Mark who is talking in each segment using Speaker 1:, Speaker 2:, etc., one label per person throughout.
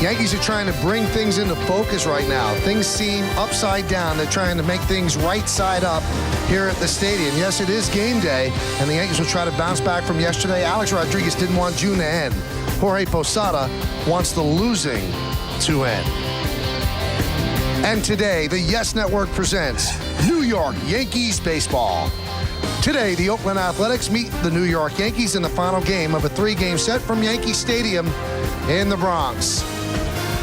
Speaker 1: Yankees are trying to bring things into focus right now. Things seem upside down. They're trying to make things right side up here at the stadium. Yes, it is game day, and the Yankees will try to bounce back from yesterday. Alex Rodriguez didn't want June to end. Jorge Posada wants the losing to end. And today, the Yes Network presents New York Yankees baseball. Today, the Oakland Athletics meet the New York Yankees in the final game of a 3-game set from Yankee Stadium in the Bronx.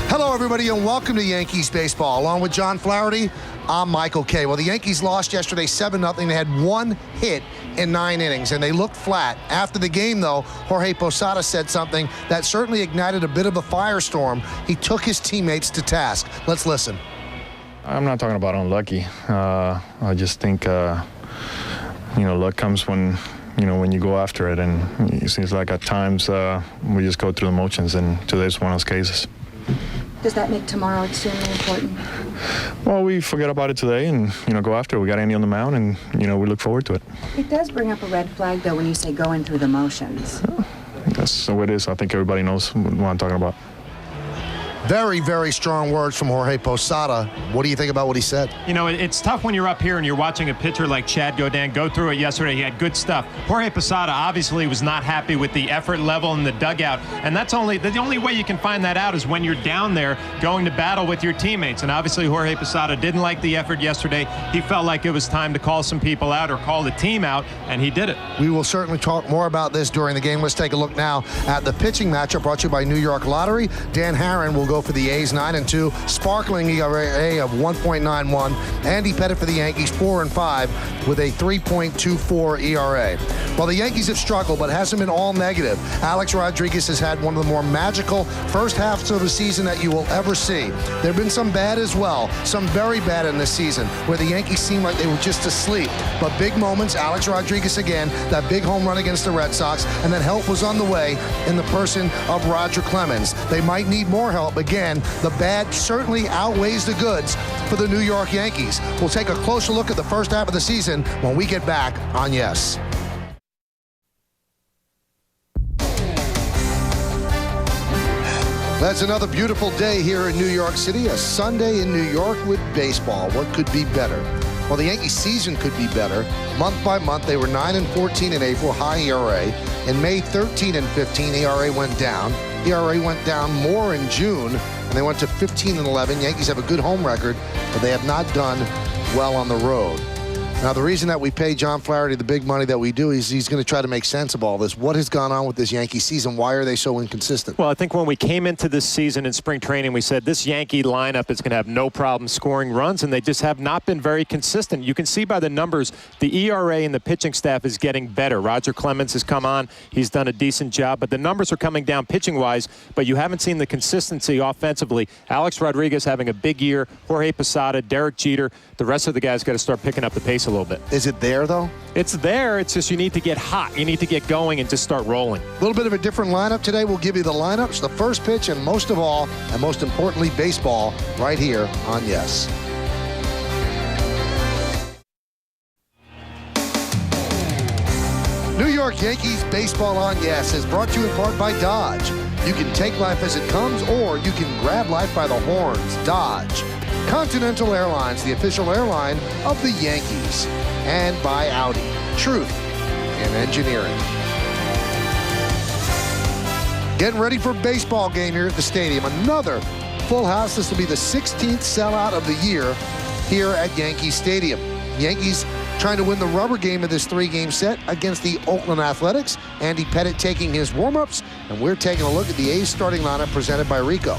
Speaker 1: Hello, everybody, and welcome to Yankees baseball. Along with John Flaherty, I'm Michael Kay. Well, the Yankees lost yesterday 7-0. They had one hit in 9 innings, and they looked flat. After the game, though, Jorge Posada said something that certainly ignited a bit of a firestorm. He took his teammates to task. Let's listen.
Speaker 2: I'm not talking about unlucky. I just think, luck comes when you go after it, and it seems like at times we just go through the motions, and today's one of those cases.
Speaker 3: Does that make tomorrow extremely important?
Speaker 2: Well, we forget about it today and, go after it. We got Andy on the mound, and, we look forward to it.
Speaker 3: It does bring up a red flag, though, when you say going through the motions.
Speaker 2: That's the way it is. I think everybody knows what I'm talking about.
Speaker 1: Very, very strong words from Jorge Posada. What do you think about what he said?
Speaker 4: It's tough when you're up here and you're watching a pitcher like Chad Godin go through it yesterday. He had good stuff. Jorge Posada obviously was not happy with the effort level in the dugout, and that's the only way you can find that out is when you're down there going to battle with your teammates. And obviously Jorge Posada didn't like the effort yesterday. He felt like it was time to call some people out or call the team out, and he did it. We will certainly talk more about this during the game. Let's take a look now at the pitching matchup brought to you by New York Lottery. Dan Harron will go for the A's 9-2, sparkling ERA of 1.91. Andy Pettitte for the Yankees 4-5 with a 3.24 ERA. Well, the Yankees have struggled, but it hasn't been all negative. Alex Rodriguez has had one of the more magical first halves of the season that you will ever see. There have been some bad as well, some very bad in this season, where the Yankees seemed like they were just asleep. But big moments, Alex Rodriguez again, that big home run against the Red Sox, and then help was on the way in the person of Roger Clemens. They might need more help. Again, the bad certainly outweighs the goods for the New York Yankees. We'll take a closer look at the first half of the season when we get back on Yes. That's another beautiful day here in New York City, a Sunday in New York with baseball. What could be better? Well, the Yankees season could be better. Month by month, they were 9-14 in April, high ERA. In May, 13-15, ERA went down. ERA went down more in June, and they went to 15-11. Yankees have a good home record, but they have not done well on the road. Now, the reason that we pay John Flaherty the big money that we do is he's going to try to make sense of all this. What has gone on with this Yankee season? Why are they so inconsistent? Well, I think when we came into this season in spring training, we said this Yankee lineup is going to have no problem scoring runs, and they just have not been very consistent. You can see by the numbers, the ERA and the pitching staff is getting better. Roger Clemens has come on. He's done a decent job, but the numbers are coming down pitching-wise, but you haven't seen the consistency offensively. Alex Rodriguez having a big year, Jorge Posada, Derek Jeter. The rest of the guys got to start picking up the pace a little bit.
Speaker 1: Is it there, though?
Speaker 4: It's there. It's just you need to get hot. You need to get going and just start rolling.
Speaker 1: A little bit of a different lineup today. We'll give you the lineups, the first pitch, and most of all, and most importantly, baseball right here on Yes. New York Yankees baseball on Yes is brought to you in part by Dodge. You can take life as it comes, or you can grab life by the horns. Dodge. Continental Airlines, the official airline of the Yankees. And by Audi. Truth in engineering. Getting ready for a baseball game here at the stadium. Another full house. This will be the 16th sellout of the year here at Yankee Stadium. Yankees trying to win the rubber game of this 3-game set against the Oakland Athletics. Andy Pettitte taking his warm-ups, and we're taking a look at the A's starting lineup presented by Rico.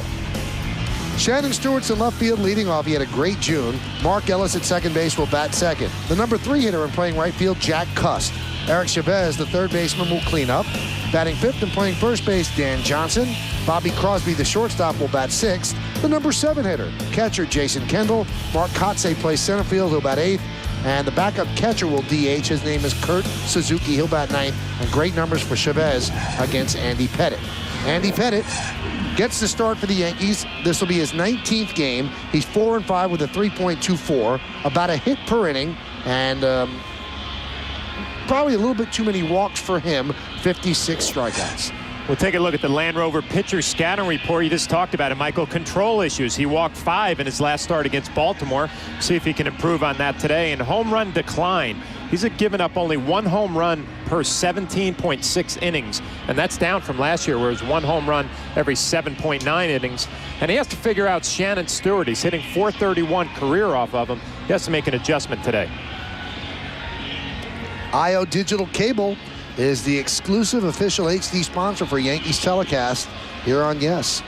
Speaker 1: Shannon Stewart's in left field leading off. He had a great June. Mark Ellis at second base will bat second. The number 3 hitter and playing right field, Jack Cust. Eric Chavez, the third baseman, will clean up. Batting fifth and playing first base, Dan Johnson. Bobby Crosby, the shortstop, will bat sixth. The number 7 hitter, catcher Jason Kendall. Mark Kotze plays center field. He'll bat eighth. And the backup catcher will DH. His name is Kurt Suzuki. He'll bat ninth. And great numbers for Chavez against Andy Pettitte. Andy Pettitte gets the start for the Yankees. This will be his 19th game. He's 4-5 with a 3.24, about a hit per inning, and probably a little bit too many walks for him, 56 strikeouts.
Speaker 4: We'll take a look at the Land Rover pitcher scouting report. You just talked about it, Michael. Control issues. He walked 5 in his last start against Baltimore. See if he can improve on that today. And home run decline. He's given up only 1 home run per 17.6 innings. And that's down from last year, where it was 1 home run every 7.9 innings. And he has to figure out Shannon Stewart. He's hitting .431 career off of him. He has to make an adjustment today.
Speaker 1: IO Digital Cable is the exclusive official HD sponsor for Yankees telecast here on Yes.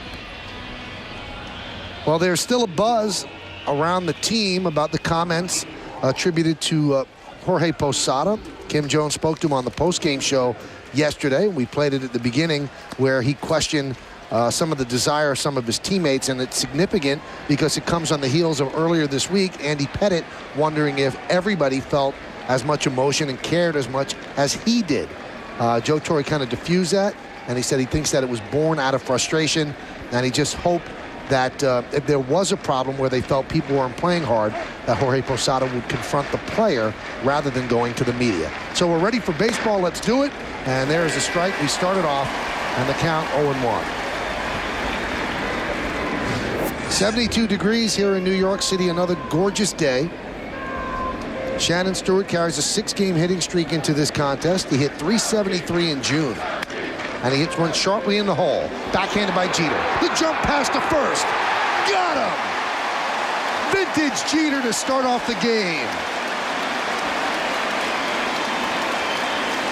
Speaker 1: Well, there's still a buzz around the team about the comments attributed to Jorge Posada. Kim Jones spoke to him on the postgame show yesterday. We played it at the beginning where he questioned some of the desire of some of his teammates, and it's significant because it comes on the heels of earlier this week, Andy Pettitte wondering if everybody felt as much emotion and cared as much as he did. Joe Torre kind of diffused that, and he said he thinks that it was born out of frustration, and he just hoped that if there was a problem where they felt people weren't playing hard, that Jorge Posada would confront the player rather than going to the media. So we're ready for baseball. Let's do it. And there's a strike. We started off, and the count 0-1. 72 degrees here in New York City, another gorgeous day. Shannon Stewart carries a 6-game hitting streak into this contest. He hit .373 in June. And he hits one sharply in the hole. Backhanded by Jeter. The jump pass to first. Got him! Vintage Jeter to start off the game.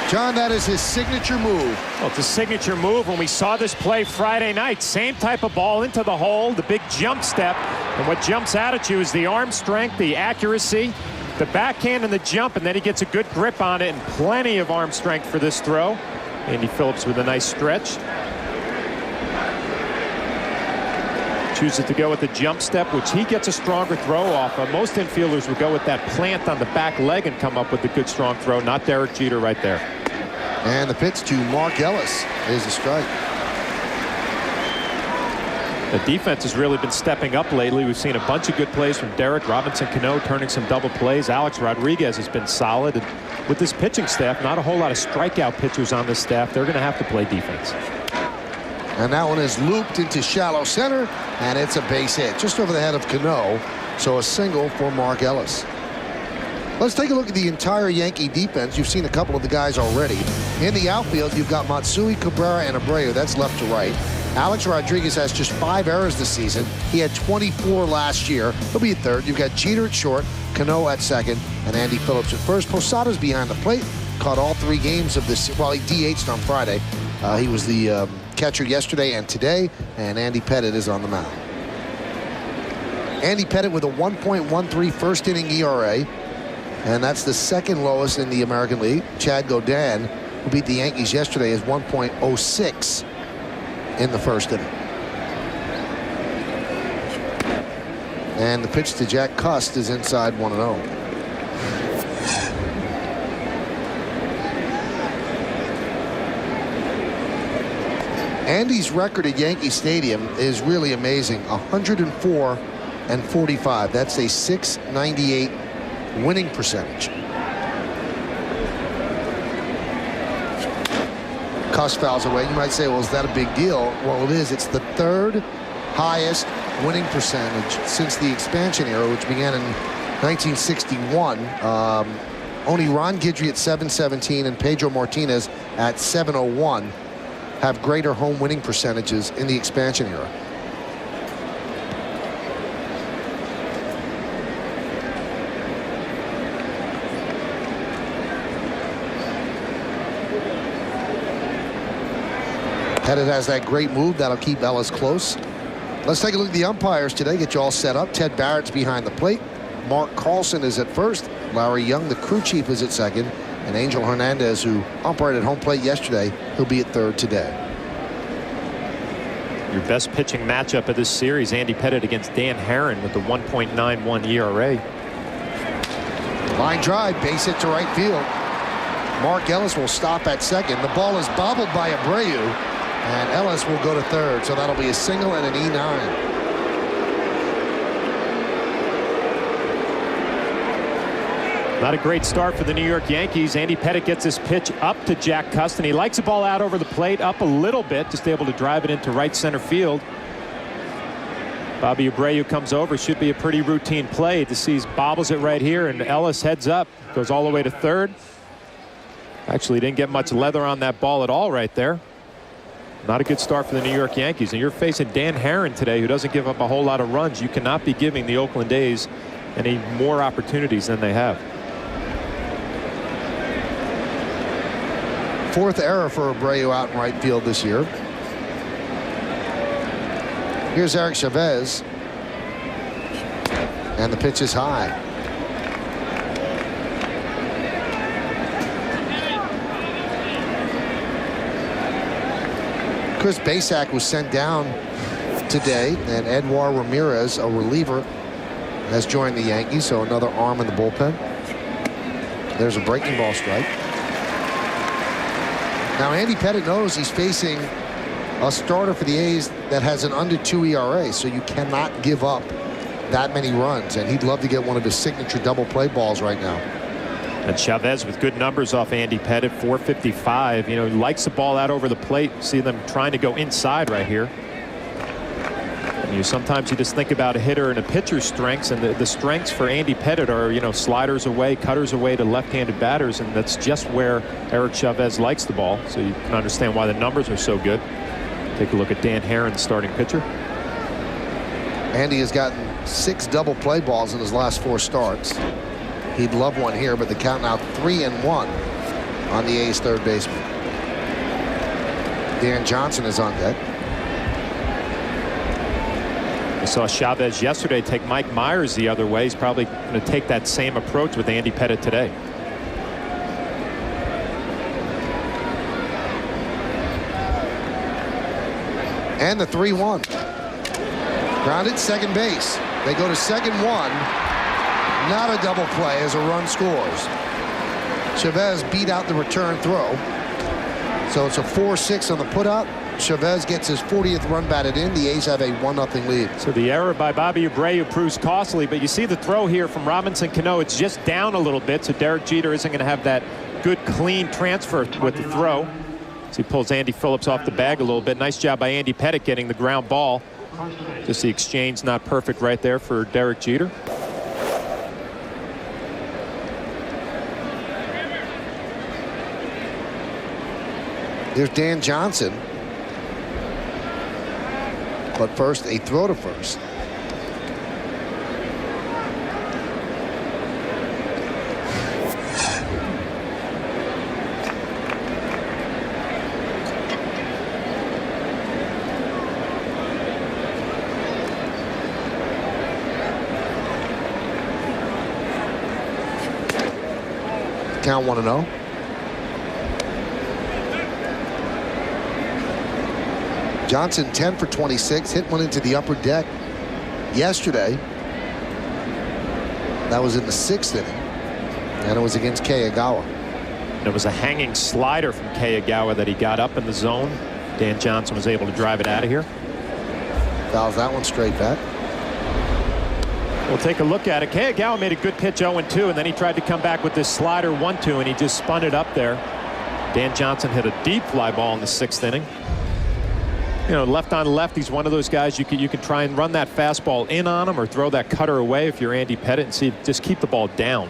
Speaker 1: John, that is his signature move.
Speaker 4: Well, it's a signature move. When we saw this play Friday night, same type of ball into the hole, the big jump step. And what jumps out at you is the arm strength, the accuracy, the backhand and the jump, and then he gets a good grip on it and plenty of arm strength for this throw. Andy Phillips with a nice stretch. Chooses to go with the jump step, which he gets a stronger throw off of. Most infielders would go with that plant on the back leg and come up with a good strong throw. Not Derek Jeter right there.
Speaker 1: And the pitch to Mark Ellis is a strike.
Speaker 4: The defense has really been stepping up lately. We've seen a bunch of good plays from Derek. Robinson Cano turning some double plays. Alex Rodriguez has been solid. And with this pitching staff, not a whole lot of strikeout pitchers on this staff. They're going to have to play defense.
Speaker 1: And that one is looped into shallow center, and it's a base hit just over the head of Cano. So a single for Mark Ellis. Let's take a look at the entire Yankee defense. You've seen a couple of the guys already. In the outfield, you've got Matsui, Cabrera, and Abreu. That's left to right. Alex Rodriguez has just 5 errors this season. He had 24 last year. He'll be at third. You've got Jeter at short, Cano at second, and Andy Phillips at first. Posada's behind the plate. Caught all 3 games of this. Well, he DH'd on Friday. He was the catcher yesterday and today, and Andy Pettitte is on the mound. Andy Pettitte with a 1.13 first inning ERA, and that's the second lowest in the American League. Chad Godin, who beat the Yankees yesterday, is 1.06 in the first inning. And the pitch to Jack Cust is inside 1-0. Andy's record at Yankee Stadium is really amazing. 104-45. That's a .698 winning percentage. Cust fouls away. You might say, well, is that a big deal? Well, it is. It's the 3rd highest winning percentage since the expansion era, which began in 1961. Only Ron Guidry at .717 and Pedro Martinez at .701 have greater home winning percentages in the expansion era. Pettitte has that great move that'll keep Ellis close. Let's take a look at the umpires today. Get you all set up. Ted Barrett's behind the plate. Mark Carlson is at first. Larry Young, the crew chief, is at second. And Angel Hernandez, who umpired at home plate yesterday, he'll be at third today.
Speaker 4: Your best pitching matchup of this series, Andy Pettitte against Dan Herron with the 1.91 ERA.
Speaker 1: Line drive, base hit to right field. Mark Ellis will stop at second. The ball is bobbled by Abreu, and Ellis will go to third. So that'll be a single and an E9.
Speaker 4: Not a great start for the New York Yankees. Andy Pettitte gets this pitch up to Jack Custon. He likes the ball out over the plate, up a little bit, just able to drive it into right center field. Bobby Abreu comes over. Should be a pretty routine play. DeCease bobbles it right here, and Ellis heads up, goes all the way to third. Actually didn't get much leather on that ball at all right there. Not a good start for the New York Yankees. And you're facing Dan Herron today, who doesn't give up a whole lot of runs. You cannot be giving the Oakland A's any more opportunities than they have.
Speaker 1: Fourth error for Abreu out in right field this year. Here's Eric Chavez. And the pitch is high. Chris Basak was sent down today, and Edouard Ramirez, a reliever, has joined the Yankees, so another arm in the bullpen. There's a breaking ball strike. Now Andy Pettitte knows he's facing a starter for the A's that has an under 2 ERA, so you cannot give up that many runs, and he'd love to get one of his signature double play balls right now.
Speaker 4: And Chavez with good numbers off Andy Pettitte, 455. You know, he likes the ball out over the plate. See them trying to go inside right here. And sometimes you just think about a hitter and a pitcher's strengths, and the strengths for Andy Pettitte are, you know, sliders away, cutters away to left-handed batters, and that's just where Eric Chavez likes the ball. So you can understand why the numbers are so good. Take a look at Dan Herron, starting pitcher.
Speaker 1: Andy has gotten 6 double play balls in his last 4 starts. He'd love one here, but the count now 3-1 on the A's third baseman. Dan Johnson is on deck.
Speaker 4: I saw Chavez yesterday take Mike Myers the other way. He's probably going to take that same approach with Andy Pettitte today.
Speaker 1: And the 3-1. Grounded second base. They go to second one. Not a double play as a run scores. Chavez beat out the return throw. So it's a 4-6 on the putout. Chavez gets his 40th run batted in. The A's have a 1-0 lead.
Speaker 4: So the error by Bobby Abreu proves costly, but you see the throw here from Robinson Cano. It's just down a little bit, so Derek Jeter isn't going to have that good, clean transfer with the throw. So he pulls Andy Phillips off the bag a little bit. Nice job by Andy Pettitte getting the ground ball. Just the exchange not perfect right there for Derek Jeter.
Speaker 1: There's Dan Johnson. But first, a throw to first. Count 1-0. Johnson 10 for 26, hit one into the upper deck yesterday. That was in the 6th inning, and it was against Keiagawa.
Speaker 4: It was a hanging slider from Keiagawa that he got up in the zone. Dan Johnson was able to drive it out of here.
Speaker 1: Fouls that one straight back.
Speaker 4: We'll take a look at it. Keiagawa made a good pitch 0-2, and then he tried to come back with this slider 1-2, and he just spun it up there. Dan Johnson hit a deep fly ball in the 6th inning. You know, left on left, he's one of those guys you can try and run that fastball in on him or throw that cutter away if you're Andy Pettitte and see, just keep the ball down.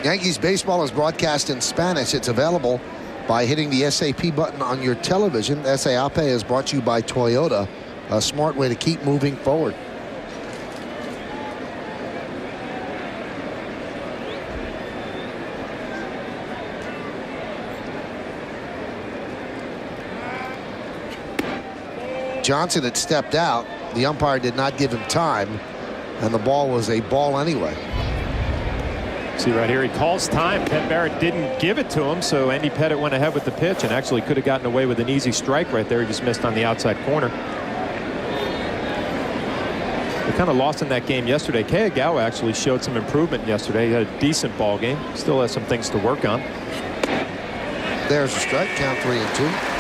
Speaker 1: Yankees baseball is broadcast in Spanish. It's available by hitting the SAP button on your television. SAP is brought to you by Toyota, a smart way to keep moving forward. Johnson had stepped out. The umpire did not give him time, and the ball was a ball anyway.
Speaker 4: See right here, he calls time. Ted Barrett didn't give it to him, so Andy Pettitte went ahead with the pitch and actually could have gotten away with an easy strike right there. He just missed on the outside corner. They kind of lost in that game yesterday. Keiagawa actually showed some improvement yesterday. He had a decent ball game. Still has some things to work on.
Speaker 1: There's a strike, count 3-2.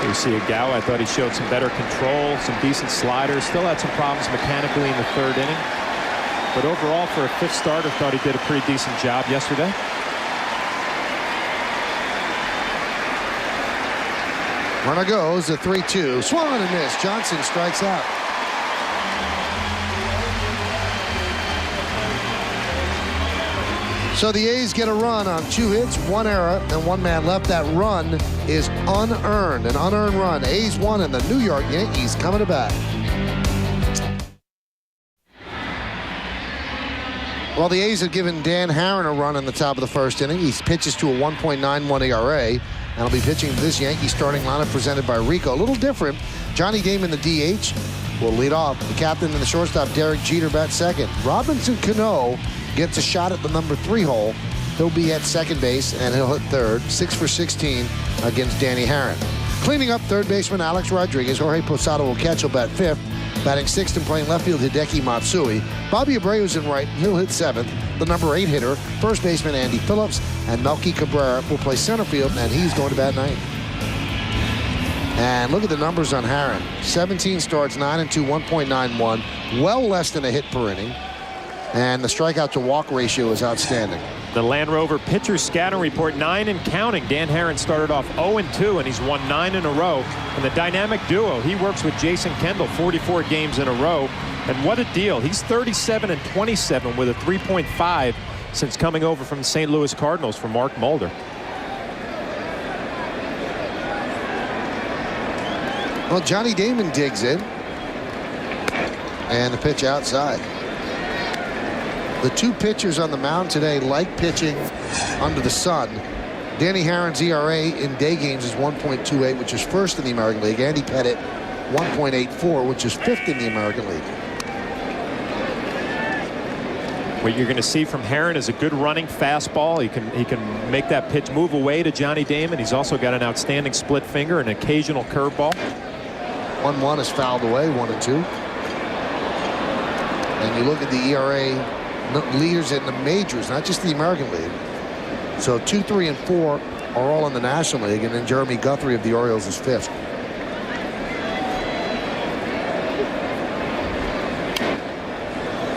Speaker 4: You see Agawa, I thought he showed some better control, some decent sliders. Still had some problems mechanically in the third inning. But overall, for a fifth starter, thought he did a pretty decent job yesterday.
Speaker 1: Runner goes, a 3-2. Swung and a miss. Johnson strikes out. So the A's get a run on 2 hits, 1 error, and 1 man left. That run is unearned, an unearned run. A's won, and the New York Yankees coming to bat. Well, the A's have given Dan Herron a run in the top of the first inning. He pitches to a 1.91 ERA, and will be pitching to this Yankee starting lineup presented by Rico. A little different. Johnny Damon, the DH, will lead off. The captain and the shortstop, Derek Jeter, bat second. Robinson Cano gets a shot at the number 3 hole. He'll be at second base, and he'll hit third. 6 for 16 against Danny Herron. Cleaning up, third baseman Alex Rodriguez. Jorge Posada will catch. He'll bat 5th. Batting 6th and playing left field, Hideki Matsui. Bobby Abreu's in right. He'll hit 7th. The number 8 hitter, first baseman Andy Phillips. And Melky Cabrera will play center field, and he's going to bat 9th. And look at the numbers on Herron. 17 starts, 9-2, 1.91. Well less than a hit per inning. And the strikeout to walk ratio is outstanding.
Speaker 4: The Land Rover pitcher scouting report, 9 and counting. Dan Herron started off 0-2, and he's won 9 in a row. And the dynamic duo, he works with Jason Kendall 44 games in a row. And what a deal. He's 37-27 with a 3.5 since coming over from the St. Louis Cardinals for Mark Mulder.
Speaker 1: Well, Johnny Damon digs in. And the pitch outside. The 2 pitchers on the mound today like pitching under the sun. Danny Herron's ERA in day games is 1.28, which is first in the American League. Andy Pettitte, 1.84, which is 5th in the American League.
Speaker 4: What you're going to see from Herron is a good running fastball. He can make that pitch move away to Johnny Damon. He's also got an outstanding split finger, an occasional curveball.
Speaker 1: 1-1 is fouled away, 1-2. And you look at the ERA leaders in the majors, not just the American League. So 2, 3, and 4 are all in the National League, and then Jeremy Guthrie of the Orioles is 5th.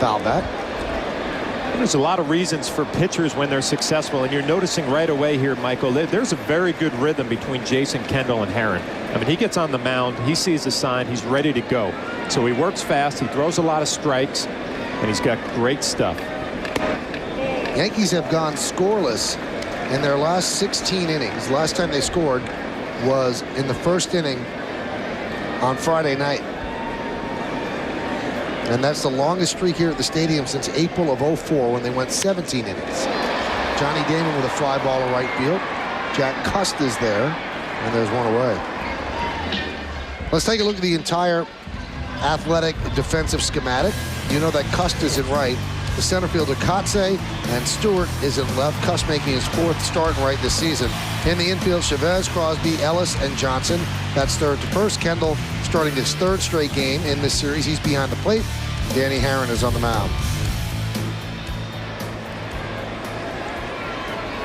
Speaker 1: Foul back.
Speaker 4: There's a lot of reasons for pitchers when they're successful, and you're noticing right away here, Michael, there's a very good rhythm between Jason Kendall and Herron. I mean, he gets on the mound, he sees the sign, he's ready to go. So he works fast, he throws a lot of strikes, and he's got great stuff.
Speaker 1: Yankees have gone scoreless in their last 16 innings. The last time they scored was in the first inning on Friday night. And that's the longest streak here at the stadium since April of '04 when they went 17 innings. Johnny Damon with a fly ball to right field. Jack Cust is there, and there's one away. Let's take a look at the entire Athletic defensive schematic. You know that Cust is in right. The center fielder Kotze and Stewart is in left. Cust making his 4th start in right this season. In the infield, Chavez, Crosby, Ellis, and Johnson. That's third to first. Kendall starting his 3rd straight game in this series. He's behind the plate. Danny Herron is on the mound.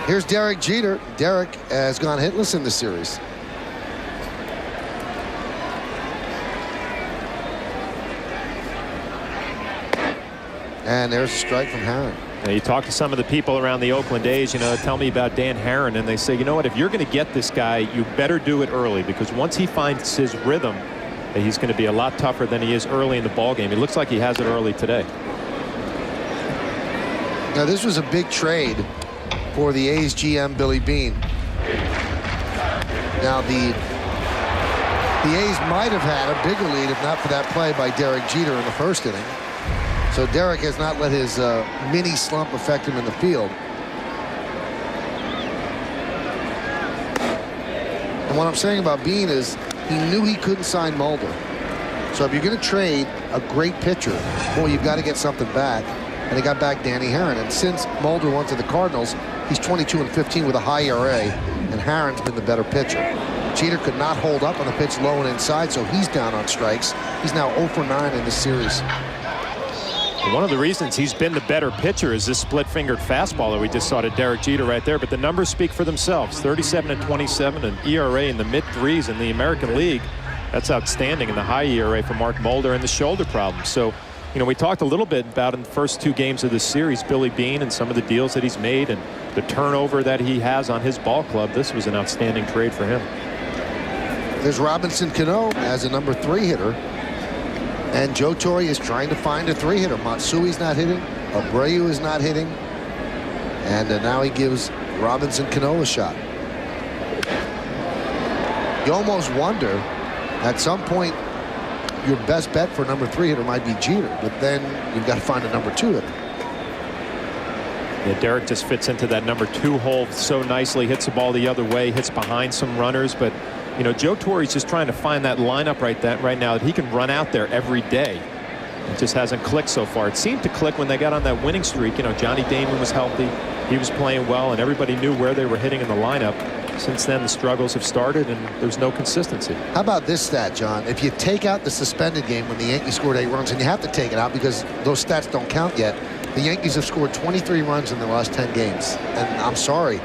Speaker 1: Here's Derek Jeter. Derek has gone hitless in this series. And there's a strike from Herron.
Speaker 4: Now, you talk to some of the people around the Oakland A's, you know, tell me about Dan Herron, and they say, you know what, if you're going to get this guy, you better do it early, because once he finds his rhythm, he's going to be a lot tougher than he is early in the ballgame. It looks like he has it early today.
Speaker 1: Now, this was a big trade for the A's GM, Billy Beane. Now, the A's might have had a bigger lead if not for that play by Derek Jeter in the first inning. So Derek has not let his mini slump affect him in the field. And what I'm saying about Beane is he knew he couldn't sign Mulder. So if you're going to trade a great pitcher, well, you've got to get something back. And he got back Danny Herron. And since Mulder went to the Cardinals, he's 22-15 with a high ERA, and Herron's been the better pitcher. Jeter could not hold up on the pitch low and inside, so he's down on strikes. He's now 0 for 9 in this series.
Speaker 4: One of the reasons he's been the better pitcher is this split-fingered fastball that we just saw to Derek Jeter right there. But the numbers speak for themselves. 37-27, an ERA in the mid-3s in the American League. That's outstanding. And the high ERA for Mark Mulder, and the shoulder problem. So, you know, we talked a little bit about in the first 2 games of this series, Billy Beane and some of the deals that he's made and the turnover that he has on his ball club. This was an outstanding trade for him.
Speaker 1: There's Robinson Cano as a number 3 hitter. And Joe Torre is trying to find a 3-hitter. Matsui's not hitting. Abreu is not hitting. And now he gives Robinson Cano a shot. You almost wonder, at some point, your best bet for a number 3 hitter might be Jeter. But then you've got to find a number 2 hitter.
Speaker 4: Yeah, Derek just fits into that number 2 hole so nicely. Hits the ball the other way. Hits behind some runners. But you know, Joe Torre's just trying to find that lineup right now that he can run out there every day. It just hasn't clicked so far. It seemed to click when they got on that winning streak. You know, Johnny Damon was healthy. He was playing well, and everybody knew where they were hitting in the lineup. Since then, the struggles have started, and there's no consistency.
Speaker 1: How about this stat, John? If you take out the suspended game when the Yankees scored 8 runs, and you have to take it out because those stats don't count yet, the Yankees have scored 23 runs in the last 10 games. And I'm sorry,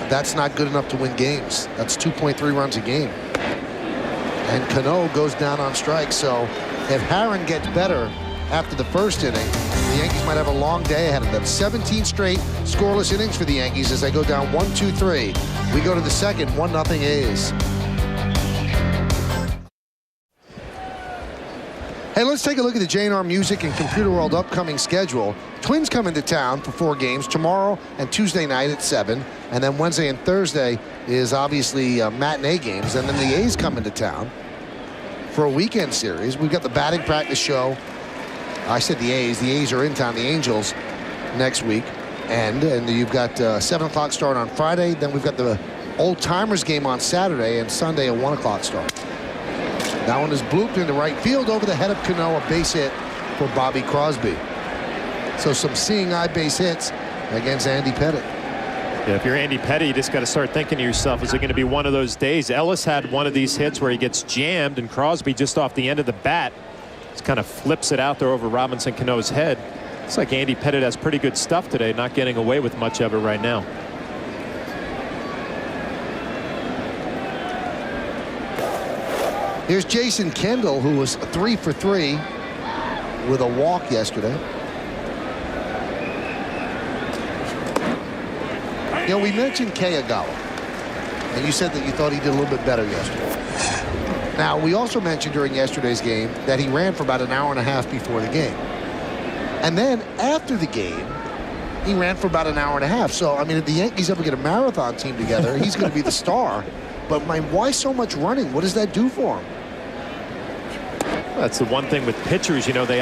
Speaker 1: that's not good enough to win games. That's 2.3 runs a game. And Cano goes down on strike. So if Herron gets better after the first inning, the Yankees might have a long day ahead of them. 17 straight scoreless innings for the Yankees as they go down 1-2-3. We go to the second, 1-0 A's. Hey, let's take a look at the J&R Music and Computer World upcoming schedule. Twins come into town for 4 games tomorrow and Tuesday night at 7. And then Wednesday and Thursday is obviously matinee games. And then the A's come into town for a weekend series. We've got the batting practice show. I said the A's. The A's are in town. The Angels next week. And you've got 7 o'clock start on Friday. Then we've got the Old Timers game on Saturday, and Sunday a 1 o'clock start. That one is blooped into right field over the head of Cano, a base hit for Bobby Crosby. So some seeing eye base hits against Andy Pettitte.
Speaker 4: Yeah, if you're Andy Pettitte, you just got to start thinking to yourself, is it going to be one of those days? Ellis had one of these hits where he gets jammed, and Crosby just off the end of the bat just kind of flips it out there over Robinson Cano's head. It's like Andy Pettitte has pretty good stuff today, not getting away with much of it right now.
Speaker 1: Here's Jason Kendall, who was 3 for 3 with a walk yesterday. You know, we mentioned Kayagawa, and you said that you thought he did a little bit better yesterday. Now, we also mentioned during yesterday's game that he ran for about an hour and a half before the game. And then after the game, he ran for about an hour and a half. So, I mean, if the Yankees ever get a marathon team together, he's going to be the star. But why so much running? What does that do for him?
Speaker 4: That's the one thing with pitchers, you know, they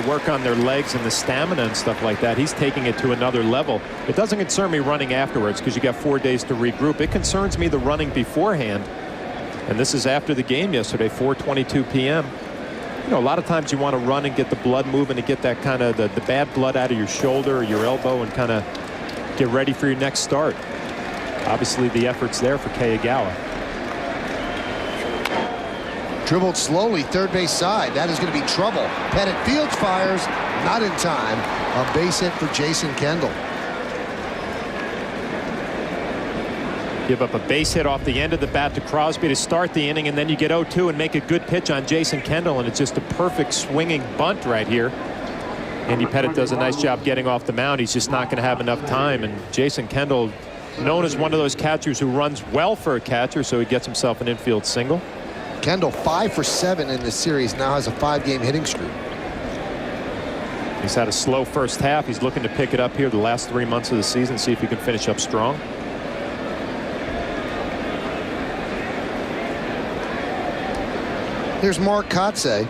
Speaker 4: work on their legs and the stamina and stuff like that. He's taking it to another level. It doesn't concern me running afterwards because you got 4 days to regroup. It concerns me the running beforehand. And this is after the game yesterday, 4:22 p.m. You know, a lot of times you want to run and get the blood moving to get that kind of the bad blood out of your shoulder or your elbow and kind of get ready for your next start. Obviously, the effort's there for Kayagawa.
Speaker 1: Dribbled slowly, third base side. That is going to be trouble. Pettitte fields, fires, not in time. A base hit for Jason Kendall.
Speaker 4: Give up a base hit off the end of the bat to Crosby to start the inning, and then you get 0-2 and make a good pitch on Jason Kendall, and it's just a perfect swinging bunt right here. Andy Pettitte does a nice job getting off the mound. He's just not going to have enough time, and Jason Kendall, known as one of those catchers who runs well for a catcher, so he gets himself an infield single.
Speaker 1: Kendall 5 for 7 in this series, now has a 5-game hitting streak.
Speaker 4: He's had a slow first half. He's looking to pick it up here the last 3 months of the season, see if he can finish up strong.
Speaker 1: Here's Mark Kotsay.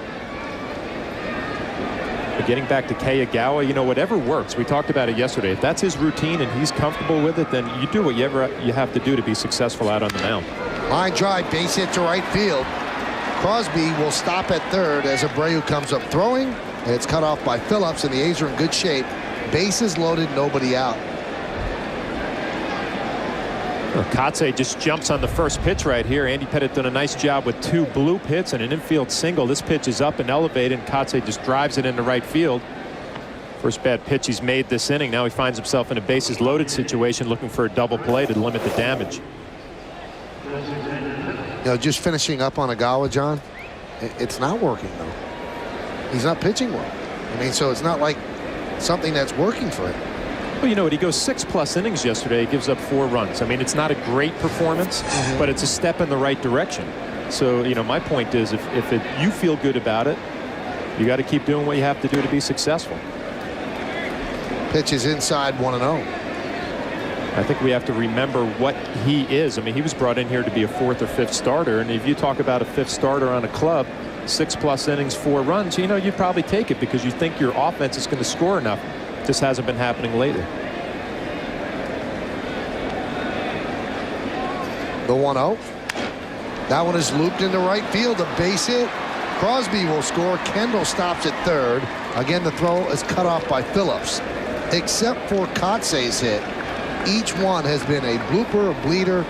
Speaker 4: But getting back to Kayagawa, you know, whatever works. We talked about it yesterday. If that's his routine and he's comfortable with it, then you do whatever you have to do to be successful out on the mound.
Speaker 1: Line drive, base hit to right field. Crosby will stop at third as Abreu comes up throwing, and it's cut off by Phillips, and the A's are in good shape. Bases loaded, nobody out.
Speaker 4: Kotsay just jumps on the first pitch right here. Andy Pettitte done a nice job with 2 bloop hits and an infield single. This pitch is up and elevated, and Kotsay just drives it into right field. First bad pitch he's made this inning. Now he finds himself in a bases loaded situation looking for a double play to limit the damage.
Speaker 1: You know, just finishing up on Agawa, John, it's not working, though. He's not pitching well. I mean, so it's not like something that's working for him.
Speaker 4: Well, you know what? He goes 6+ innings yesterday. He gives up 4 runs. I mean, it's not a great performance, but it's a step in the right direction. So, you know, my point is if you feel good about it, you got to keep doing what you have to do to be successful.
Speaker 1: Pitch is inside 1-0.
Speaker 4: I think we have to remember what he is. I mean, he was brought in here to be a 4th or 5th starter, and if you talk about a 5th starter on a club, 6+ innings, 4 runs, you know, you'd probably take it because you think your offense is going to score enough. Just hasn't been happening lately.
Speaker 1: The 1-0. That one is looped into right field. A base hit. Crosby will score. Kendall stops at third. Again, the throw is cut off by Phillips. Except for Kotze's hit, each one has been a blooper, a bleeder.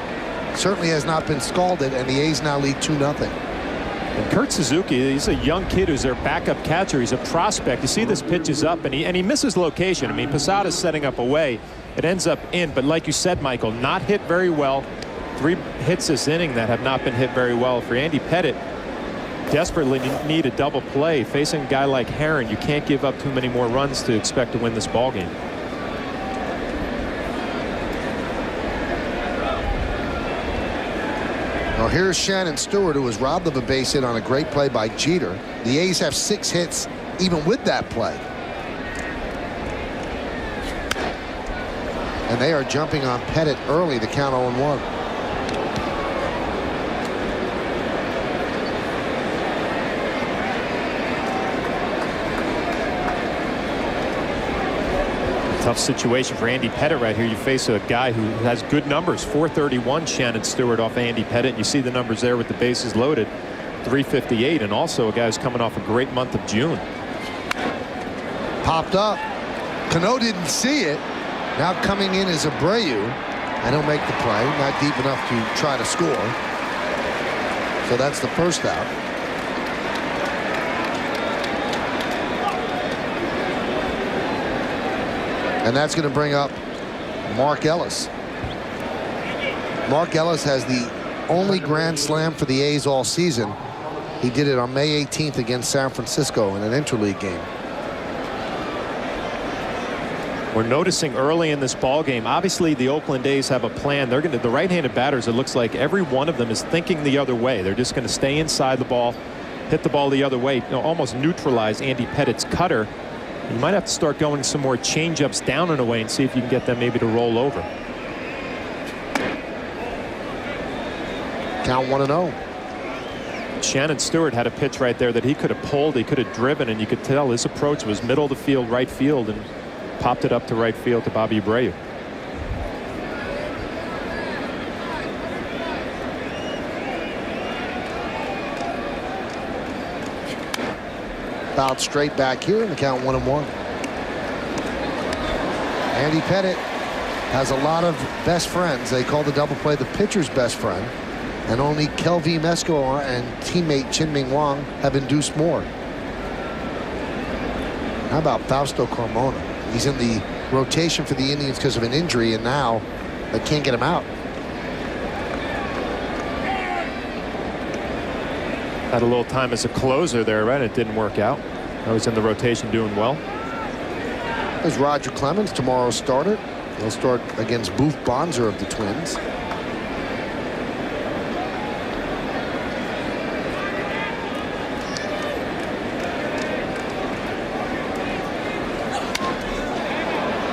Speaker 1: Certainly has not been scalded, and the A's now lead 2-0.
Speaker 4: And Kurt Suzuki, he's a young kid who's their backup catcher. He's a prospect. You see this pitch is up, and he misses location. I mean, Posada's setting up away. It ends up in, but like you said, Michael, not hit very well. 3 hits this inning that have not been hit very well. For Andy Pettitte, desperately need a double play. Facing a guy like Herron, you can't give up too many more runs to expect to win this ball game.
Speaker 1: Well, here's Shannon Stewart, who was robbed of a base hit on a great play by Jeter. The A's have 6 hits even with that play. And they are jumping on Pettitte early to count 0-1.
Speaker 4: Tough situation for Andy Pettitte right here. You face a guy who has good numbers. 431 Shannon Stewart off Andy Pettitte. You see the numbers there with the bases loaded. 358, and also a guy who's coming off a great month of June.
Speaker 1: Popped up. Cano didn't see it. Now coming in is Abreu, and he'll make the play. Not deep enough to try to score. So that's the first out. And that's going to bring up Mark Ellis. Mark Ellis has the only grand slam for the A's all season. He did it on May 18th against San Francisco in an interleague game.
Speaker 4: We're noticing early in this ball game, obviously the Oakland A's have a plan. They're going to, the right-handed batters, it looks like every one of them is thinking the other way. They're just going to stay inside the ball, hit the ball the other way, you know, almost neutralize Andy Pettitte's cutter. You might have to start going some more change-ups down and away and see if you can get them maybe to roll over.
Speaker 1: Count 1-0.
Speaker 4: Shannon Stewart had a pitch right there that he could have pulled, he could have driven, and you could tell his approach was middle of the field, right field, and popped it up to right field to Bobby Abreu.
Speaker 1: Fouled straight back here, and the count 1-1. Andy Pettitte has a lot of best friends. They call the double play the pitcher's best friend, and only Kelvin Mesco and teammate Chin-Ming Wang have induced more. How about Fausto Carmona? He's in the rotation for the Indians because of an injury, and now they can't get him out.
Speaker 4: Had a little time as a closer there, right? It didn't work out. I was in the rotation doing well.
Speaker 1: There's Roger Clemens, tomorrow's starter. He'll start against Booth Bonser of the Twins.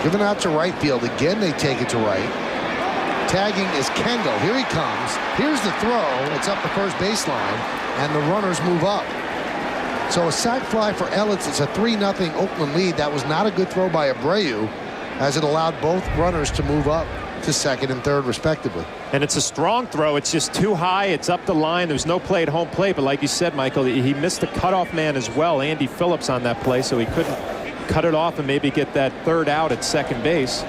Speaker 1: Given out to right field. Again, they take it to right. Tagging is Kendall. Here he comes. Here's the throw. It's up the first baseline, and the runners move up. So a sac fly for Ellis. It's a 3-0 Oakland lead. That was not a good throw by Abreu, as it allowed both runners to move up to second and third, respectively.
Speaker 4: And it's a strong throw. It's just too high. It's up the line. There's no play at home plate. But like you said, Michael, he missed the cutoff man as well, Andy Phillips, on that play, so he couldn't cut it off and maybe get that third out at second base.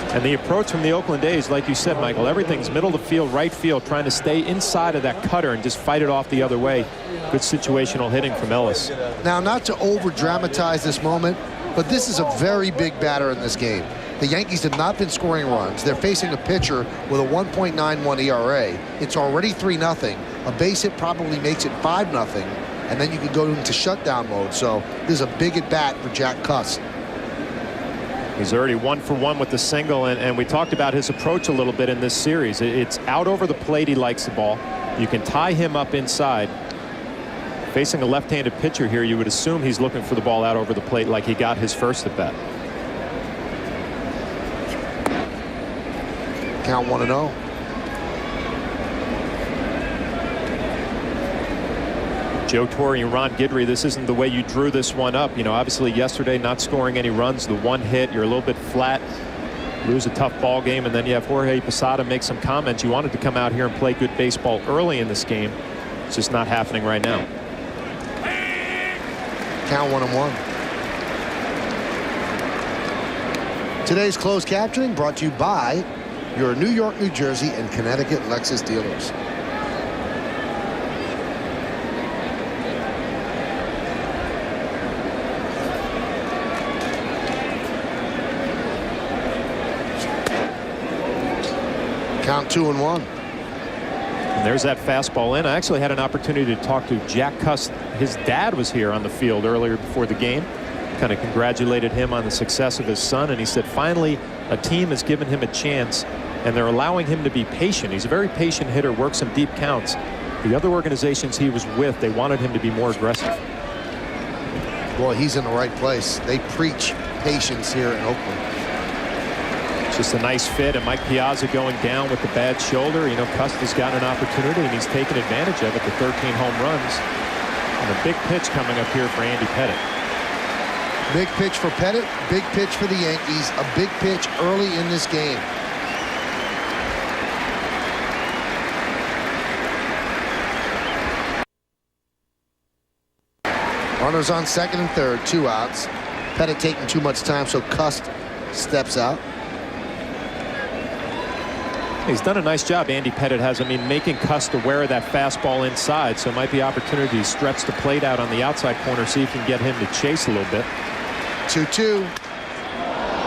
Speaker 4: And the approach from the Oakland A's, like you said, Michael, everything's middle of the field, right field, trying to stay inside of that cutter and just fight it off the other way. Good situational hitting from Ellis.
Speaker 1: Now, not to over dramatize this moment, But this is a very big batter in this game. The Yankees have not been scoring runs. They're facing a pitcher with a 1.91 ERA. It's already 3-0. A base hit probably makes it 5-0. And then you can go into shutdown mode. So this is a big at bat for Jack Cust.
Speaker 4: He's already 1 for 1 with the single, and we talked about his approach a little bit in this series. It's out over the plate. He likes the ball. You can tie him up inside. Facing a left-handed pitcher here, you would assume he's looking for the ball out over the plate like he got his first at bat.
Speaker 1: Count 1-0.
Speaker 4: Joe Torre and Ron Guidry, this isn't the way you drew this one up. You know, obviously yesterday not scoring any runs, the one hit, you're a little bit flat, lose a tough ball game, and then you have Jorge Posada make some comments. You wanted to come out here and play good baseball early in this game. It's just not happening right now.
Speaker 1: Count 1-1. Today's closed captioning brought to you by your New York, New Jersey, and Connecticut Lexus dealers. Count 2-1.
Speaker 4: And there's that fastball in. I actually had an opportunity to talk to Jack Cust. His dad was here on the field earlier before the game. Kind of congratulated him on the success of his son, and he said finally a team has given him a chance and they're allowing him to be patient. He's a very patient hitter, works some deep counts. The other organizations he was with, they wanted him to be more aggressive.
Speaker 1: Boy, he's in the right place. They preach patience here in Oakland.
Speaker 4: Just a nice fit, and Mike Piazza going down with the bad shoulder. You know, Cust has gotten an opportunity, and he's taken advantage of it. The 13 home runs. And a big pitch coming up here for Andy Pettitte.
Speaker 1: Big pitch for Pettitte, big pitch for the Yankees. A big pitch early in this game. Runners on second and third, 2 outs. Pettitte taking too much time, so Cust steps out.
Speaker 4: He's done a nice job, Andy Pettitte has. I mean, making Cust aware of that fastball inside, so it might be opportunity to stretch the plate out on the outside corner, see if you can get him to chase a little bit.
Speaker 1: 2-2.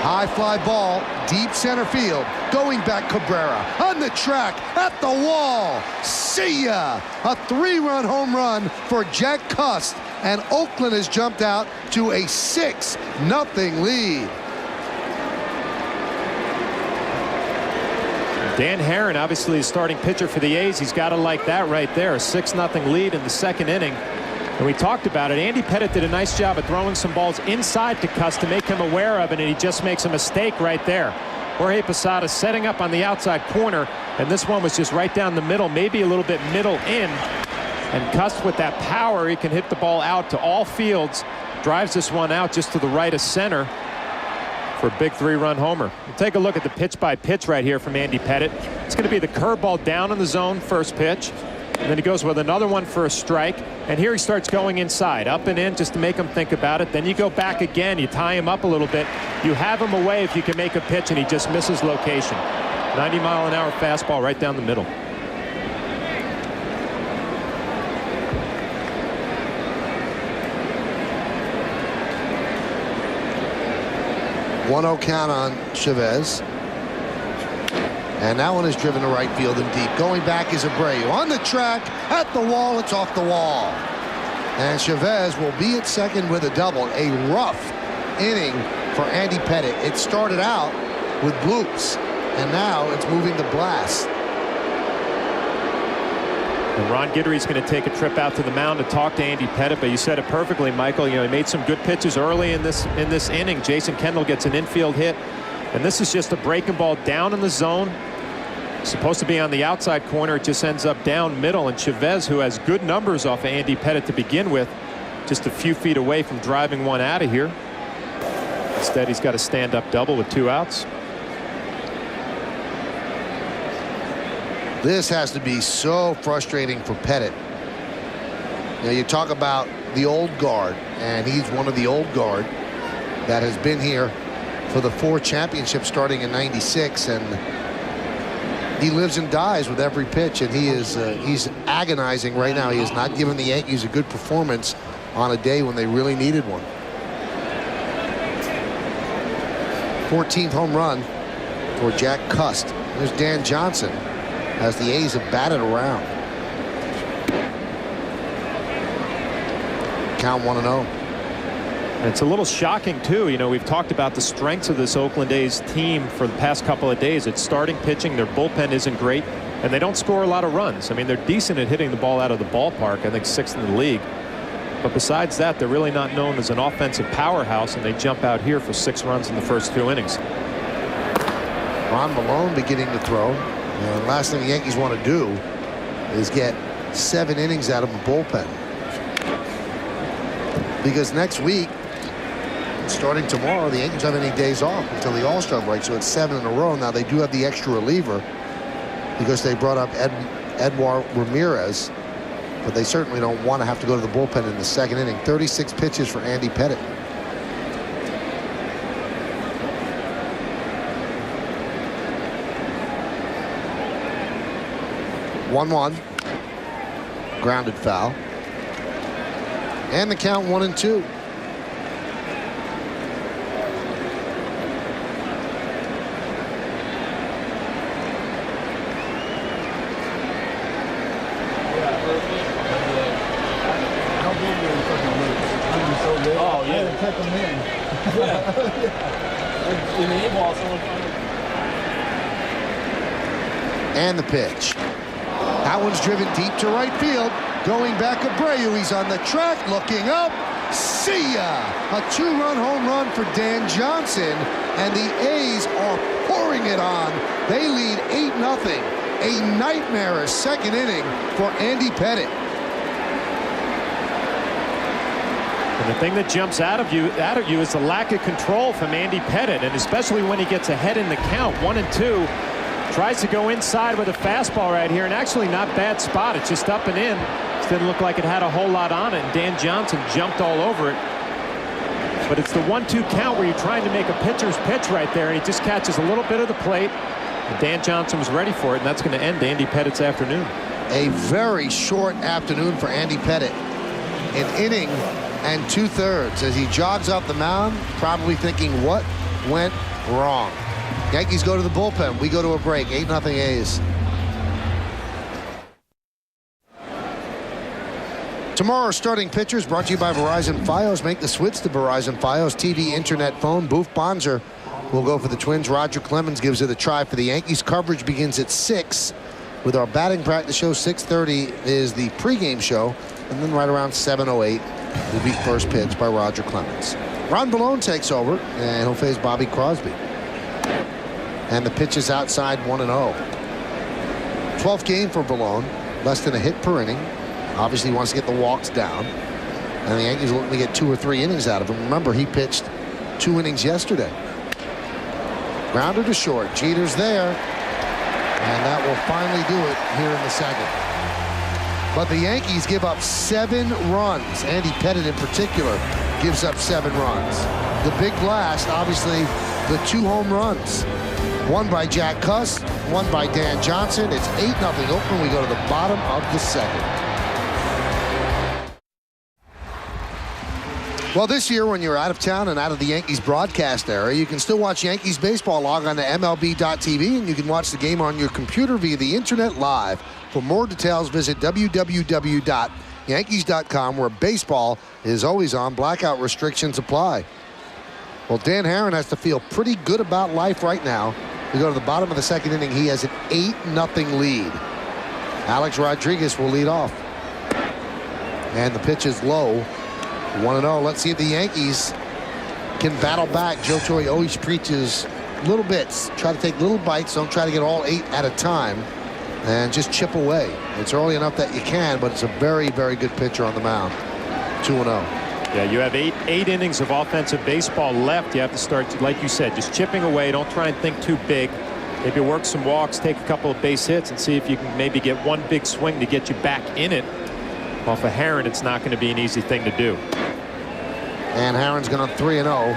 Speaker 1: High fly ball, deep center field. Going back, Cabrera on the track, at the wall. See ya! A 3-run home run for Jack Cust, and Oakland has jumped out to a 6-0 lead.
Speaker 4: Dan Herron, obviously the starting pitcher for the A's. He's got to like that right there. A 6-0 lead in the second inning. And we talked about it. Andy Pettitte did a nice job of throwing some balls inside to Cust to make him aware of it, and he just makes a mistake right there. Jorge Posada setting up on the outside corner, and this one was just right down the middle, maybe a little bit middle in. And Cust with that power, he can hit the ball out to all fields. Drives this one out just to the right of center for a big 3-run homer. We'll take a look at the pitch-by-pitch right here from Andy Pettitte. It's going to be the curveball down in the zone, first pitch. And then he goes with another one for a strike. And here he starts going inside, up and in, just to make him think about it. Then you go back again, you tie him up a little bit. You have him away if you can make a pitch, and he just misses location. 90-mile-an-hour fastball right down the middle.
Speaker 1: One-0 count on Chavez. And that one is driven to right field and deep. Going back is Abreu. On the track, at the wall, it's off the wall. And Chavez will be at second with a double. A rough inning for Andy Pettitte. It started out with bloops, and now it's moving to blast.
Speaker 4: And Ron Guidry's going to take a trip out to the mound to talk to Andy Pettitte, but you said it perfectly, Michael. You know, he made some good pitches early in this inning. Jason Kendall gets an infield hit, and this is just a breaking ball down in the zone. Supposed to be on the outside corner. It just ends up down middle, and Chavez, who has good numbers off of Andy Pettitte to begin with, just a few feet away from driving one out of here. Instead, he's got a stand-up double with 2 outs.
Speaker 1: This has to be so frustrating for Pettitte. You know, you talk about the old guard, and he's one of the old guard that has been here for the 4 championships starting in '96, and he lives and dies with every pitch, and he's agonizing right now. He has not given the Yankees a good performance on a day when they really needed one. 14th home run for Jack Cust. There's Dan Johnson as the A's have batted around. Count 1-0.
Speaker 4: It's a little shocking, too. You know, we've talked about the strengths of this Oakland A's team for the past couple of days. It's starting pitching. Their bullpen isn't great, and they don't score a lot of runs. I mean, they're decent at hitting the ball out of the ballpark. I think 6th in the league. But besides that, they're really not known as an offensive powerhouse, and they jump out here for 6 runs in the first 2 innings.
Speaker 1: Ron Malone beginning to throw. And last thing the Yankees want to do is get 7 innings out of a bullpen. Because next week, starting tomorrow, the Yankees have any days off until the All-Star break, so it's 7 in a row. Now they do have the extra reliever because they brought up Edouard Ramirez, but they certainly don't want to have to go to the bullpen in the 2nd inning. 36 pitches for Andy Pettitte. One grounded foul, and the count 1-2.
Speaker 5: Oh, yeah. Tuck them in. In the A-ball, someone
Speaker 1: And the pitch. That one's driven deep to right field. Going back, Abreu. He's on the track, looking up. See ya! A 2-run home run for Dan Johnson, and the A's are pouring it on. They lead 8-0. A nightmarish 2nd inning for Andy Pettitte.
Speaker 4: And the thing that jumps out at you is the lack of control from Andy Pettitte, and especially when he gets ahead in the count, 1-2. Tries to go inside with a fastball right here, and actually not bad spot. It's just up and in. It didn't look like it had a whole lot on it, and Dan Johnson jumped all over it. But it's the 1-2 count where you're trying to make a pitcher's pitch right there, and he just catches a little bit of the plate. And Dan Johnson was ready for it, and that's going to end Andy Pettitte's afternoon.
Speaker 1: A very short afternoon for Andy Pettitte. An inning and 2/3 as he jogs off the mound, probably thinking, what went wrong? Yankees go to the bullpen. We go to a break. 8-0 A's. Tomorrow's starting pitchers brought to you by Verizon Fios. Make the switch to Verizon Fios. TV, internet, phone. Boof Bonzer will go for the Twins. Roger Clemens gives it a try for the Yankees. Coverage begins at 6 with our batting practice show. 6:30 is the pregame show. And then right around 7:08 will be first pitch by Roger Clemens. Ron Malone takes over, and he'll face Bobby Crosby. And the pitch is outside, 1-0. 12th game for Malone, less than a hit per inning. Obviously, he wants to get the walks down. And the Yankees are looking to get 2 or 3 innings out of him. Remember, he pitched 2 innings yesterday. Grounder to short. Jeter's there. And that will finally do it here in the 2nd. But the Yankees give up 7 runs. Andy Pettitte in particular gives up 7 runs. The big blast, obviously, the 2 home runs. One by Jack Cust, one by Dan Johnson. It's 8-0 Oakland. We go to the bottom of the 2nd. Well, this year, when you're out of town and out of the Yankees broadcast area, you can still watch Yankees baseball. Log on to MLB.tv, and you can watch the game on your computer via the internet live. For more details, visit www.yankees.com, where baseball is always on. Blackout restrictions apply. Well, Dan Haren has to feel pretty good about life right now. We go to the bottom of the 2nd inning. He has an 8-0 lead. Alex Rodriguez will lead off. And the pitch is low. 1-0. Let's see if the Yankees can battle back. Joe Torre always preaches little bits. Try to take little bites. Don't try to get all 8 at a time. And just chip away. It's early enough that you can, but it's a very, very good pitcher on the mound. 2-0.
Speaker 4: Yeah, you have eight innings of offensive baseball left. You have to start, like you said, just chipping away. Don't try and think too big. Maybe work some walks, take a couple of base hits, and see if you can maybe get one big swing to get you back in it. Well, for Haren, it's not going to be an easy thing to do.
Speaker 1: And Haren's going on 3-0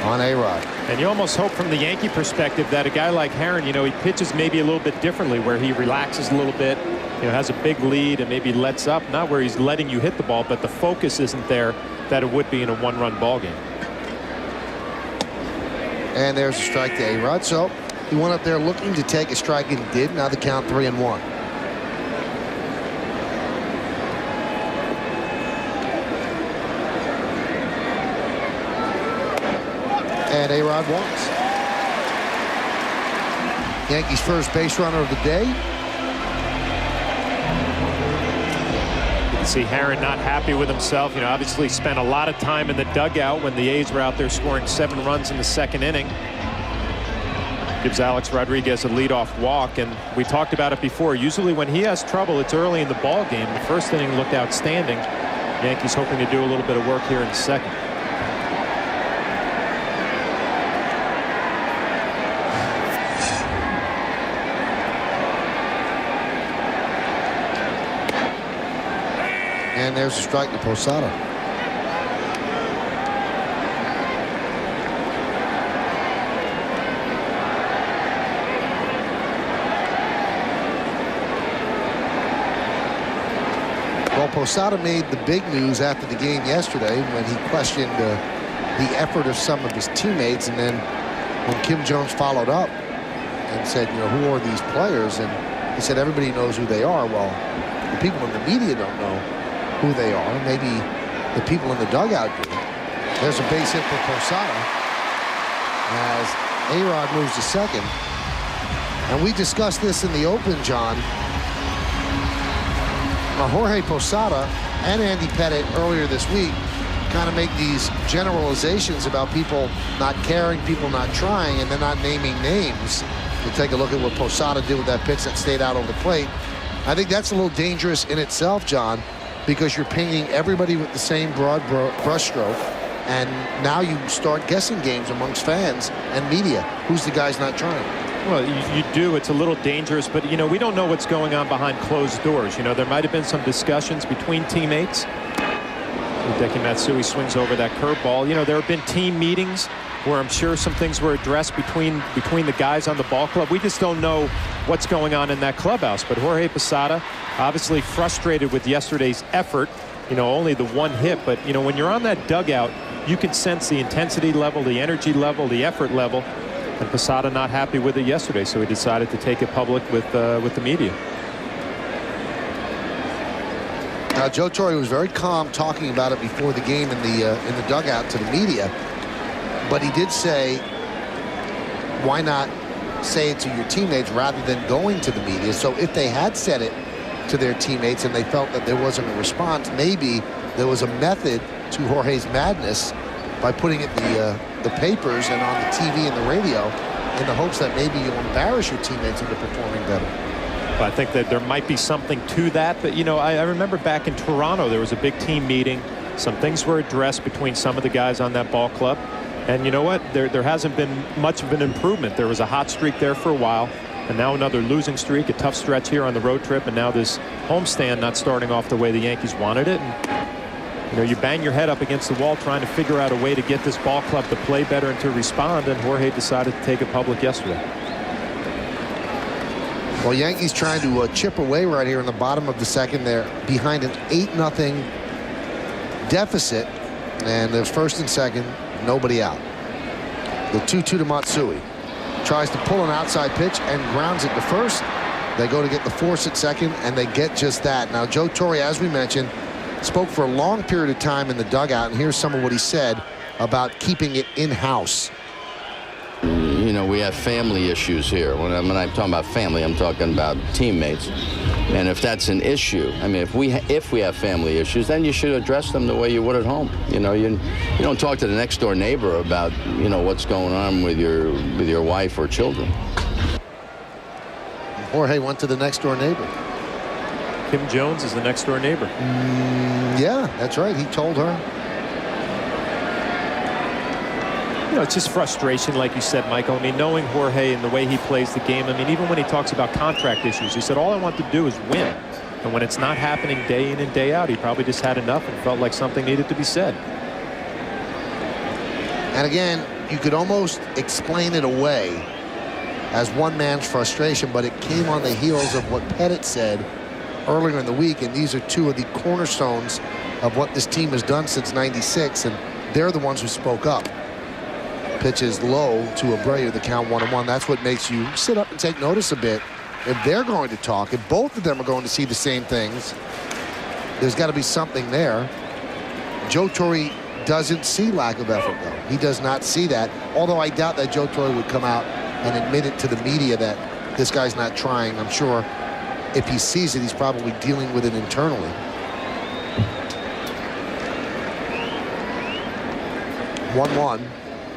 Speaker 1: on A-Rod.
Speaker 4: And you almost hope from the Yankee perspective that a guy like Haren, you know, he pitches maybe a little bit differently, where he relaxes a little bit, you know, has a big lead and maybe lets up. Not where he's letting you hit the ball, but the focus isn't there that it would be in a 1-run ball game.
Speaker 1: And there's a strike to A-Rod. So he went up there looking to take a strike and did. Now the count 3-1. And A-Rod walks. Yankees' first base runner of the day.
Speaker 4: You can see Herron not happy with himself. You know, obviously spent a lot of time in the dugout when the A's were out there scoring 7 runs in the second inning. Gives Alex Rodriguez a leadoff walk, and we talked about it before. Usually when he has trouble, it's early in the ball game. The first inning looked outstanding. Yankees hoping to do a little bit of work here in the second.
Speaker 1: And there's a strike to Posada. Well, Posada made the big news after the game yesterday when he questioned the effort of some of his teammates, and then when Kim Jones followed up and said, you know, who are these players? And he said everybody knows who they are. Well, the people in the media don't know who they are. Maybe the people in the dugout do. There's a base hit for Posada as A-Rod moves to second. And we discussed this in the open, John. Jorge Posada and Andy Pettitte earlier this week kind of make these generalizations about people not caring, people not trying, and they're not naming names. We'll take a look at what Posada did with that pitch that stayed out on the plate. I think that's a little dangerous in itself, John, because you're painting everybody with the same broad brushstroke, and now you start guessing games amongst fans and media. Who's the guy's not trying?
Speaker 4: Well, you do. It's a little dangerous, but, you know, we don't know what's going on behind closed doors. You know, there might have been some discussions between teammates. Hideki Matsui swings over that curveball. You know, there have been team meetings where I'm sure some things were addressed between the guys on the ball club. We just don't know what's going on in that clubhouse. But Jorge Posada obviously frustrated with yesterday's effort. You know, only the one hit. But, you know, when you're on that dugout, you can sense the intensity level, the energy level, the effort level. And Posada not happy with it yesterday, so he decided to take it public with the media.
Speaker 1: Now, Joe Torre was very calm talking about it before the game in the dugout to the media, but he did say, why not say it to your teammates rather than going to the media? So if they had said it to their teammates and they felt that there wasn't a response, maybe there was a method to Jorge's madness by putting it in the papers and on the TV and the radio in the hopes that maybe you'll embarrass your teammates into performing better.
Speaker 4: I think that there might be something to that. But, you know, I remember back in Toronto, there was a big team meeting. Some things were addressed between some of the guys on that ball club. And you know what? There hasn't been much of an improvement. There was a hot streak there for a while, and now another losing streak, a tough stretch here on the road trip, and now this homestand not starting off the way the Yankees wanted it. And, you know, you bang your head up against the wall trying to figure out a way to get this ball club to play better and to respond, and Jorge decided to take it public yesterday.
Speaker 1: Well, Yankees trying to chip away right here in the bottom of the second. They're behind an 8-0 deficit, and there's first and second, nobody out. The 2-2 to Matsui. Tries to pull an outside pitch and grounds it to first. They go to get the force at second, and they get just that. Now, Joe Torre, as we mentioned, spoke for a long period of time in the dugout, and here's some of what he said about keeping it in-house.
Speaker 6: You know, we have family issues here. When I'm talking about family, I'm talking about teammates. And if that's an issue, I mean, if we have family issues, then you should address them the way you would at home. You know, you don't talk to the next door neighbor about, you know, what's going on with your wife or children.
Speaker 1: Jorge went to the next door neighbor.
Speaker 4: Kim Jones is the next door neighbor.
Speaker 1: Yeah, that's right. He told her.
Speaker 4: You know, it's just frustration, like you said, Michael. I mean, knowing Jorge and the way he plays the game, I mean, even when he talks about contract issues, he said, all I want to do is win. And when it's not happening day in and day out, he probably just had enough and felt like something needed to be said.
Speaker 1: And again, you could almost explain it away as one man's frustration, but it came on the heels of what Pettitte said earlier in the week, and these are two of the cornerstones of what this team has done since '96, and they're the ones who spoke up. Pitches low to Abreu, the count 1-1. That's what makes you sit up and take notice a bit. If they're going to talk, if both of them are going to see the same things, there's got to be something there. Joe Torre doesn't see lack of effort, though. He does not see that, although I doubt that Joe Torre would come out and admit it to the media that this guy's not trying. I'm sure if he sees it, he's probably dealing with it internally. 1-1.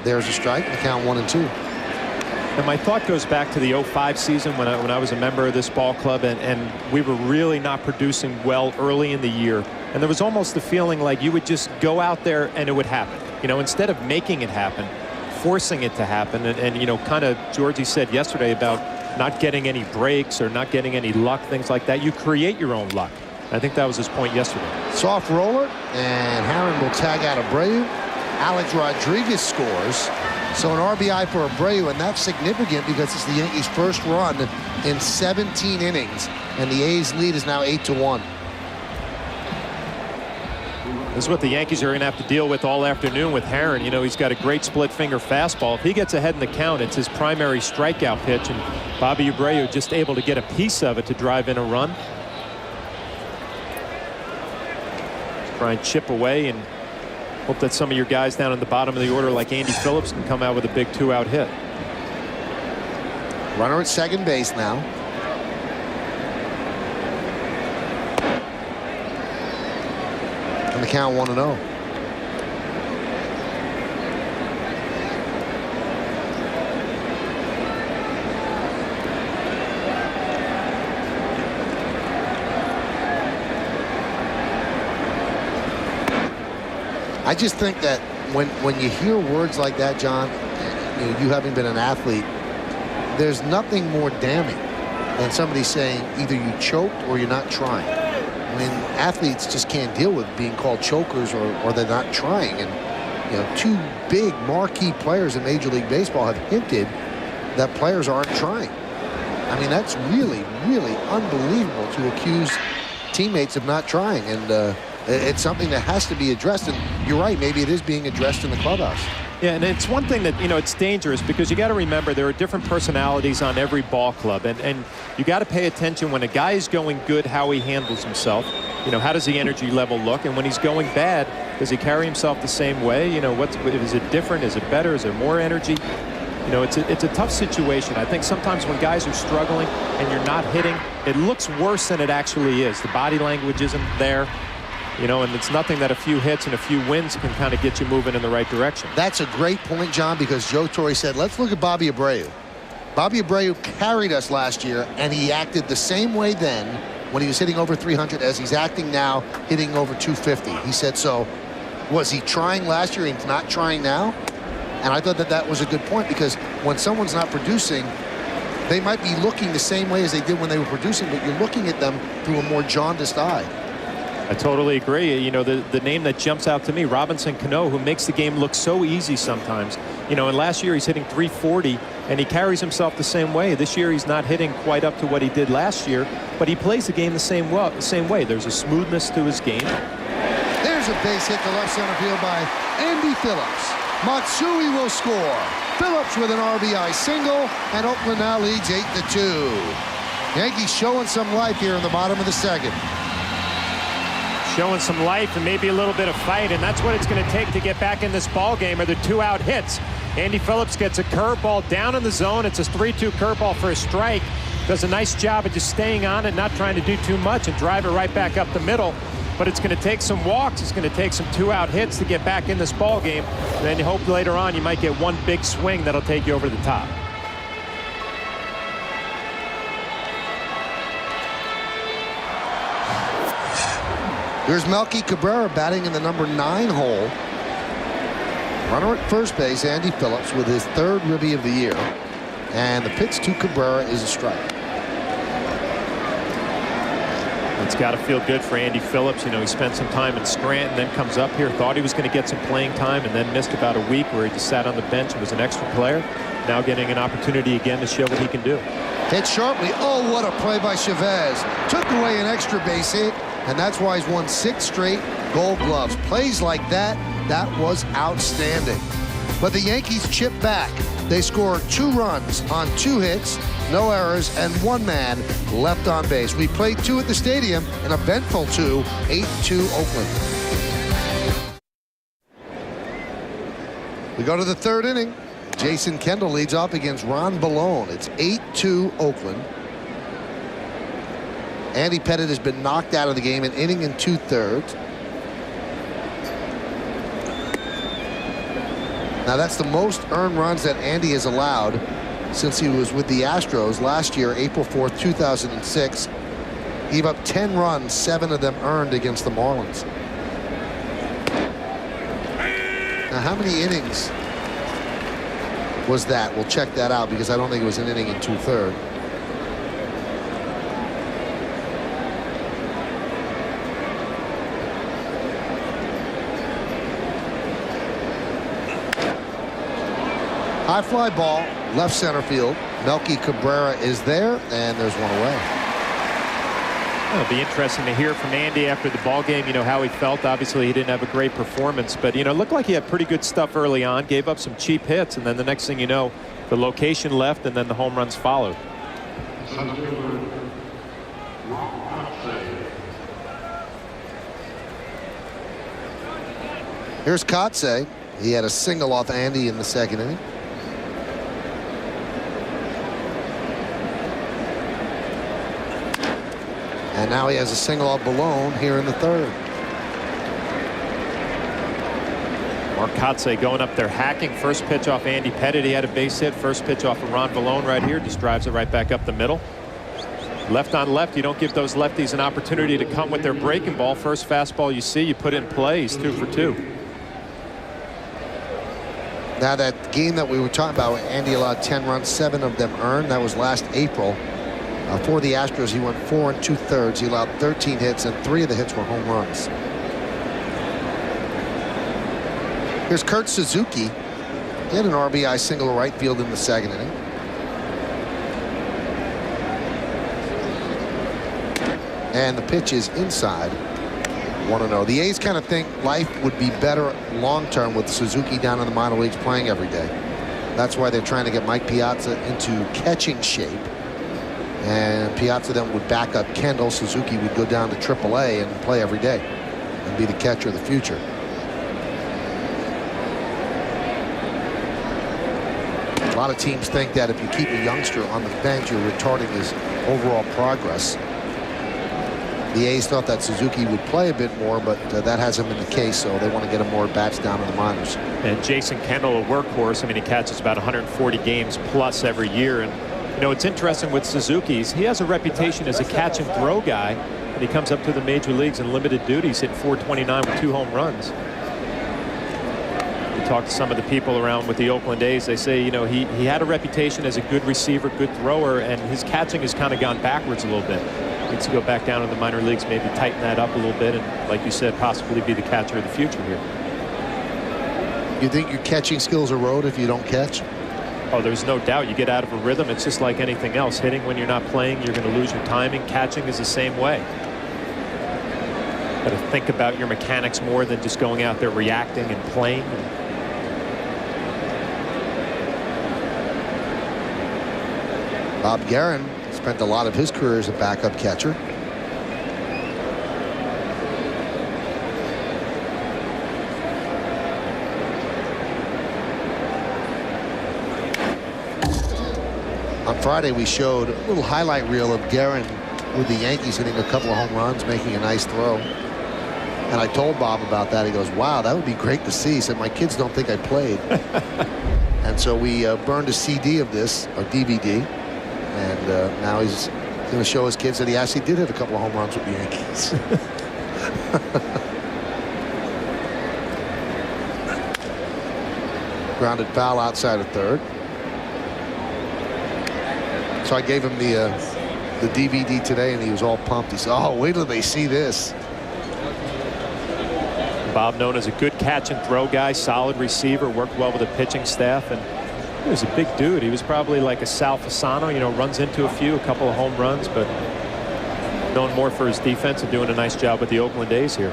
Speaker 1: There's a strike. The count 1-2.
Speaker 4: And my thought goes back to the 05 season when I was a member of this ball club, and we were really not producing well early in the year. And there was almost the feeling like you would just go out there and it would happen. You know, instead of making it happen, forcing it to happen. And you know, kind of Georgie said yesterday about not getting any breaks or not getting any luck, things like that. You create your own luck. I think that was his point yesterday.
Speaker 1: Soft roller, and Herron will tag out Abreu. Alex Rodriguez scores. So an RBI for Abreu, and that's significant because it's the Yankees' first run in 17 innings, and the A's lead is now 8-1.
Speaker 4: This is what the Yankees are going to have to deal with all afternoon with Herron. You know, he's got a great split finger fastball. If he gets ahead in the count, it's his primary strikeout pitch, and Bobby Abreu just able to get a piece of it to drive in a run. Try and chip away and hope that some of your guys down in the bottom of the order like Andy Phillips can come out with a big 2-out hit.
Speaker 1: Runner at second base now. And the count 1-0. I just think that when you hear words like that, John, you having been an athlete, there's nothing more damning than somebody saying either you choked or you're not trying. I mean, athletes just can't deal with being called chokers or they're not trying. And you know, two big marquee players in Major League Baseball have hinted that players aren't trying. I mean, that's really, really unbelievable to accuse teammates of not trying. And it's something that has to be addressed, and you're right, maybe it is being addressed in the clubhouse.
Speaker 4: Yeah, and it's one thing that, you know, it's dangerous because you got to remember there are different personalities on every ball club, and you got to pay attention when a guy is going good, how he handles himself. You know, how does the energy level look? And when he's going bad, does he carry himself the same way? You know, is it different? Is it better? Is there more energy? You know, it's a tough situation. I think sometimes when guys are struggling and you're not hitting, it looks worse than it actually is. The body language isn't there. You know, and it's nothing that a few hits and a few wins can kind of get you moving in the right direction.
Speaker 1: That's a great point, John, because Joe Torre said, let's look at Bobby Abreu. Bobby Abreu carried us last year, and he acted the same way then when he was hitting over 300 as he's acting now, hitting over 250. He said, so was he trying last year and he's not trying now? And I thought that that was a good point, because when someone's not producing, they might be looking the same way as they did when they were producing, but you're looking at them through a more jaundiced eye.
Speaker 4: I totally agree. You know, the name that jumps out to me, Robinson Cano, who makes the game look so easy sometimes. You know, and last year he's hitting 340, and he carries himself the same way. This year he's not hitting quite up to what he did last year, but he plays the game the same way. There's a smoothness to his game.
Speaker 1: There's a base hit to left center field by Andy Phillips. Matsui will score. Phillips with an RBI single, and Oakland now leads 8-2. Yankees showing some life here in the bottom of the second.
Speaker 4: Showing some life and maybe a little bit of fight, and that's what it's going to take to get back in this ball game, are the 2-out hits. Andy Phillips gets a curveball down in the zone. It's a 3-2 curveball for a strike. Does a nice job of just staying on it, not trying to do too much, and drive it right back up the middle. But it's going to take some walks. It's going to take some 2-out hits to get back in this ball game. And then you hope later on you might get one big swing that'll take you over the top.
Speaker 1: Here's Melky Cabrera batting in the number 9 hole. Runner at first base, Andy Phillips, with his 3rd ribby of the year. And the pitch to Cabrera is a strike.
Speaker 4: It's got to feel good for Andy Phillips. You know, he spent some time in Scranton, then comes up here, thought he was going to get some playing time, and then missed about a week where he just sat on the bench and was an extra player. Now getting an opportunity again to show what he can do.
Speaker 1: Hit sharply. Oh, what a play by Chavez. Took away an extra base hit, and that's why he's won 6 straight Gold Gloves. Plays like that, that was outstanding. But the Yankees chip back. They score 2 runs on 2 hits, no errors, and 1 man left on base. We played 2 at the stadium, an eventful 2, 8-2 Oakland. We go to the 3rd inning. Jason Kendall leads off against Ron Ballone. It's 8-2 Oakland. Andy Pettitte has been knocked out of the game, an inning and 2/3. Now that's the most earned runs that Andy has allowed since he was with the Astros last year, April 4th, 2006. He gave up 10 runs, 7 of them earned against the Marlins. Now how many innings was that? We'll check that out because I don't think it was an inning and 2/3. High fly ball, left center field. Melky Cabrera is there, and there's one away.
Speaker 4: It'll be interesting to hear from Andy after the ball game, you know, how he felt. Obviously, he didn't have a great performance, but, you know, it looked like he had pretty good stuff early on, gave up some cheap hits, and then the next thing you know, the location left, and then the home runs followed.
Speaker 1: Here's Kotze. He had a single off Andy in the 2nd inning. And now he has a single off Ballone here in the 3rd.
Speaker 4: Mark Kotze going up there hacking. First pitch off Andy Pettitte. He had a base hit. First pitch off of Ron Ballone right here. Just drives it right back up the middle. Left on left. You don't give those lefties an opportunity to come with their breaking ball. First fastball you see, you put it in play. He's 2 for 2.
Speaker 1: Now that game that we were talking about, Andy allowed 10 runs, 7 of them earned. That was last April. For the Astros, he went 4 2/3. He allowed 13 hits, and 3 of the hits were home runs. Here's Kurt Suzuki. He had an RBI single to right field in the 2nd inning. And the pitch is inside. 1-0. The A's kind of think life would be better long-term with Suzuki down in the minor leagues playing every day. That's why they're trying to get Mike Piazza into catching shape. And Piazza then would back up Kendall. Suzuki would go down to AAA and play every day and be the catcher of the future. A lot of teams think that if you keep a youngster on the bench, you're retarding his overall progress. The A's thought that Suzuki would play a bit more, but that hasn't been the case, so they want to get him more bats down in the minors.
Speaker 4: And Jason Kendall, a workhorse. I mean, he catches about 140 games plus every year. And you know, it's interesting with Suzuki's. He has a reputation as a catch and throw guy, and he comes up to the major leagues in limited duties, hitting .429 with 2 home runs. We talked to some of the people around with the Oakland A's. They say, you know, he had a reputation as a good receiver, good thrower, and his catching has kind of gone backwards a little bit. Needs to go back down in the minor leagues, maybe tighten that up a little bit, and like you said, possibly be the catcher of the future here.
Speaker 1: You think your catching skills erode if you don't catch?
Speaker 4: Oh, there's no doubt. You get out of a rhythm. It's just like anything else. Hitting when you're not playing, you're going to lose your timing. Catching is the same way. Got to think about your mechanics more than just going out there reacting and playing.
Speaker 1: Bob Guerin spent a lot of his career as a backup catcher. On Friday, we showed a little highlight reel of Guerin with the Yankees hitting a couple of home runs, making a nice throw. And I told Bob about that. He goes, wow, that would be great to see. He said, my kids don't think I played. And so we burned a CD of this, or DVD. And now he's going to show his kids that he actually did hit a couple of home runs with the Yankees. Grounded foul outside of 3rd. So I gave him the DVD today, and he was all pumped. He said, oh, wait till they see this.
Speaker 4: Bob, known as a good catch and throw guy, solid receiver, worked well with the pitching staff, and he was a big dude. He was probably like a Sal Fasano, you know, runs into a couple of home runs, but known more for his defense and doing a nice job with the Oakland A's here.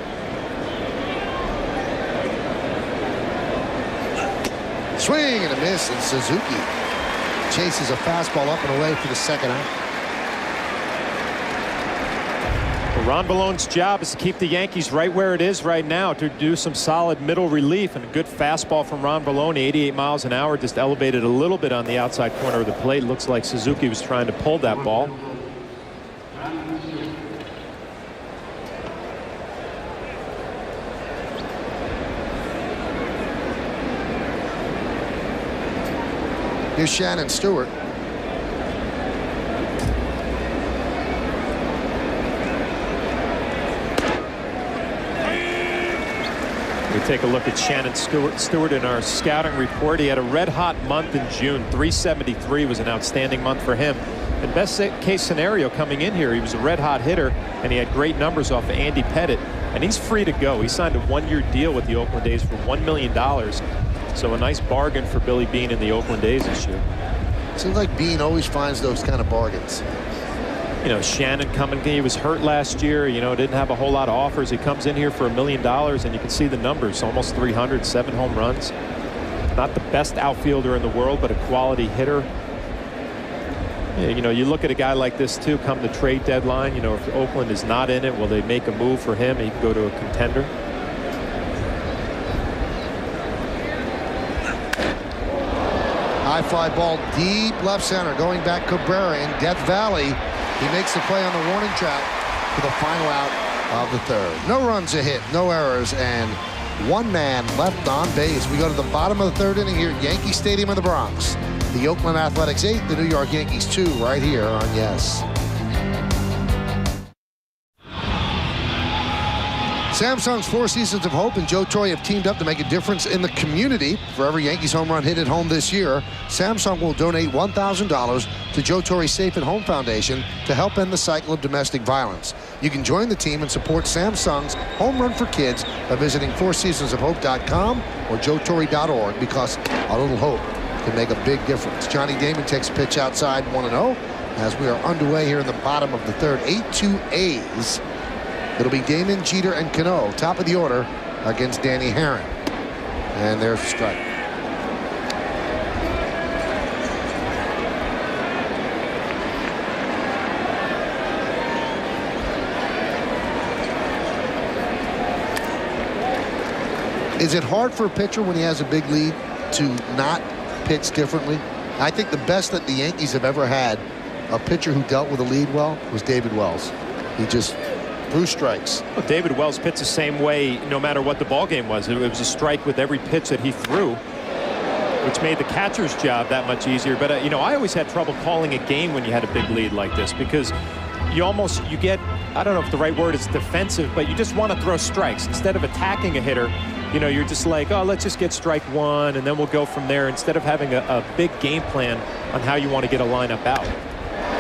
Speaker 1: Swing and a miss, and Suzuki chases a fastball up and away for the second out.
Speaker 4: Ron Ballone's job is to keep the Yankees right where it is right now, to do some solid middle relief, and a good fastball from Ron Balone, 88 miles an hour, just elevated a little bit on the outside corner of the plate. Looks like Suzuki was trying to pull that ball.
Speaker 1: Here's Shannon Stewart.
Speaker 4: We take a look at Shannon Stewart in our scouting report. He had a red-hot month in June. 373 was an outstanding month for him. And best case scenario coming in here, he was a red-hot hitter, and he had great numbers off of Andy Pettitte. And he's free to go. He signed a one-year deal with the Oakland A's for $1 million. So a nice bargain for Billy Beane and the Oakland A's this year.
Speaker 1: Seems like Beane always finds those kind of bargains.
Speaker 4: You know, Shannon coming, he was hurt last year, you know, didn't have a whole lot of offers. He comes in here for $1 million, and you can see the numbers, almost 300, 7 home runs. Not the best outfielder in the world, but a quality hitter. Yeah, you know, you look at a guy like this too, come the trade deadline, you know, if Oakland is not in it, will they make a move for him? He can go to a contender.
Speaker 1: High fly ball deep left center, going back Cabrera in Death Valley. He makes the play on the warning track for the final out of the third. No runs a hit, no errors, and one man left on base. We go to the bottom of the third inning here at Yankee Stadium in the Bronx. The Oakland Athletics 8, the New York Yankees 2, right here on Yes. Samsung's Four Seasons of Hope and Joe Torre have teamed up to make a difference in the community. For every Yankees home run hit at home this year, Samsung will donate $1,000 to Joe Torre's Safe at Home Foundation to help end the cycle of domestic violence. You can join the team and support Samsung's Home Run for Kids by visiting fourseasonsofhope.com or joetorre.org, because a little hope can make a big difference. Johnny Damon takes a pitch outside, 1-0, as we are underway here in the bottom of the third. 8-2 A's. It'll be Damon, Jeter, and Cano, top of the order, against Danny Herron. And there's a strike. Is it hard for a pitcher when he has a big lead to not pitch differently? I think the best that the Yankees have ever had, a pitcher who dealt with a lead well, was David Wells. He just threw strikes.
Speaker 4: Well, David Wells pitched the same way no matter what the ball game was. It was a strike with every pitch that he threw, which made the catcher's job that much easier. But you know, I always had trouble calling a game when you had a big lead like this, because you get, I don't know if the right word is defensive, but you just want to throw strikes instead of attacking a hitter. You know, you're just like, oh, let's just get strike one and then we'll go from there, instead of having a big game plan on how you want to get a lineup out.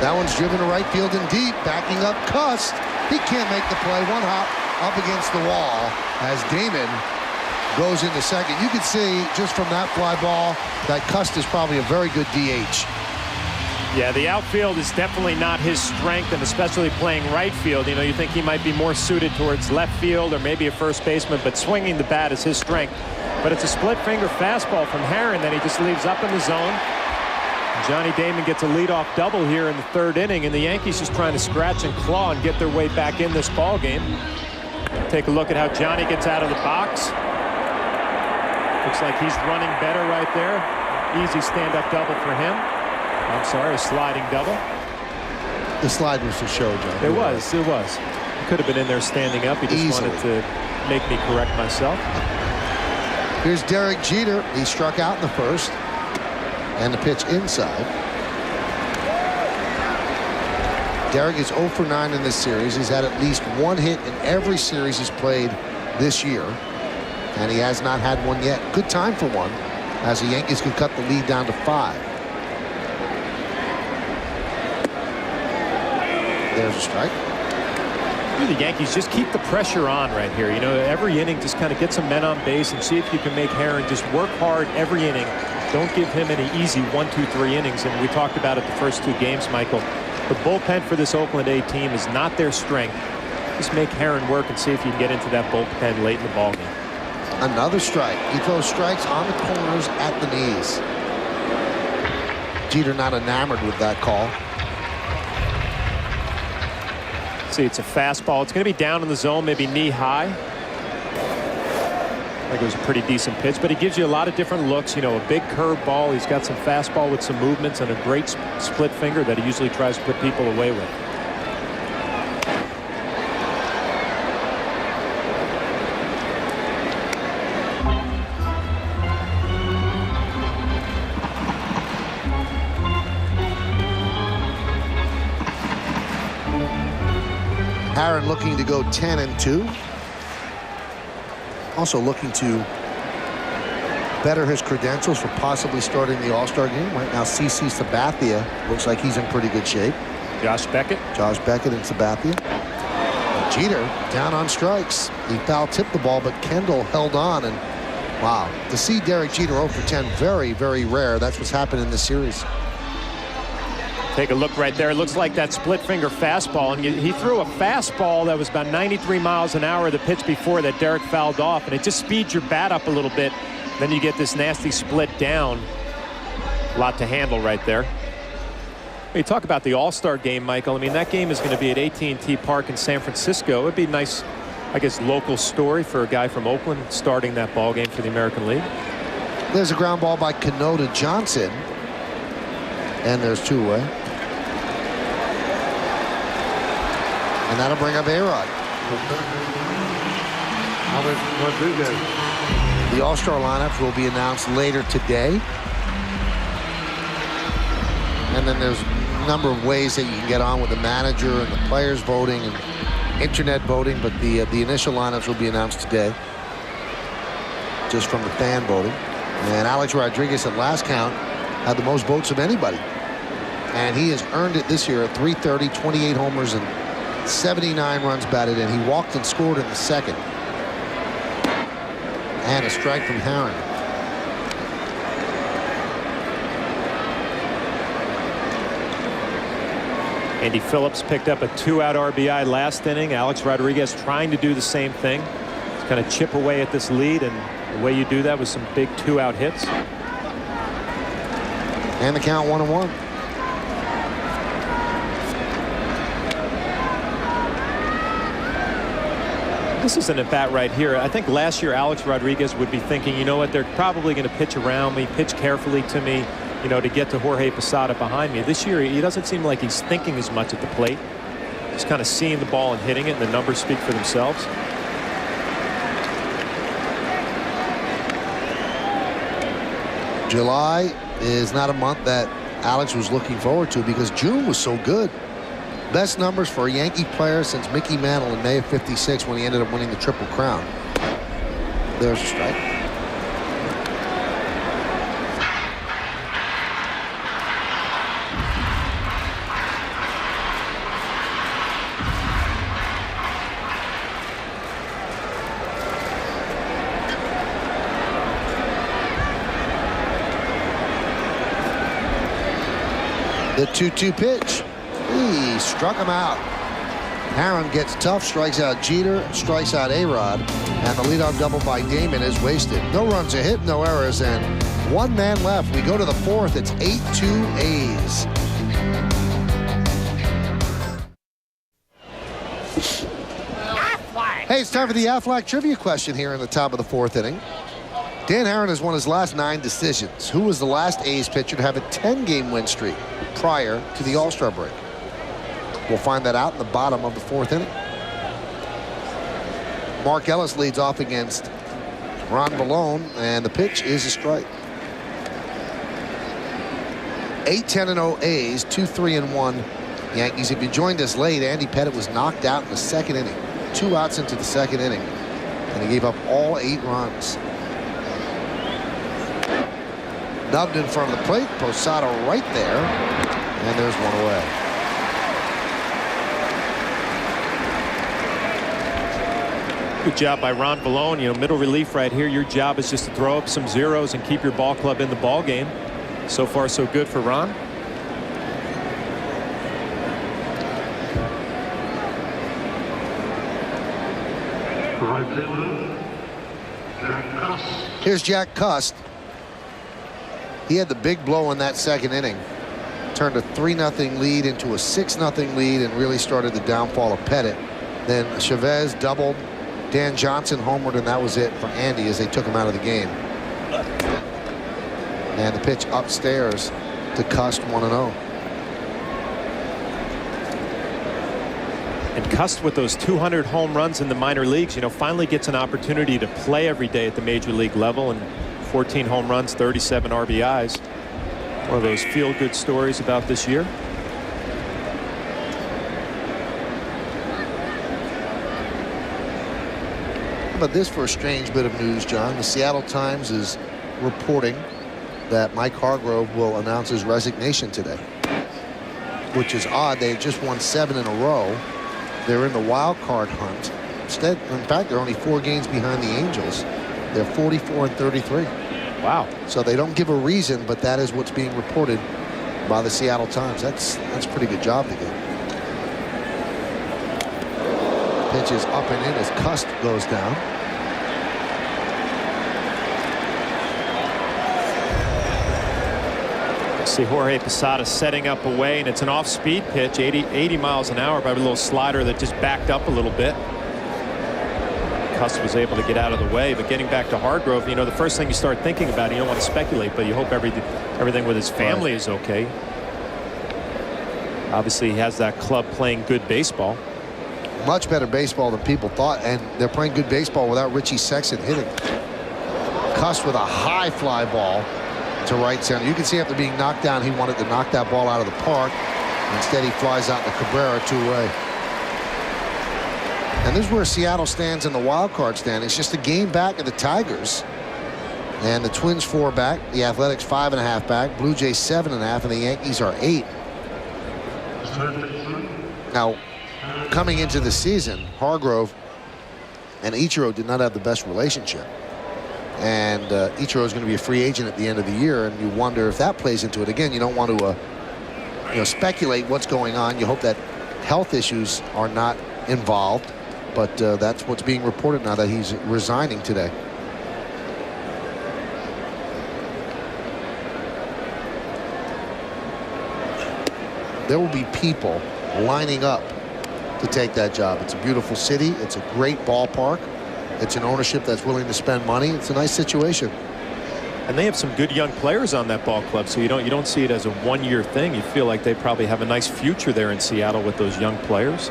Speaker 1: That one's driven to right field and deep, backing up Cust. He can't make the play. One hop up against the wall as Damon goes into second. You can see just from that fly ball that Cust is probably a very good DH.
Speaker 4: Yeah, the outfield is definitely not his strength, and especially playing right field. You know, you think he might be more suited towards left field or maybe a first baseman, but swinging the bat is his strength. But it's a split finger fastball from Herron that he just leaves up in the zone. Johnny Damon gets a leadoff double here in the third inning, and the Yankees just trying to scratch and claw and get their way back in this ball game. Take a look at how Johnny gets out of the box. Looks like he's running better right there. Easy stand-up double for him. I'm sorry, a sliding double.
Speaker 1: The slide was for show, John.
Speaker 4: It was. He could have been in there standing up. He just wanted to make me correct myself.
Speaker 1: Here's Derek Jeter. He struck out in the first. And the pitch inside. Derek is 0 for 9 in this series. He's had at least one hit in every series he's played this year, and he has not had one yet. Good time for one, as the Yankees can cut the lead down to 5. There's a strike.
Speaker 4: The Yankees just keep the pressure on right here. You know, every inning just kind of get some men on base and see if you can make Herron just work hard every inning. Don't give him any easy 1, 2, 3 innings. And we talked about it the first 2 games, Michael. The bullpen for this Oakland A team is not their strength. Just make Herron work and see if you can get into that bullpen late in the ballgame.
Speaker 1: Another strike. He throws strikes on the corners at the knees. Jeter not enamored with that call.
Speaker 4: See, it's a fastball. It's going to be down in the zone, maybe knee high. I think it was a pretty decent pitch, but he gives you a lot of different looks. You know, a big curve ball. He's got some fastball with some movements and a great split finger that he usually tries to put people away with.
Speaker 1: Aaron looking to go 10-2. Also looking to better his credentials for possibly starting the All-Star game. Right now, CC Sabathia looks like he's in pretty good shape.
Speaker 4: Josh Beckett.
Speaker 1: Josh Beckett and Sabathia. Jeter down on strikes. He foul tipped the ball, but Kendall held on. And wow, to see Derek Jeter 0 for 10, very, very rare. That's what's happened in this series.
Speaker 4: Take a look right there. It looks like that split finger fastball, and he threw a fastball that was about 93 miles an hour the pitch before that Derek fouled off, and it just speeds your bat up a little bit. Then you get this nasty split down. A lot to handle right there. You talk about the All-Star game, Michael. I mean, that game is going to be at AT&T Park in San Francisco. It would be a nice, I guess, local story for a guy from Oakland starting that ball game for the American League.
Speaker 1: There's a ground ball by Cano to Johnson, and there's two away. And that'll bring up A-Rod. The All-Star lineups will be announced later today. And then there's a number of ways that you can get on with the manager and the players voting and internet voting, but the initial lineups will be announced today, just from the fan voting. And Alex Rodriguez at last count had the most votes of anybody. And he has earned it this year at .330, 28 homers, and 79 runs batted in. He walked and scored in the second. And a strike from Herron.
Speaker 4: Andy Phillips picked up a 2-out RBI last inning. Alex Rodriguez trying to do the same thing. Just kind of chip away at this lead, and the way you do that with some big 2-out hits.
Speaker 1: And the count 1-1.
Speaker 4: This is an at-bat right here. I think last year Alex Rodriguez would be thinking, you know what, they're probably going to pitch around me, pitch carefully to me, you know, to get to Jorge Posada behind me. This year, he doesn't seem like he's thinking as much at the plate. Just kind of seeing the ball and hitting it, and the numbers speak for themselves.
Speaker 1: July is not a month that Alex was looking forward to because June was so good. Best numbers for a Yankee player since Mickey Mantle in May of '56 when he ended up winning the Triple Crown. There's a strike. The 2-2 pitch. He struck him out. Herron gets tough, strikes out Jeter, strikes out A-Rod, and the leadoff double by Damon is wasted. No runs a hit, no errors, and one man left. We go to the fourth. It's 8-2 A's. Hey, it's time for the Aflac trivia question here in the top of the fourth inning. Dan Herron has won his last 9 decisions. Who was the last A's pitcher to have a 10-game win streak prior to the All-Star break? We'll find that out in the bottom of the fourth inning. Mark Ellis leads off against Ron Ballone, and the pitch is a strike. 8-10-0 A's, 2-3-1 Yankees. If you joined us late, Andy Pettitte was knocked out in the second inning. 2 outs into the second inning, and he gave up all 8 runs. Dubbed in front of the plate, Posada right there, and there's one away.
Speaker 4: Good job by Ron Ballone. You know, middle relief right here. Your job is just to throw up some zeros and keep your ball club in the ball game. So far, so good for Ron.
Speaker 1: Here's Jack Cust. He had the big blow in that second inning. Turned a 3-0 lead into a 6-0 lead and really started the downfall of Pettit. Then Chavez doubled. Dan Johnson homered, and that was it for Andy as they took him out of the game. And the pitch upstairs to Cust, 1-0.
Speaker 4: And Cust, with those 200 home runs in the minor leagues, you know, finally gets an opportunity to play every day at the major league level, and 14 home runs, 37 RBIs. One of those feel-good stories about this year.
Speaker 1: How about this for a strange bit of news, John? The Seattle Times is reporting that Mike Hargrove will announce his resignation today, which is odd. They've just won 7 in a row. They're in the wild card hunt. Instead, in fact, they're only 4 games behind the Angels. They're 44-33.
Speaker 4: Wow.
Speaker 1: So they don't give a reason, but that is what's being reported by the Seattle Times. That's a pretty good job to get. Pitch is up and in as Cust goes down.
Speaker 4: See Jorge Posada setting up away, and it's an off-speed pitch, 80 miles an hour, probably a little slider that just backed up a little bit. Cust was able to get out of the way, but getting back to Hargrove, you know, the first thing you start thinking about, you don't want to speculate, but you hope everything with his family is okay. Obviously, he has that club playing good baseball.
Speaker 1: Much better baseball than people thought, and they're playing good baseball without Richie Sexson hitting. Cust with a high fly ball to right center. You can see after being knocked down, he wanted to knock that ball out of the park. Instead, he flies out to Cabrera, 2-way. And this is where Seattle stands in the wild card stand. It's just a game back of the Tigers. And the Twins 4 back, the Athletics 5.5 back, Blue Jays 7.5, and the Yankees are 8. Now, coming into the season, Hargrove and Ichiro did not have the best relationship. And Ichiro is going to be a free agent at the end of the year, and you wonder if that plays into it. Again, you don't want to speculate what's going on. You hope that health issues are not involved, but that's what's being reported now, that he's resigning today. There will be people lining up to take that job. It's a beautiful city. It's a great ballpark. It's an ownership that's willing to spend money. It's a nice situation.
Speaker 4: And they have some good young players on that ball club, so you don't see it as a one-year thing. You feel like they probably have a nice future there in Seattle with those young players.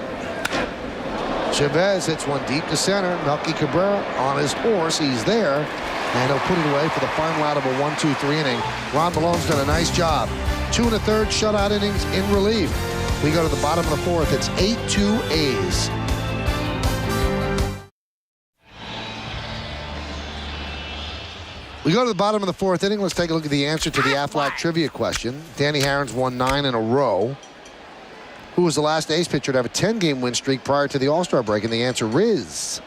Speaker 1: Chavez hits one deep to center. Melky Cabrera on his horse. He's there, and he'll put it away for the final out of a 1-2-3 inning. Ron Malone's done a nice job. 2 1/3 shutout innings in relief. We go to the bottom of the 4th. It's 8-2 A's. We go to the bottom of the 4th inning. Let's take a look at the answer to the Aflac trivia question. Danny Herron's won 9 in a row. Who was the last A's pitcher to have a 10-game win streak prior to the All-Star break? And the answer is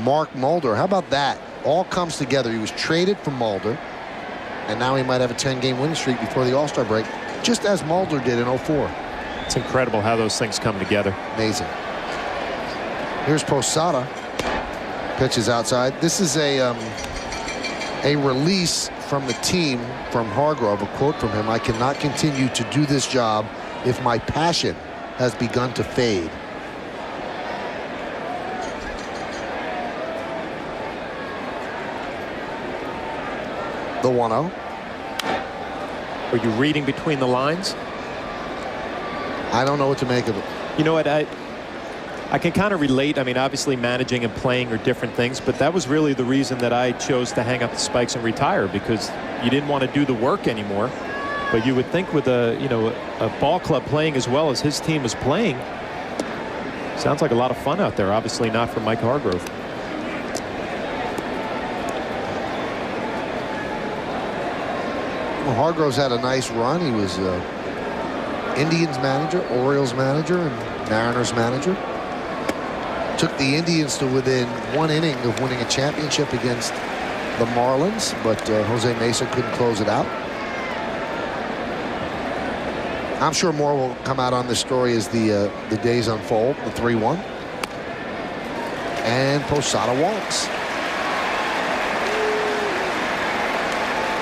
Speaker 1: Mark Mulder. How about that? All comes together. He was traded from Mulder, and now he might have a 10-game winning streak before the All-Star break, just as Mulder did in 04.
Speaker 4: It's incredible how those things come together.
Speaker 1: Amazing. Here's Posada. Pitches outside. This is a release from the team from Hargrove. A quote from him: "I cannot continue to do this job if my passion has begun to fade." The 1-0.
Speaker 4: Are you reading between the lines?
Speaker 1: I don't know what to make of it.
Speaker 4: You know what, I can kind of relate. I mean, obviously managing and playing are different things, but that was really the reason that I chose to hang up the spikes and retire, because you didn't want to do the work anymore. But you would think with a ball club playing as well as his team was playing, sounds like a lot of fun out there. Obviously not for Mike Hargrove.
Speaker 1: Well, Hargrove's had a nice run. He was Indians manager, Orioles manager, and Mariners manager. Took the Indians to within 1 inning of winning a championship against the Marlins, but Jose Mesa couldn't close it out. I'm sure more will come out on this story as the days unfold. The 3-1. And Posada walks.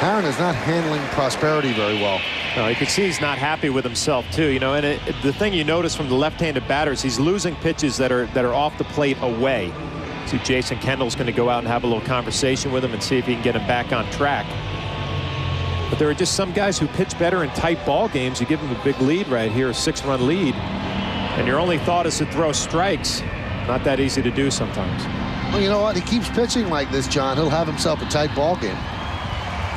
Speaker 1: Aaron is not handling prosperity very well.
Speaker 4: No, you can see he's not happy with himself too. You know, and the thing you notice from the left-handed batters, he's losing pitches that are off the plate away. So Jason Kendall's going to go out and have a little conversation with him and see if he can get him back on track. But there are just some guys who pitch better in tight ball games. You give them a big lead right here, a 6-run lead, and your only thought is to throw strikes. Not that easy to do sometimes.
Speaker 1: Well, you know what? He keeps pitching like this, John. He'll have himself a tight ball game.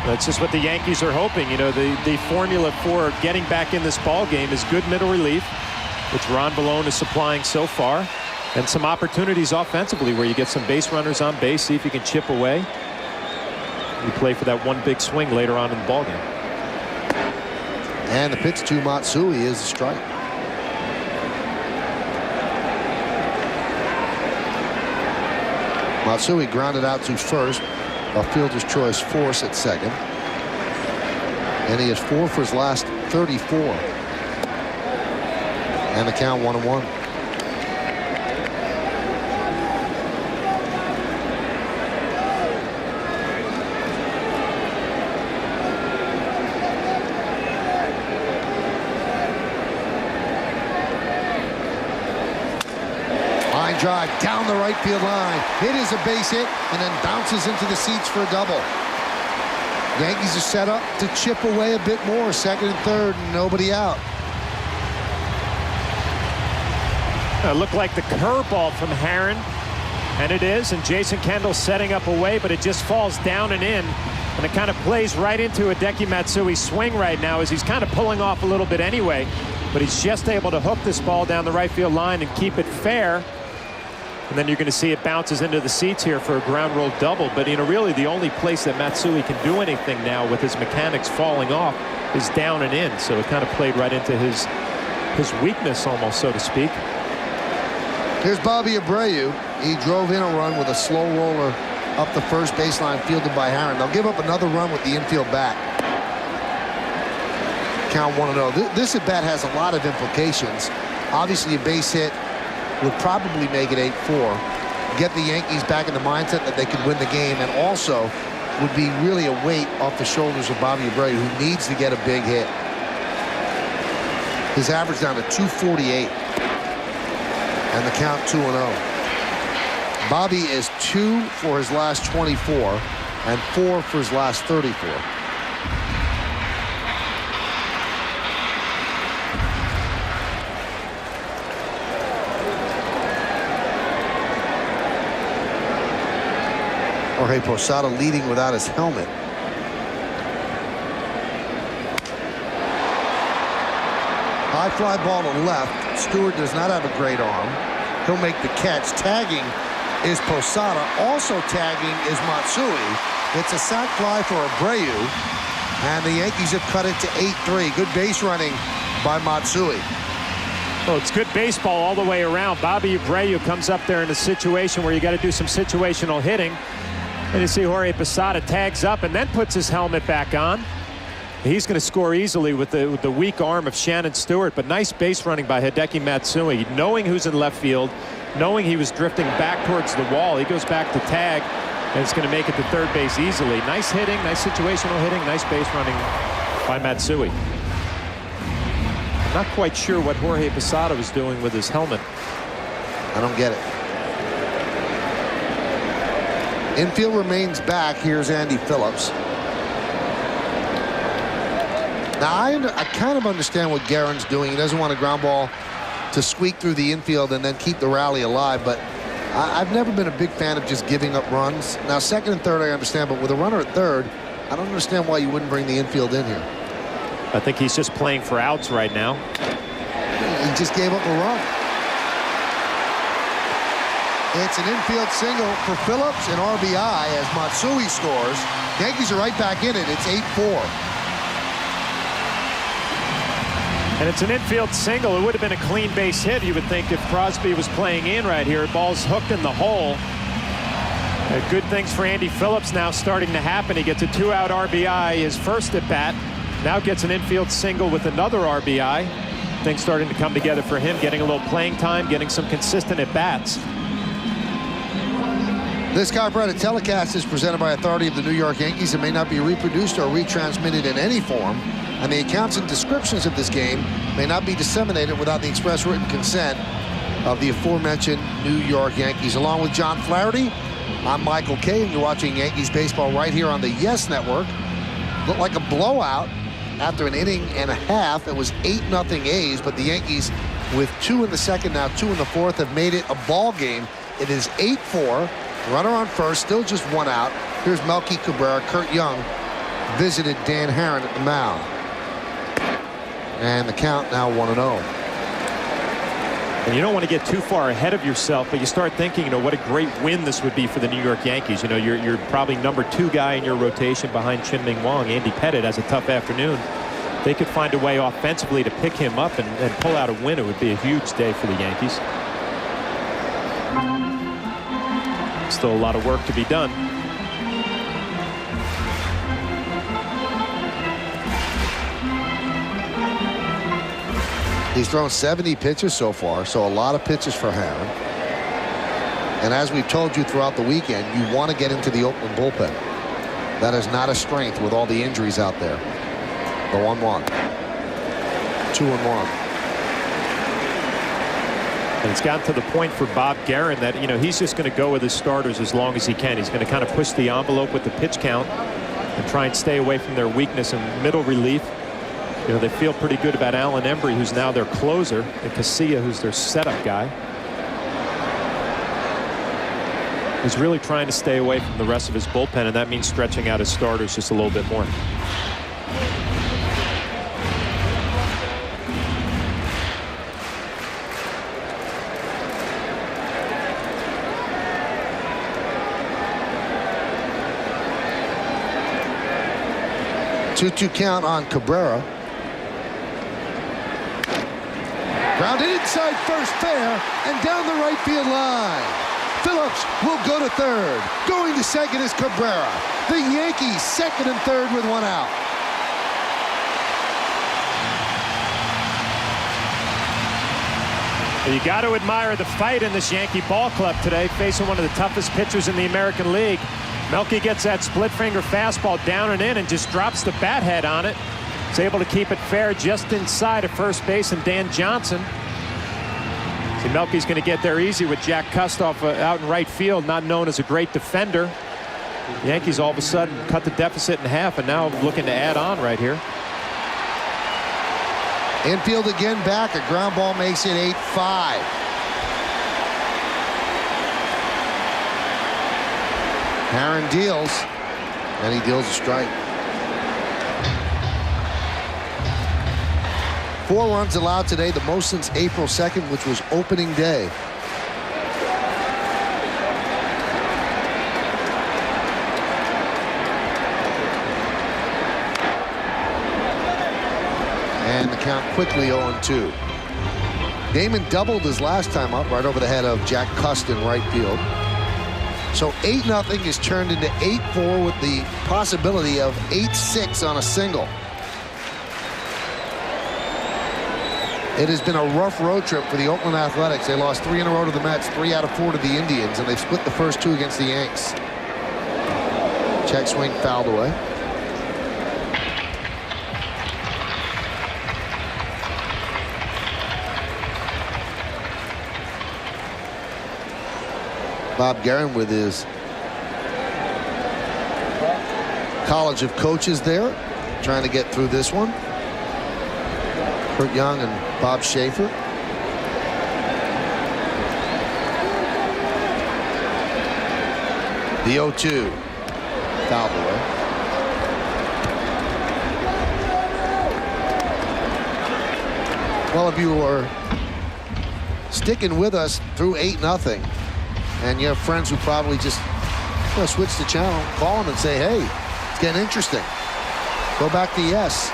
Speaker 4: That's just what the Yankees are hoping. You know, the formula for getting back in this ball game is good middle relief, which Ron Balone is supplying so far, and some opportunities offensively where you get some base runners on base, see if you can chip away. You play for that one big swing later on in the ball game.
Speaker 1: And the pitch to Matsui is a strike. Matsui grounded out to first. A fielder's choice force at second. And he is 4 for his last 34. And the count 1-1. Line drive down the right field line. It is a base hit and then bounces into the seats for a double. Yankees are set up to chip away a bit more. Second and third, and nobody out.
Speaker 4: It looked like the curveball from Herron, and it is, and Jason Kendall setting up away, but it just falls down and in, and it kind of plays right into Hideki Matsui's swing right now as he's kind of pulling off a little bit anyway, but he's just able to hook this ball down the right field line and keep it fair. And then you're going to see it bounces into the seats here for a ground roll double. But, you know, really the only place that Matsui can do anything now with his mechanics falling off is down and in. So it kind of played right into his weakness almost, so to speak.
Speaker 1: Here's Bobby Abreu. He drove in a run with a slow roller up the first baseline fielded by Herron. They'll give up another run with the infield bat. Count 1-0. This at bat has a lot of implications. Obviously a base hit would probably make it 8-4, get the Yankees back in the mindset that they could win the game, and also would be really a weight off the shoulders of Bobby Abreu, who needs to get a big hit. His average down to 248, and the count 2-0. Bobby is 2 for his last 24 and 4 for his last 34. Jorge Posada leading without his helmet. High fly ball to left. Stewart does not have a great arm. He'll make the catch. Tagging is Posada. Also tagging is Matsui. It's a sac fly for Abreu. And the Yankees have cut it to 8-3. Good base running by Matsui.
Speaker 4: Well, it's good baseball all the way around. Bobby Abreu comes up there in a situation where you got to do some situational hitting. And you see Jorge Posada tags up and then puts his helmet back on. He's going to score easily with the weak arm of Shannon Stewart, but nice base running by Hideki Matsui, knowing who's in left field, knowing he was drifting back towards the wall. He goes back to tag, and it's going to make it to third base easily. Nice hitting, nice situational hitting, nice base running by Matsui. I'm not quite sure what Jorge Posada was doing with his helmet.
Speaker 1: I don't get it. Infield remains back. Here's Andy Phillips. Now, I kind of understand what Guerin's doing. He doesn't want a ground ball to squeak through the infield and then keep the rally alive, but I've never been a big fan of just giving up runs. Now, second and third, I understand, but with a runner at third, I don't understand why you wouldn't bring the infield in here.
Speaker 4: I think he's just playing for outs right now.
Speaker 1: He just gave up a run. It's an infield single for Phillips and RBI as Matsui scores. Yankees are right back in it. It's 8-4.
Speaker 4: And it's an infield single. It would have been a clean base hit, you would think, if Crosby was playing in right here. Ball's hooked in the hole. Good things for Andy Phillips now starting to happen. He gets a 2-out RBI, his first at bat. Now gets an infield single with another RBI. Things starting to come together for him, getting a little playing time, getting some consistent at bats.
Speaker 1: This copyrighted telecast is presented by authority of the New York Yankees and may not be reproduced or retransmitted in any form, and the accounts and descriptions of this game may not be disseminated without the express written consent of the aforementioned New York Yankees. Along with John Flaherty, I'm Michael Kay, and you're watching Yankees baseball right here on the Yes Network. Looked like a blowout after an inning and a half. It was 8-0 A's, but the Yankees, with 2 in the second, now 2 in the fourth, have made it a ball game. It is 8-4. Runner on first, still just 1 out. Here's Melky Cabrera. Kurt Young visited Dan Herron at the mound. And the count now 1-0.
Speaker 4: And you don't want to get too far ahead of yourself, but you start thinking, you know, what a great win this would be for the New York Yankees. You know, you're probably number 2 guy in your rotation behind Chien-Ming Wang. Andy Pettitte has a tough afternoon. They could find a way offensively to pick him up and pull out a win. It would be a huge day for the Yankees. Still a lot of work to be done.
Speaker 1: He's thrown 70 pitches so far, so a lot of pitches for Herron. And as we've told you throughout the weekend, you want to get into the Oakland bullpen. That is not a strength with all the injuries out there. The 1-1. 2-1.
Speaker 4: And it's gotten to the point for Bob Guerin that, you know, he's just going to go with his starters as long as he can. He's going to kind of push the envelope with the pitch count and try and stay away from their weakness in middle relief. You know, they feel pretty good about Alan Embry, who's now their closer, and Casilla, who's their setup guy. He's really trying to stay away from the rest of his bullpen, and that means stretching out his starters just a little bit more.
Speaker 1: Two count on Cabrera. Grounded inside first, fair, and down the right field line. Phillips will go to third. Going to second is Cabrera. The Yankees second and third with 1 out.
Speaker 4: You got to admire the fight in this Yankee ball club today, facing one of the toughest pitchers in the American League. Melky gets that split finger fastball down and in and just drops the bat head on it. He's able to keep it fair just inside of first base and Dan Johnson. See, Melky's going to get there easy with Jack Kustoff out in right field, not known as a great defender. The Yankees all of a sudden cut the deficit in half and now looking to add on right here.
Speaker 1: Infield again back. A ground ball makes it 8-5. Herron deals, and he deals a strike. 4 runs allowed today, the most since April 2nd, which was opening day. And the count quickly 0-2. Damon doubled his last time up right over the head of Jack Custon, right field. So 8-0 is turned into 8-4 with the possibility of 8-6 on a single. It has been a rough road trip for the Oakland Athletics. They lost 3 in a row to the Mets, 3 out of 4 to the Indians, and they've split the first 2 against the Yanks. Check swing fouled away. Bob Guerin with his College of Coaches there, trying to get through this one. Kurt Young and Bob Schaefer. The 0-2 fouled away. Well, if you were sticking with us through 8-0, and you have friends who probably just switch the channel, call them and say, hey, it's getting interesting. Go back to yes.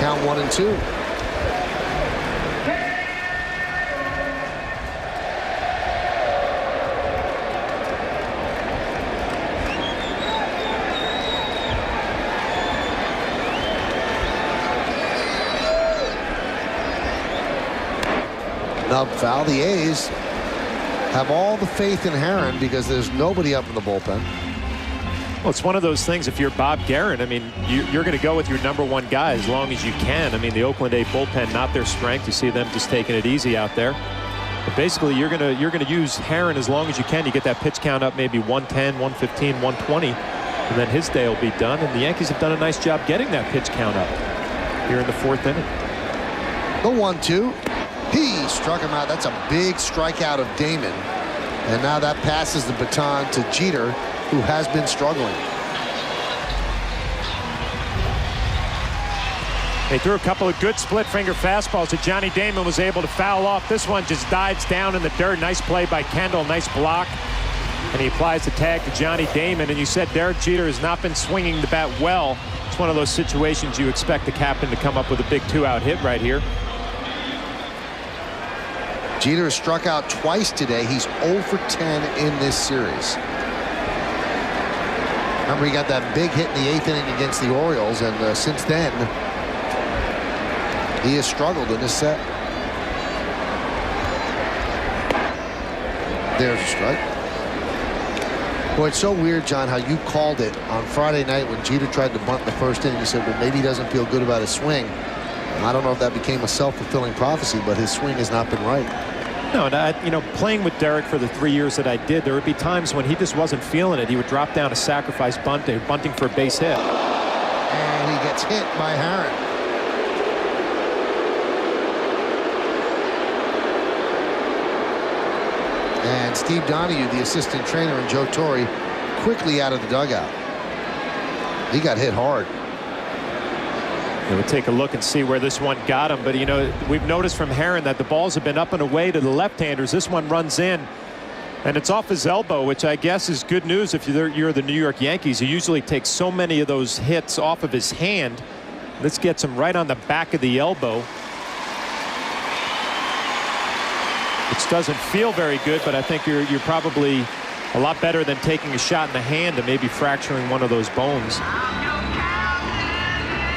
Speaker 1: Count 1-2. Snub foul. The A's have all the faith in Herron because there's nobody up in the bullpen.
Speaker 4: Well, it's one of those things. If you're Bob Guerin, I mean, you're going to go with your #1 guy as long as you can. I mean, the Oakland A bullpen, not their strength. You see them just taking it easy out there. But basically, you're going to use Herron as long as you can. You get that pitch count up, maybe 110, 115, 120, and then his day will be done. And the Yankees have done a nice job getting that pitch count up here in the 4th inning.
Speaker 1: The 1-2. He struck him out. That's a big strikeout of Damon. And now that passes the baton to Jeter, who has been struggling.
Speaker 4: They threw a couple of good split finger fastballs that Johnny Damon was able to foul off. This one just dives down in the dirt. Nice play by Kendall. Nice block. And he applies the tag to Johnny Damon. And you said Derek Jeter has not been swinging the bat well. It's one of those situations you expect the captain to come up with a big 2-out hit right here.
Speaker 1: Jeter has struck out twice today. He's 0 for 10 in this series. Remember, he got that big hit in the 8th inning against the Orioles, and since then, he has struggled in this set. There's a strike. Boy, it's so weird, John, how you called it on Friday night when Jeter tried to bunt the 1st inning. You said, well, maybe he doesn't feel good about his swing. And I don't know if that became a self-fulfilling prophecy, but his swing has not been right.
Speaker 4: No, and you know, playing with Derek for the 3 years that I did, there would be times when he just wasn't feeling it. He would drop down a sacrifice bunt, bunting for a base hit.
Speaker 1: And he gets hit by Herron. And Steve Donahue, the assistant trainer, and Joe Torre quickly out of the dugout. He got hit hard.
Speaker 4: We'll take a look and see where this one got him. But, you know, we've noticed from Herron that the balls have been up and away to the left-handers. This one runs in, and it's off his elbow, which I guess is good news if you're the New York Yankees. He usually takes so many of those hits off of his hand. This gets him right on the back of the elbow, which doesn't feel very good, but I think you're probably a lot better than taking a shot in the hand and maybe fracturing one of those bones.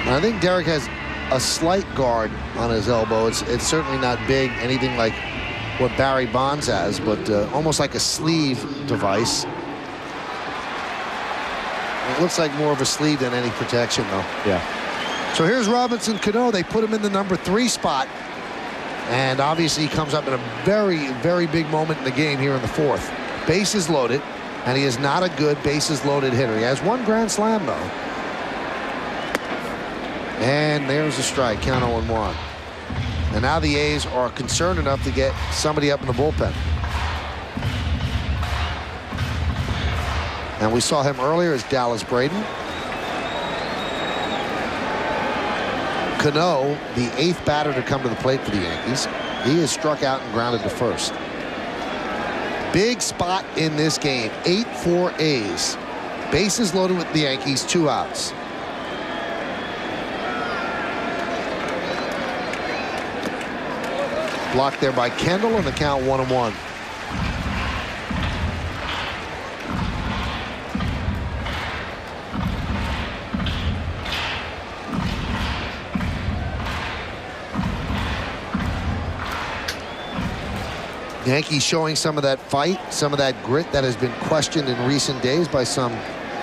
Speaker 1: I think Derek has a slight guard on his elbow. It's certainly not big, anything like what Barry Bonds has, but almost like a sleeve device. It looks like more of a sleeve than any protection, though.
Speaker 4: Yeah.
Speaker 1: So here's Robinson Cano. They put him in the #3 spot. And obviously he comes up in a very, very big moment in the game here in the 4th. Bases loaded, and he is not a good bases loaded hitter. He has 1 grand slam, though. And there's a strike. Count 0-1. And now the A's are concerned enough to get somebody up in the bullpen. And we saw him earlier as Dallas Braden. Cano, the 8th batter to come to the plate for the Yankees. He is struck out and grounded to first. Big spot in this game. 8-4 A's. Bases loaded with the Yankees. 2 outs. Blocked there by Kendall, and the count 1-1. Yankees showing some of that fight, some of that grit that has been questioned in recent days by some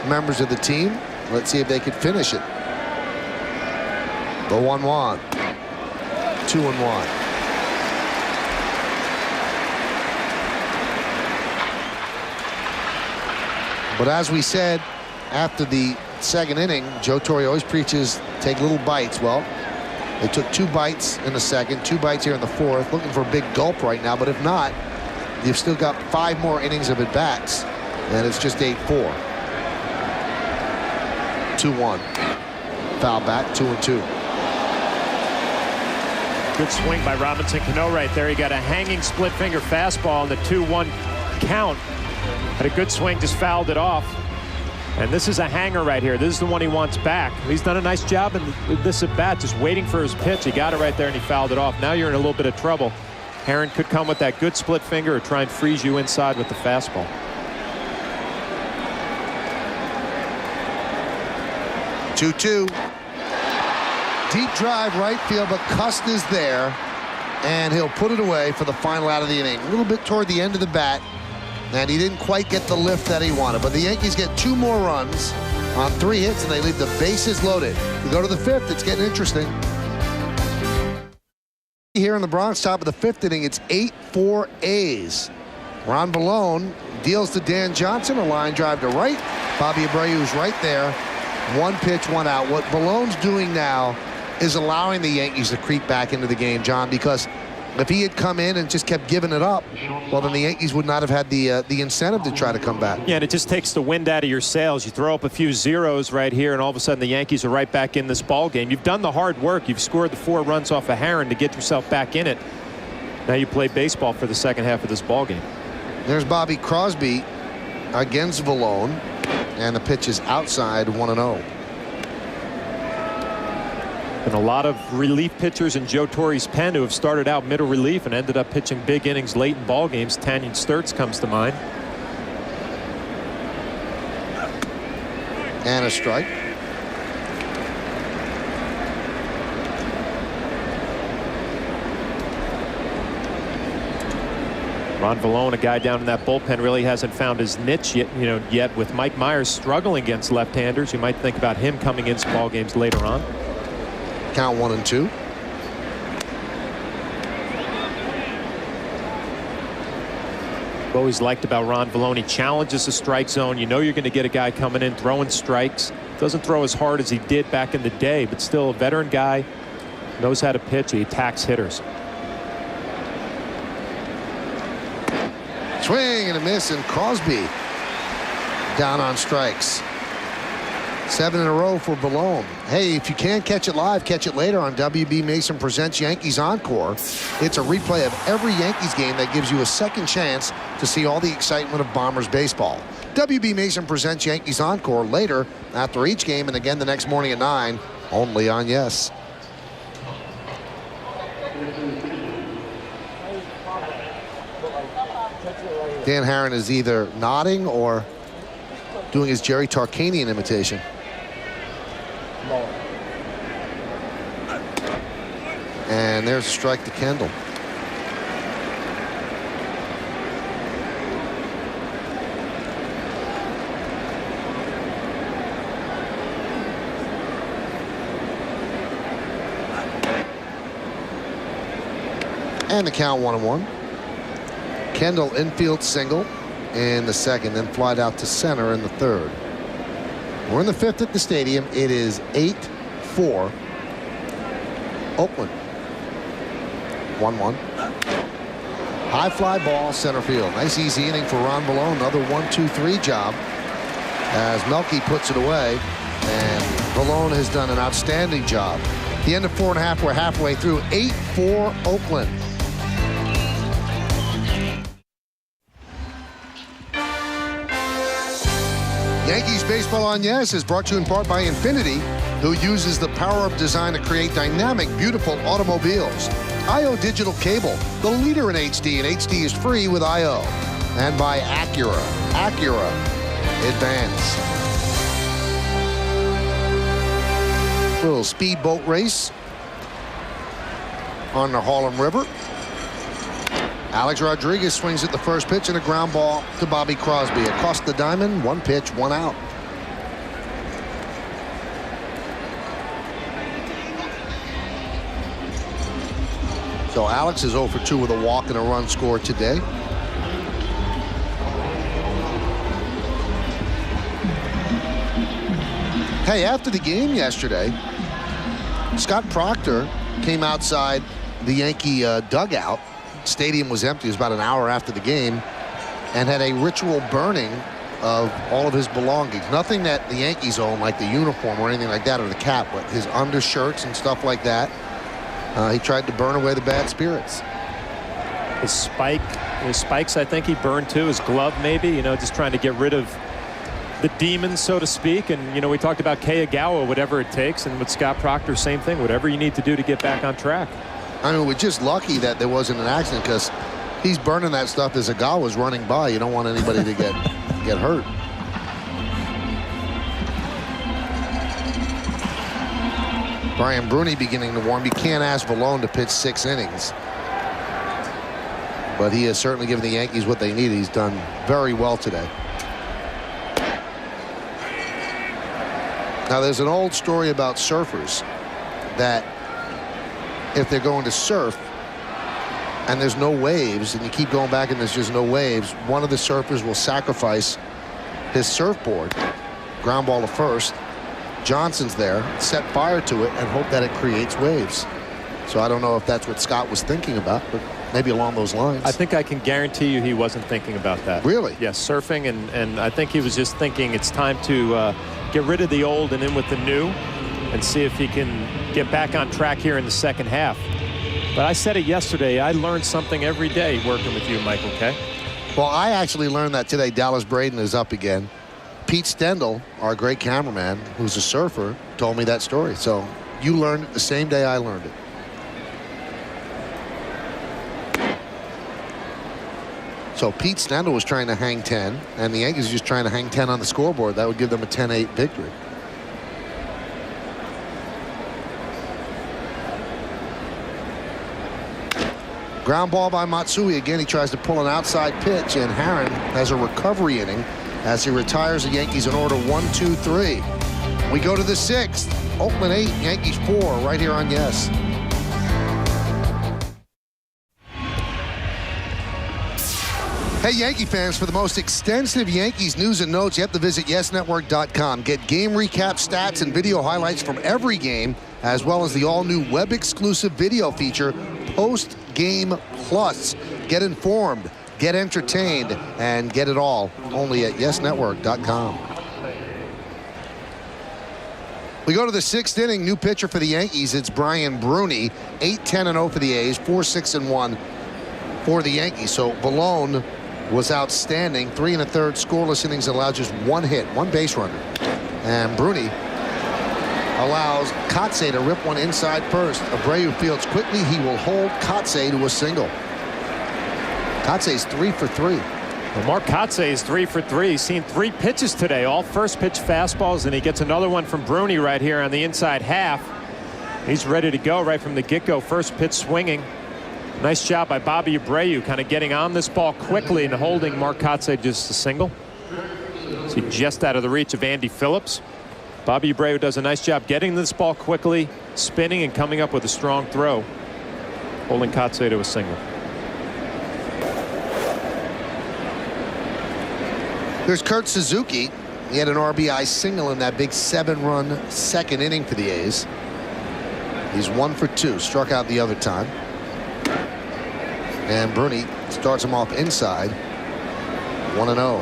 Speaker 1: members of the team. Let's see if they can finish it. The 1-1. 2-1. But as we said after the 2nd inning, Joe Torre always preaches take little bites. Well, they took 2 bites in the 2nd, 2 bites here in the 4th, looking for a big gulp right now. But if not, you've still got 5 more innings of at-bats, and it's just 8-4. 2-1. Foul back, 2-2.
Speaker 4: Good swing by Robinson Cano right there. He got a hanging split finger fastball in the 2-1 count. Had a good swing, just fouled it off. And this is a hanger right here. This is the one he wants back. He's done a nice job in this at bat, just waiting for his pitch. He got it right there and he fouled it off. Now you're in a little bit of trouble. Herron could come with that good split finger or try and freeze you inside with the fastball.
Speaker 1: Two-two. Deep drive right field, but Cust is there. and he'll put it away for the final out of the inning. A little bit toward the end of the bat, and he didn't quite get the lift that he wanted. But the Yankees get 2 more runs on 3 hits, and they leave the bases loaded. We go to the 5th. It's getting interesting. Here in the Bronx, top of the 5th inning, it's 8-4 A's. Ron Balone deals to Dan Johnson, a line drive to right. Bobby Abreu's right there. 1 pitch, 1 out. What Balone's doing now is allowing the Yankees to creep back into the game, John, because if he had come in and just kept giving it up, well, then the Yankees would not have had the incentive to try to come back.
Speaker 4: Yeah, and it just takes the wind out of your sails. You throw up a few zeros right here, and all of a sudden the Yankees are right back in this ball game. You've done the hard work. You've scored the 4 runs off of Herron to get yourself back in it. Now you play baseball for the second half of this ball game.
Speaker 1: There's Bobby Crosby against Valone, and the pitch is outside, 1-0.
Speaker 4: And a lot of relief pitchers in Joe Torre's pen who have started out middle relief and ended up pitching big innings late in ball games. Tanyan Sturtz comes to mind.
Speaker 1: And a strike.
Speaker 4: Ron Valone, a guy down in that bullpen, really hasn't found his niche yet. With Mike Myers struggling against left-handers, you might think about him coming into ball games later on.
Speaker 1: Count 1-2.
Speaker 4: I've always liked about Ron Valone, he challenges the strike zone. You know you're going to get a guy coming in throwing strikes. Doesn't throw as hard as he did back in the day, but still a veteran guy. Knows how to pitch. He attacks hitters.
Speaker 1: Swing and a miss, and Crosby down on strikes. 7 in a row for Balone. Hey, if you can't catch it live, catch it later on WB Mason Presents Yankees Encore. It's a replay of every Yankees game that gives you a second chance to see all the excitement of Bombers baseball. WB Mason Presents Yankees Encore later after each game, and again the next morning at 9, only on Yes. Dan Herron is either nodding or doing his Jerry Tarkanian imitation. And there's a strike to Kendall. And the count 1-1. Kendall infield single in the second, then flied out to center in the third. We're in the 5th at the stadium. It is 8-4 Oakland. 1-1. High fly ball, center field. Nice easy inning for Ron Balone. Another 1-2-3 job as Melky puts it away, and Balone has done an outstanding job. The end of 4.5, we're halfway through. 8-4 Oakland. Yankees Baseball on Yes is brought to you in part by Infiniti, who uses the power of design to create dynamic, beautiful automobiles. IO Digital Cable, the leader in HD, and HD is free with IO. And by Acura. Acura Advance. Little speedboat race on the Harlem River. Alex Rodriguez swings at the first pitch, and a ground ball to Bobby Crosby. Across the diamond, 1 pitch, 1 out. So Alex is 0 for 2 with a walk and a run scored today. Hey, after the game yesterday, Scott Proctor came outside the Yankee dugout. Stadium was empty. It was about an hour after the game, and had a ritual burning of all of his belongings. Nothing that the Yankees own, like the uniform or anything like that, or the cap, but his undershirts and stuff like that. He tried to burn away the bad spirits.
Speaker 4: His spikes, I think he burned too. His glove, maybe, just trying to get rid of the demons, so to speak. And, we talked about Keiagawa, whatever it takes. And with Scott Proctor, same thing. Whatever you need to do to get back on track.
Speaker 1: I mean, we're just lucky that there wasn't an accident, because he's burning that stuff as Agawa's running by. You don't want anybody to get hurt. Brian Bruni beginning to warm. You can't ask Valone to pitch 6 innings. But he has certainly given the Yankees what they need. He's done very well today. Now, there's an old story about surfers that if they're going to surf and there's no waves and you keep going back and there's just no waves, one of the surfers will sacrifice his surfboard, ground ball to first. Johnson's there, set fire to it, and hope that it creates waves. So I don't know if that's what Scott was thinking about, but maybe along those lines.
Speaker 4: I think I can guarantee you he wasn't thinking about that.
Speaker 1: Really?
Speaker 4: Yes, surfing, and I think he was just thinking it's time to get rid of the old and in with the new and see if he can get back on track here in the second half. But I said it yesterday, I learned something every day working with you, Michael Kay.
Speaker 1: Well, I actually learned that today. Dallas Braden is up again. Pete Stendel, our great cameraman, who's a surfer, told me that story. So you learned it the same day I learned it. So Pete Stendel was trying to hang 10, and the Yankees are just trying to hang 10 on the scoreboard. That would give them a 10-8 victory. Ground ball by Matsui. Again, he tries to pull an outside pitch, and Herron has a recovery inning as he retires the Yankees in order 1-2-3. We go to the 6th. Oakland 8, Yankees 4, right here on Yes. Hey, Yankee fans, for the most extensive Yankees news and notes, you have to visit YesNetwork.com. Get game recap, stats, and video highlights from every game, as well as the all-new web-exclusive video feature, Post Game Plus. Get informed, get entertained, and get it all only at YesNetwork.com. We go to the 6th inning. New pitcher for the Yankees. It's Brian Bruni. 8-10-0 for the A's. 4-6-1 for the Yankees. So Valone was outstanding. 3 1/3 scoreless innings, allowed just 1 hit, 1 base runner. And Bruni allows Kotze to rip one inside first. Abreu fields quickly. He will hold Kotze to a single. Kotze's 3 for 3.
Speaker 4: Well, Mark Kotze is 3 for 3. He's seen 3 pitches today, all first pitch fastballs, and he gets another one from Bruni right here on the inside half. He's ready to go right from the get-go. First pitch swinging. Nice job by Bobby Abreu, kind of getting on this ball quickly and holding Mark Kotze just a single. So just out of the reach of Andy Phillips. Bobby Abreu does a nice job getting this ball quickly, spinning, and coming up with a strong throw, holding Kotze to a single.
Speaker 1: There's Kurt Suzuki. He had an RBI single in that big 7-run second inning for the A's. He's 1 for 2, struck out the other time. And Bruni starts him off inside, 1-0.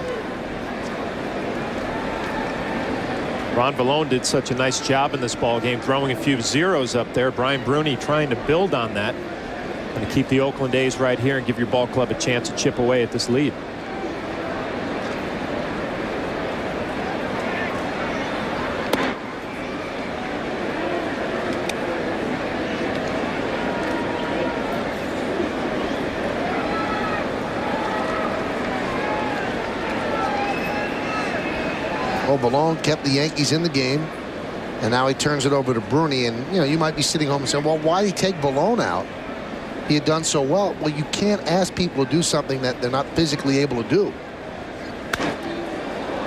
Speaker 4: Ron Valone did such a nice job in this ball game, throwing a few zeros up there. Brian Bruni trying to build on that and to keep the Oakland A's right here and give your ball club a chance to chip away at this lead.
Speaker 1: Valone kept the Yankees in the game, and now he turns it over to Bruni. And you know, you might be sitting home and saying, well, why did he take Valone out? He had done so well. Well, you can't ask people to do something that they're not physically able to do.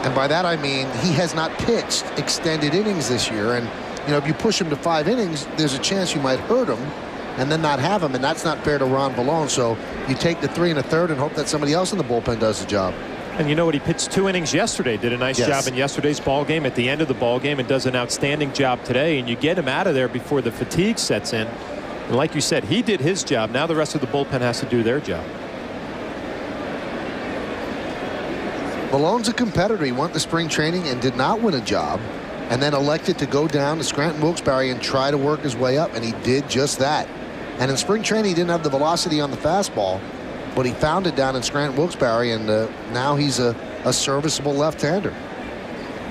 Speaker 1: And by that I mean he has not pitched extended innings this year, and you know, if you push him to 5 innings, there's a chance you might hurt him and then not have him, and that's not fair to Ron Valone. So you take the 3 1/3 and hope that somebody else in the bullpen does the job.
Speaker 4: And you know what? He pitched 2 innings yesterday, did a nice job in yesterday's ball game at the end of the ball game, and does an outstanding job today. And you get him out of there before the fatigue sets in. And like you said, he did his job. Now the rest of the bullpen has to do their job.
Speaker 1: Malone's a competitor. He went to spring training and did not win a job, and then elected to go down to Scranton Wilkes-Barre and try to work his way up, and he did just that. And in spring training, he didn't have the velocity on the fastball, but he found it down in Scranton Wilkes-Barre, and now he's a serviceable left-hander.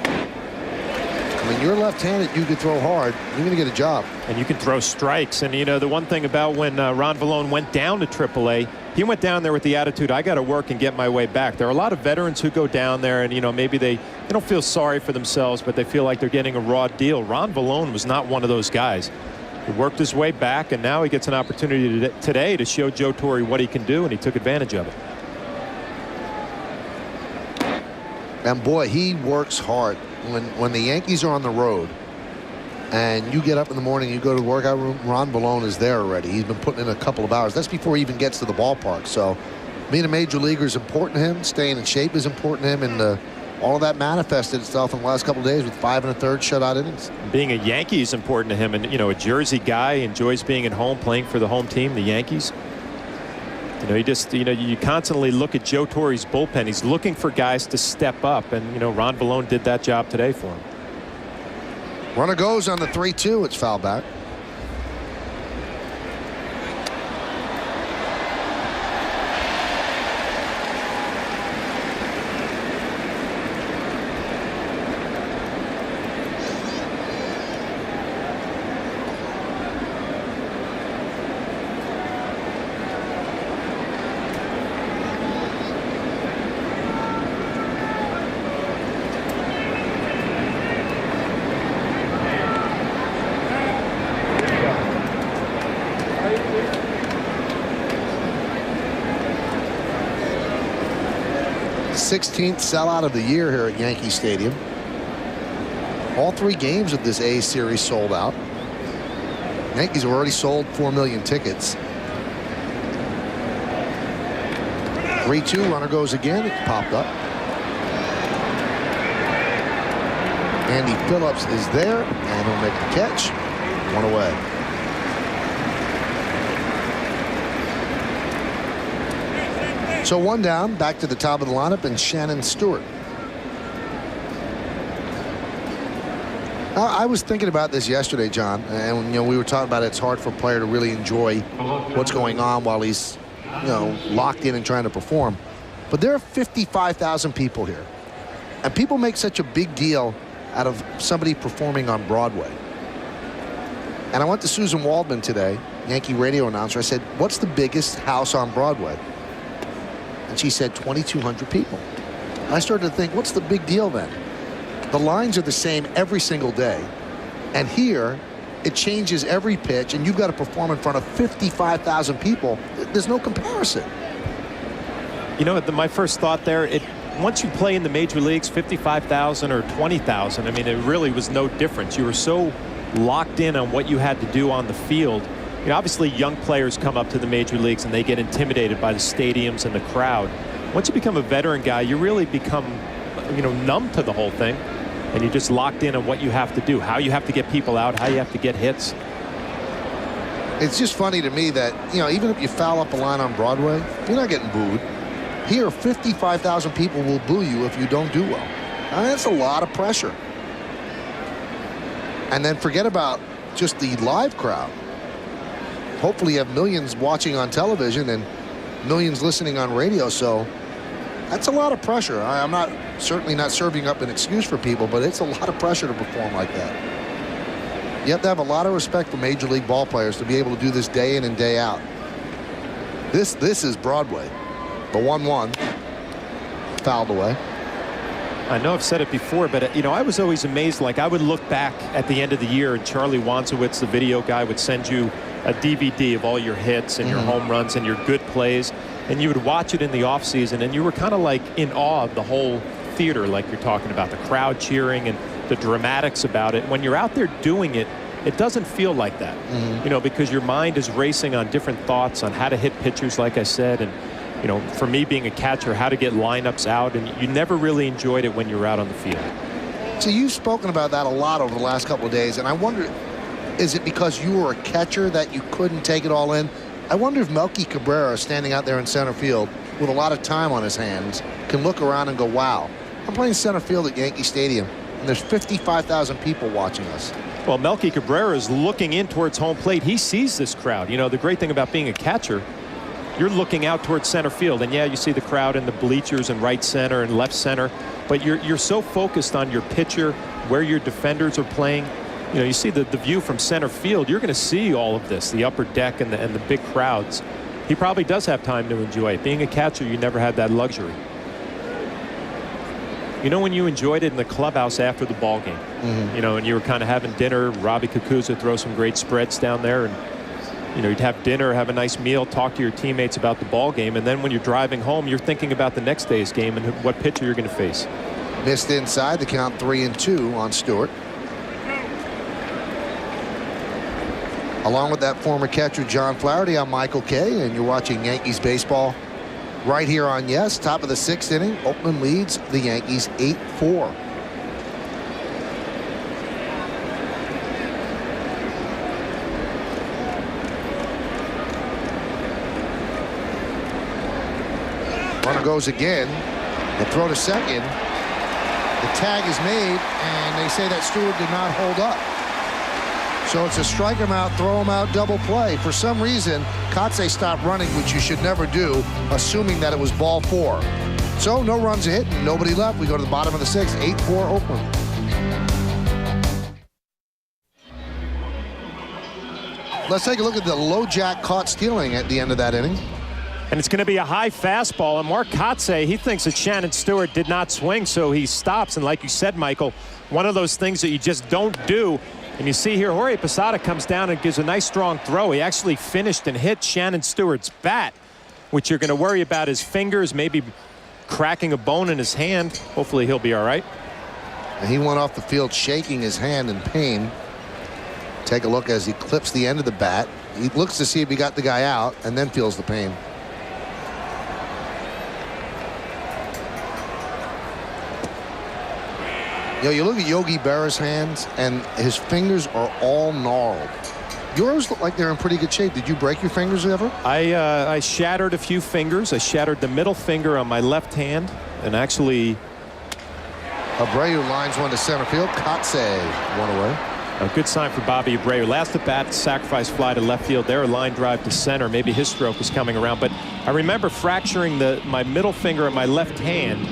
Speaker 1: I mean, you're left-handed, you can throw hard, you're going to get a job.
Speaker 4: And you can throw strikes. And you know, the one thing about when Ron Valone went down to AAA, he went down there with the attitude, I got to work and get my way back. There are a lot of veterans who go down there and, you know, maybe they don't feel sorry for themselves, but they feel like they're getting a raw deal. Ron Valone was not one of those guys. He worked his way back, and now he gets an opportunity today to show Joe Torre what he can do, and he took advantage of it.
Speaker 1: And boy, he works hard. When the Yankees are on the road and you get up in the morning, you go to the workout room, Ron Balone is there already. He's been putting in a couple of hours. That's before he even gets to the ballpark. So being a major leaguer is important to him. Staying in shape is important to him. And all of that manifested itself in the last couple of days with 5 1/3 shutout innings.
Speaker 4: Being a Yankee is important to him. And, you know, a Jersey guy enjoys being at home, playing for the home team, the Yankees. You know, you constantly look at Joe Torre's bullpen. He's looking for guys to step up. And, you know, Ron Balone did that job today for him.
Speaker 1: Runner goes on the 3-2. It's foul back. '16th sellout of the year here at Yankee Stadium. All 3 games of this A series sold out. Yankees have already sold 4 million tickets. 3-2, runner goes again. It popped up. Andy Phillips is there, and he'll make the catch. 1 away. So 1 down, back to the top of the lineup, and Shannon Stewart. I was thinking about this yesterday, John, and you know, we were talking about it's hard for a player to really enjoy what's going on while he's, you know, locked in and trying to perform. But there are 55,000 people here, and people make such a big deal out of somebody performing on Broadway. And I went to Susan Waldman today, Yankee radio announcer. I said, "What's the biggest house on Broadway?" And she said 2,200 people. I started to think, what's the big deal then? The lines are the same every single day. And here, it changes every pitch, and you've got to perform in front of 55,000 people. There's no comparison.
Speaker 4: You know, my first thought there, once you play in the major leagues, 55,000 or 20,000, I mean, it really was no difference. You were so locked in on what you had to do on the field. You know, obviously, young players come up to the major leagues and they get intimidated by the stadiums and the crowd. Once you become a veteran guy, you really become, you know, numb to the whole thing, and you're just locked in on what you have to do, how you have to get people out, how you have to get hits.
Speaker 1: It's just funny to me that, you know, even if you foul up a line on Broadway, you're not getting booed. Here, 55,000 people will boo you if you don't do well. I mean, that's a lot of pressure. And then forget about just the live crowd. Hopefully you have millions watching on television and millions listening on radio, so that's a lot of pressure. I'm certainly not serving up an excuse for people, but it's a lot of pressure to perform like that. You have to have a lot of respect for major league ball players to be able to do this day in and day out. This is Broadway. The 1-1 fouled away.
Speaker 4: I know I've said it before, but, you know, I was always amazed. Like, I would look back at the end of the year, and Charlie Wanzowitz, the video guy, would send you a DVD of all your hits and your home runs and your good plays, and you would watch it in the offseason, and you were kind of like in awe of the whole theater, like you're talking about, the crowd cheering and the dramatics about it. When you're out there doing it, it doesn't feel like that, you know, because your mind is racing on different thoughts on how to hit pitchers, like I said, and, you know, for me being a catcher, how to get lineups out, and you never really enjoyed it when you're out on the field.
Speaker 1: So you've spoken about that a lot over the last couple of days, and I wonder, is it because you were a catcher that you couldn't take it all in? I wonder if Melky Cabrera, standing out there in center field with a lot of time on his hands, can look around and go, wow, I'm playing center field at Yankee Stadium, and there's 55,000 people watching us.
Speaker 4: Well, Melky Cabrera is looking in towards home plate. He sees this crowd. You know, the great thing about being a catcher, you're looking out towards center field, and yeah, you see the crowd in the bleachers and right center and left center, but you're so focused on your pitcher, where your defenders are playing. You know, you see the view from center field, you're going to see all of this, the upper deck and the big crowds. He probably does have time to enjoy it. Being a catcher, you never had that luxury. You know when you enjoyed it in the clubhouse after the ball game? You know, and you were kind of having dinner. Robbie Kukuza throw some great spreads down there, and you know, you'd have dinner, have a nice meal, talk to your teammates about the ball game, and then when you're driving home, you're thinking about the next day's game and what pitcher you're going to face.
Speaker 1: Missed inside, the count 3-2 on Stewart. Along with that former catcher John Flaherty, I'm Michael Kay, and you're watching Yankees baseball right here on Yes. Top of the 6th inning, Oakland leads the Yankees 8-4. Runner goes again. They throw to second. The tag is made, and they say that Stewart did not hold up. So it's a strike him out, throw him out, double play. For some reason, Kotze stopped running, which you should never do, assuming that it was ball 4. So no runs a hit, and nobody left. We go to the bottom of the 6th, 8-4 Oakland. Let's take a look at the low jack caught stealing at the end of that inning.
Speaker 4: And it's going to be a high fastball. And Mark Kotze, he thinks that Shannon Stewart did not swing, so he stops. And like you said, Michael, one of those things that you just don't do. And you see here, Jorge Posada comes down and gives a nice strong throw. He actually finished and hit Shannon Stewart's bat, which you're going to worry about his fingers, maybe cracking a bone in his hand. Hopefully he'll be all right.
Speaker 1: And he went off the field shaking his hand in pain. Take a look as he clips the end of the bat. He looks to see if he got the guy out and then feels the pain. You know, you look at Yogi Berra's hands, and his fingers are all gnarled. Yours look like they're in pretty good shape. Did you break your fingers ever?
Speaker 4: I shattered a few fingers. I shattered the middle finger on my left hand, and actually
Speaker 1: Abreu lines one to center field. Kotze one away.
Speaker 4: a good sign for Bobby Abreu. Last at bat, sacrifice fly to left field there, a line drive to center. Maybe his stroke is coming around, but I remember fracturing my middle finger in my left hand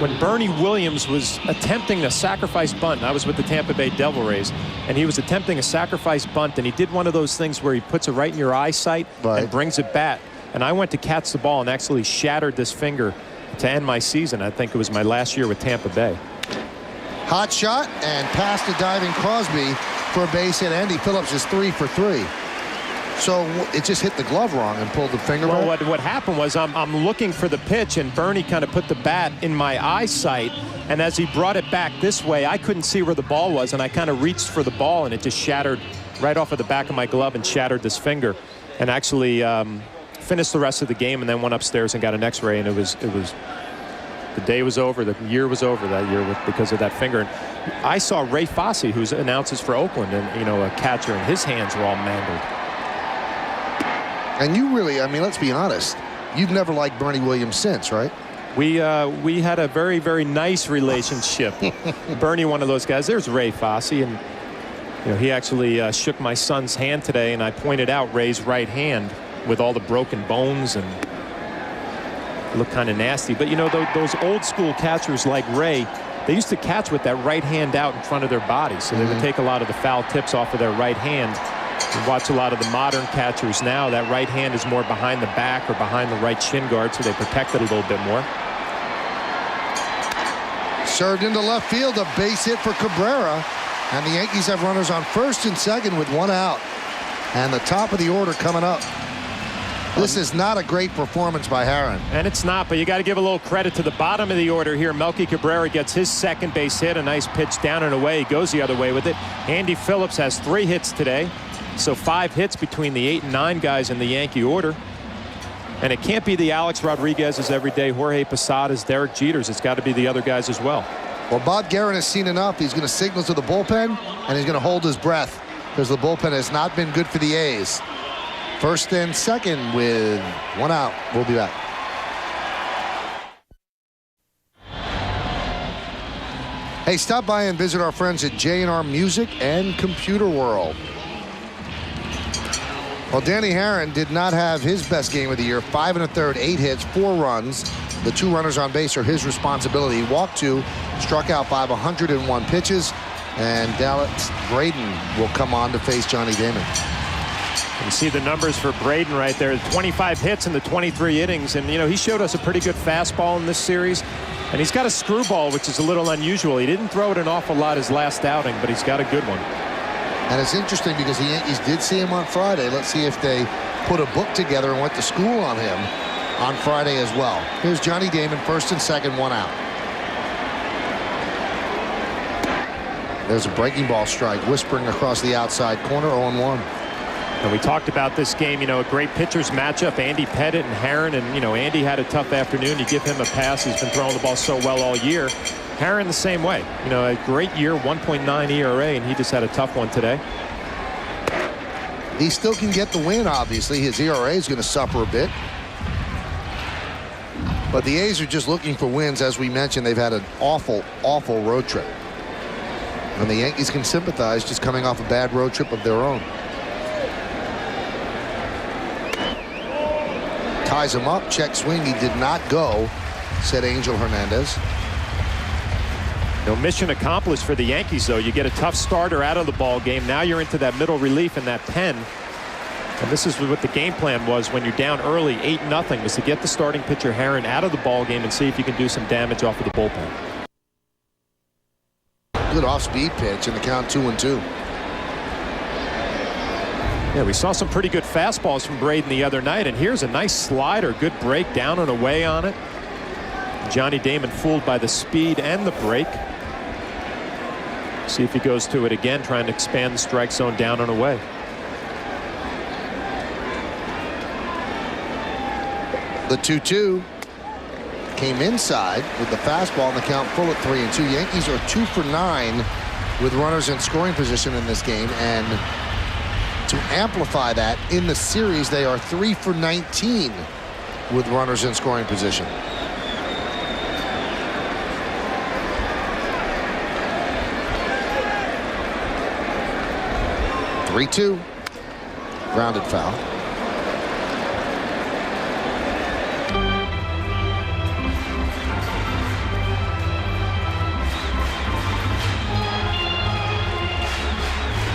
Speaker 4: when Bernie Williams was attempting a sacrifice bunt. I was with the Tampa Bay Devil Rays, and he was attempting a sacrifice bunt, and he did one of those things where he puts it right in your eyesight and brings it back. And I went to catch the ball and actually shattered this finger to end my season. I think it was my last year with Tampa Bay.
Speaker 1: Hot shot and past the diving Crosby for a base hit. Andy Phillips is 3 for 3. So it just hit the glove wrong and pulled the finger
Speaker 4: Well,
Speaker 1: back?
Speaker 4: what happened was I'm looking for the pitch, and Bernie kind of put the bat in my eyesight, and as he brought it back this way, I couldn't see where the ball was, and I kind of reached for the ball, and it just shattered right off of the back of my glove and shattered this finger, and actually finished the rest of the game and then went upstairs and got an x-ray, and it was the day was over, the year was over that year because of that finger. And I saw Ray Fosse, who announces for Oakland, and you know, a catcher, and his hands were all mangled.
Speaker 1: And you really, I mean, let's be honest, you've never liked Bernie Williams since, right?
Speaker 4: We had a very, very nice relationship. Bernie, one of those guys. There's Ray Fosse, and you know, he actually shook my son's hand today, and I pointed out Ray's right hand with all the broken bones, and it looked kind of nasty. But you know, those old school catchers like Ray, they used to catch with that right hand out in front of their body, so they would take a lot of the foul tips off of their right hand. You watch a lot of the modern catchers now, that right hand is more behind the back or behind the right shin guard, so they protect it a little bit more.
Speaker 1: Served into left field, a base hit for Cabrera, and the Yankees have runners on first and second with one out. And the top of the order coming up. This is not a great performance by Herron.
Speaker 4: And it's not, but you got to give a little credit to the bottom of the order here. Melky Cabrera gets his second base hit, a nice pitch down and away. He goes the other way with it. Andy Phillips has 3 hits today. So 5 hits between the 8 and 9 guys in the Yankee order. And it can't be the Alex Rodriguez's every day, Jorge Posadas, Derek Jeters. It's got to be the other guys as well.
Speaker 1: Well, Bob Guerin has seen enough. He's going to signal to the bullpen, and he's going to hold his breath because the bullpen has not been good for the A's. First and second with one out. We'll be back. Hey, stop by and visit our friends at J&R Music and Computer World. Well, Danny Herron did not have his best game of the year. 5 1/3, 8 hits, 4 runs. The 2 runners on base are his responsibility. He walked 2, struck out 5, 101 pitches. And Dallas Braden will come on to face Johnny Damon.
Speaker 4: You see the numbers for Braden right there. 25 hits in the 23 innings. And, you know, he showed us a pretty good fastball in this series. And he's got a screwball, which is a little unusual. He didn't throw it an awful lot his last outing, but he's got a good one.
Speaker 1: And it's interesting because the Yankees did see him on Friday. Let's see if they put a book together and went to school on him on Friday as well. Here's Johnny Damon, first and second, one out. There's a breaking ball strike, whispering across the outside corner, 0-1.
Speaker 4: And we talked about this game, a great pitchers matchup, Andy Pettit and Herron. And, Andy had a tough afternoon. You give him a pass. He's been throwing the ball so well all year. Herron the same way. A great year, 1.9 ERA, and he just had a tough one today.
Speaker 1: He still can get the win, obviously. His ERA is going to suffer a bit. But the A's are just looking for wins. As we mentioned, they've had an awful, awful road trip. And the Yankees can sympathize, just coming off a bad road trip of their own. Ties him up, check swing. He did not go, said Angel Hernandez.
Speaker 4: Mission accomplished for the Yankees, though. You get a tough starter out of the ball game. Now you're into that middle relief in that pen. And this is what the game plan was when you're down early, 8-0, was to get the starting pitcher Herron out of the ball game and see if you can do some damage off of the bullpen.
Speaker 1: Good off-speed pitch, and the count 2-2.
Speaker 4: Yeah, we saw some pretty good fastballs from Braden the other night, and here's a nice slider, good break down and away on it. Johnny Damon fooled by the speed and the break. See if he goes to it again, trying to expand the strike zone down and away.
Speaker 1: The 2-2 came inside with the fastball and the count full at 3-2. Yankees are 2 for 9 with runners in scoring position in this game, and to amplify that, in the series they are 3 for 19 with runners in scoring position. (3-2) grounded foul.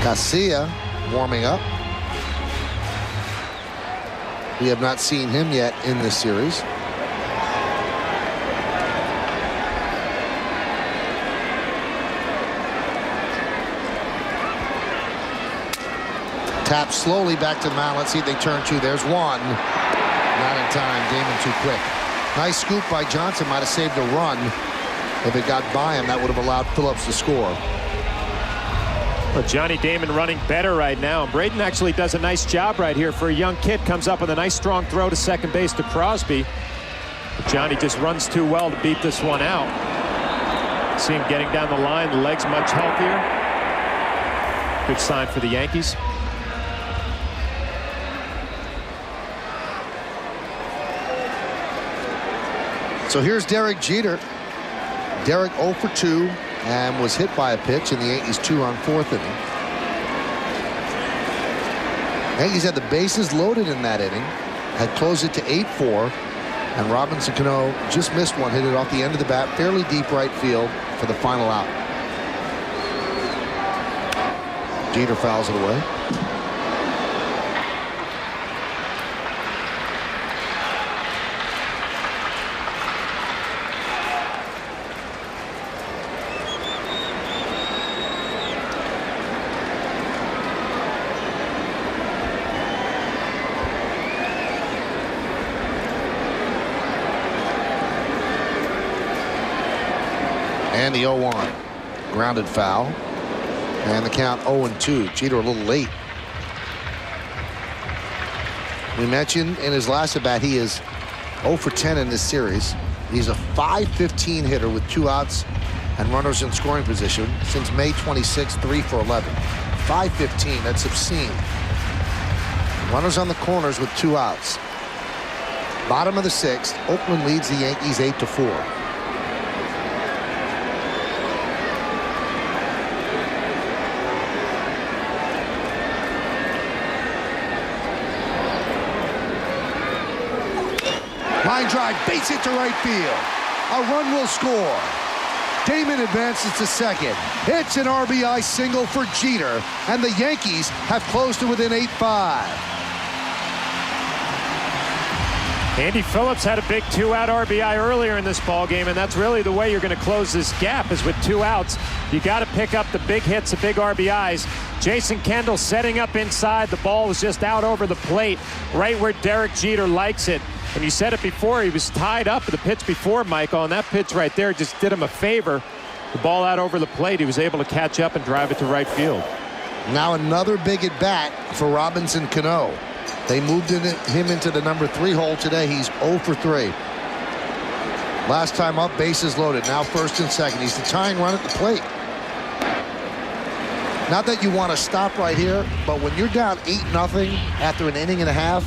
Speaker 1: Garcia warming up. We have not seen him yet in this series. Tap slowly back to the mound. Let's see if they turn two. There's one. Not in time. Damon too quick. Nice scoop by Johnson. Might have saved a run. If it got by him, that would have allowed Phillips to score.
Speaker 4: But Johnny Damon running better right now. And Braden actually does a nice job right here for a young kid. Comes up with a nice strong throw to second base to Crosby. But Johnny just runs too well to beat this one out. See him getting down the line. The legs much healthier. Good sign for the Yankees.
Speaker 1: So here's Derek Jeter. Derek 0 for 2 and was hit by a pitch in the Yankees' 2-run fourth inning. Yankees had the bases loaded in that inning, had closed it to 8-4, and Robinson Cano just missed one, hit it off the end of the bat, fairly deep right field for the final out. Jeter fouls it away. And the 0-1. Grounded foul. And the count 0-2. Jeter a little late. We mentioned in his last at bat he is 0 for 10 in this series. He's a .515 hitter with 2 outs and runners in scoring position since May 26, 3 for 11. .515, that's obscene. Runners on the corners with 2 outs. Bottom of the 6th, Oakland leads the Yankees 8-4. Line drive, base hit to right field. A run will score. Damon advances to second. It's an RBI single for Jeter, and the Yankees have closed to within 8-5.
Speaker 4: Andy Phillips had a big 2-out RBI earlier in this ball game, and that's really the way you're going to close this gap is with 2 outs. You got to pick up the big hits, the big RBIs. Jason Kendall setting up inside. The ball was just out over the plate, right where Derek Jeter likes it. And you said it before, he was tied up with the pitch before, Michael, and that pitch right there just did him a favor. The ball out over the plate, he was able to catch up and drive it to right field.
Speaker 1: Now another big at bat for Robinson Cano. They moved him into the number 3 hole today. He's 0 for 3. Last time up, bases loaded. Now first and second. He's the tying run at the plate. Not that you want to stop right here, but when you're down 8-0 after an inning and a half,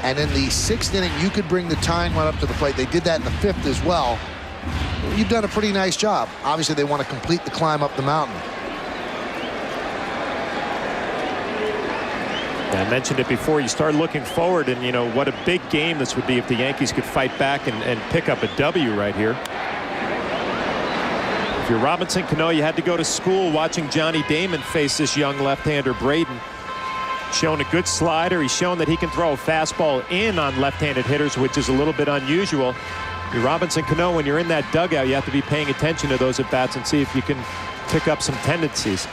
Speaker 1: and in the 6th inning, you could bring the tying run up to the plate. They did that in the 5th as well. You've done a pretty nice job. Obviously, they want to complete the climb up the mountain.
Speaker 4: I mentioned it before. You start looking forward, and you know what a big game this would be if the Yankees could fight back and pick up a W right here. If you're Robinson Cano, you had to go to school watching Johnny Damon face this young left-hander Braden. Shown a good slider. He's shown that he can throw a fastball in on left-handed hitters, which is a little bit unusual. If you're Robinson Cano, when you're in that dugout, you have to be paying attention to those at-bats and see if you can pick up some tendencies.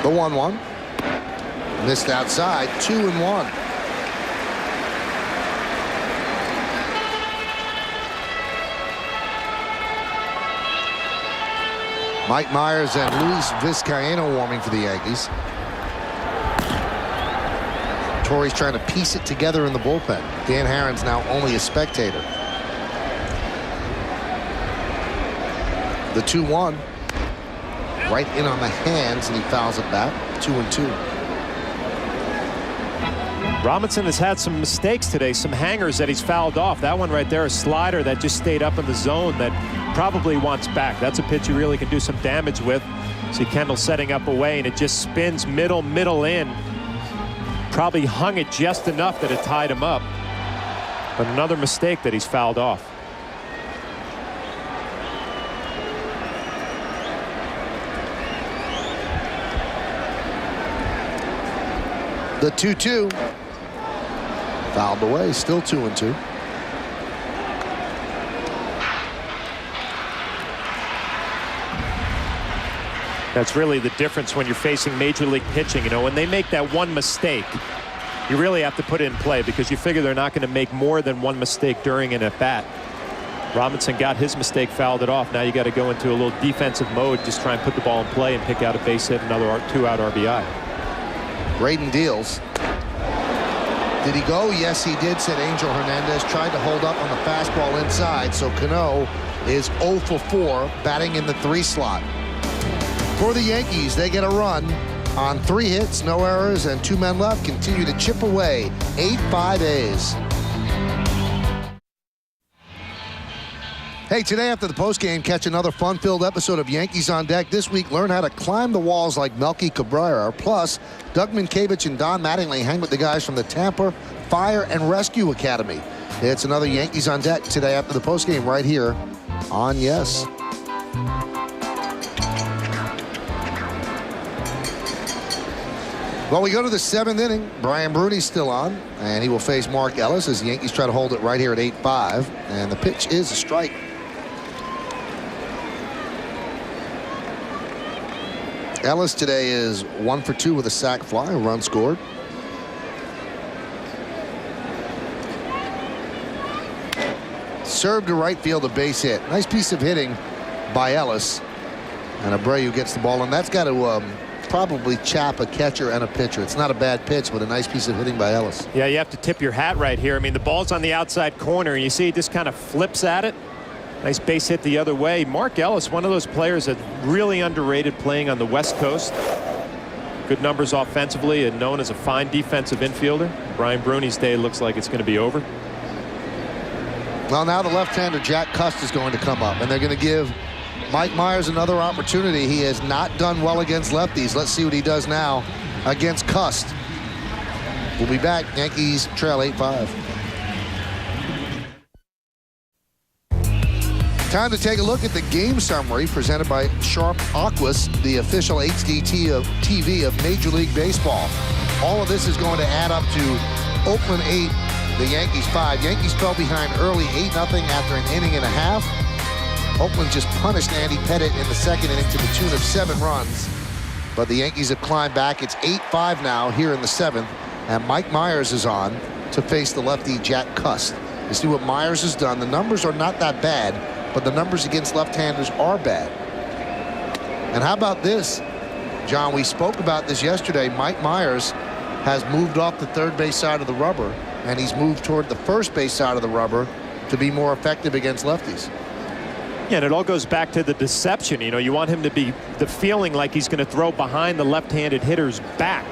Speaker 1: The 1-1. Missed outside. 2-1. Mike Myers and Luis Vizcaino warming for the Yankees. Torrey's trying to piece it together in the bullpen. Dan Harron's now only a spectator. The 2-1. Right in on the hands, and he fouls it back. 2-2.
Speaker 4: Robinson has had some mistakes today, some hangers that he's fouled off. That one right there, a slider that just stayed up in the zone that probably wants back. That's a pitch you really can do some damage with. See Kendall setting up away, and it just spins middle in. Probably hung it just enough that it tied him up. But another mistake that he's fouled off.
Speaker 1: The 2-2. Fouled away, still 2-2.
Speaker 4: That's really the difference when you're facing major league pitching. You know, when they make that one mistake, you really have to put it in play because you figure they're not going to make more than one mistake during an at-bat. Robinson got his mistake, fouled it off. Now you got to go into a little defensive mode, just try and put the ball in play and pick out a base hit, another 2-out RBI.
Speaker 1: Braden deals. Did he go? Yes, he did, said Angel Hernandez. Tried to hold up on the fastball inside, so Cano is 0 for 4, batting in the 3 slot. For the Yankees, they get a run on 3 hits, no errors, and 2 men left. Continue to chip away. 8-5 A's. Hey, today after the postgame, catch another fun-filled episode of Yankees on Deck. This week, learn how to climb the walls like Melky Cabrera. Plus, Doug Minkiewicz and Don Mattingly hang with the guys from the Tampa Fire and Rescue Academy. It's another Yankees on Deck today after the postgame right here on Yes. Well, we go to the 7th inning. Brian Bruney's still on, and he will face Mark Ellis as the Yankees try to hold it right here at 8-5. And the pitch is a strike. Ellis today is 1 for 2 with a sac fly, a run scored. Served to right field, a base hit. Nice piece of hitting by Ellis. And Abreu gets the ball, and that's got to probably chap a catcher and a pitcher. It's not a bad pitch, but a nice piece of hitting by Ellis.
Speaker 4: Yeah, you have to tip your hat right here. I mean, the ball's on the outside corner, and you see it just kind of flips at it. Nice base hit the other way. Mark Ellis, one of those players that's really underrated playing on the West Coast. Good numbers offensively and known as a fine defensive infielder. Brian Bruney's day looks like it's going to be over.
Speaker 1: Well, now the left-hander Jack Cust is going to come up, and they're going to give Mike Myers another opportunity. He has not done well against lefties. Let's see what he does now against Cust. We'll be back. Yankees trail 8-5. Time to take a look at the game summary presented by Sharp Aquas, the official TV of Major League Baseball. All of this is going to add up to Oakland 8, the Yankees 5. Yankees fell behind early 8-0 after an inning and a half. Oakland just punished Andy Pettit in the second inning to the tune of 7 runs. But the Yankees have climbed back. It's 8-5 now here in the 7th. And Mike Myers is on to face the lefty Jack Cust. You see what Myers has done. The numbers are not that bad, but the numbers against left-handers are bad. And how about this, John? We spoke about this yesterday. Mike Myers has moved off the third base side of the rubber, and he's moved toward the first base side of the rubber to be more effective against lefties.
Speaker 4: Yeah, and it all goes back to the deception. You know, you want him to be the feeling like he's going to throw behind the left-handed hitter's back.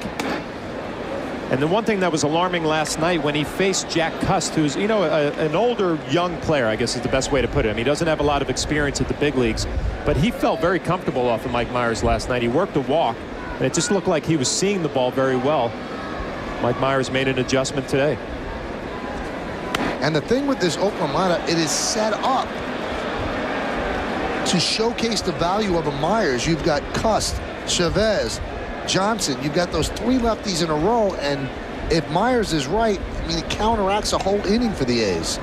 Speaker 4: And the one thing that was alarming last night when he faced Jack Cust, who's, you know, an older young player, I guess is the best way to put it. I mean, he doesn't have a lot of experience at the big leagues, but he felt very comfortable off of Mike Myers last night. He worked a walk, and it just looked like he was seeing the ball very well. Mike Myers made an adjustment today.
Speaker 1: And the thing with this Oakland lineup, it is set up to showcase the value of a Myers. You've got Cust, Chavez, Johnson. You've got those 3 lefties in a row, and if Myers is right, I mean, it counteracts a whole inning for the A's.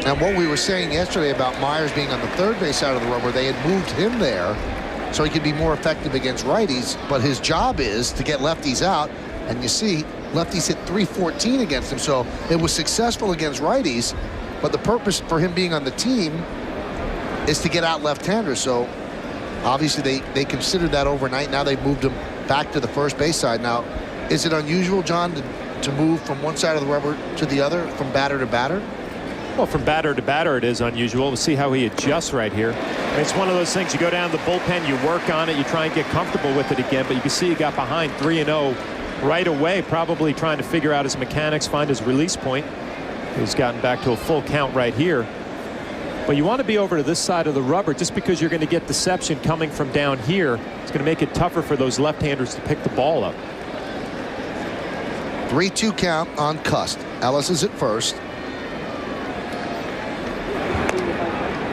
Speaker 1: And what we were saying yesterday about Myers being on the third base side of the rubber, they had moved him there so he could be more effective against righties, but his job is to get lefties out. And you see, lefties hit .314 against him, so it was successful against righties, but the purpose for him being on the team is to get out left-handers. So obviously they considered that overnight. Now they've moved him back to the first base side. Now, is it unusual, John, to move from one side of the rubber to the other, from batter to batter?
Speaker 4: Well, from batter to batter, it is unusual. We'll see how he adjusts right here. It's one of those things, you go down to the bullpen, you work on it, you try and get comfortable with it again, but you can see he got behind 3-0 right away, probably trying to figure out his mechanics, find his release point. He's gotten back to a full count right here. But you want to be over to this side of the rubber just because you're going to get deception coming from down here. It's going to make it tougher for those left-handers to pick the ball up.
Speaker 1: 3-2 count on Cust. Ellis is at first.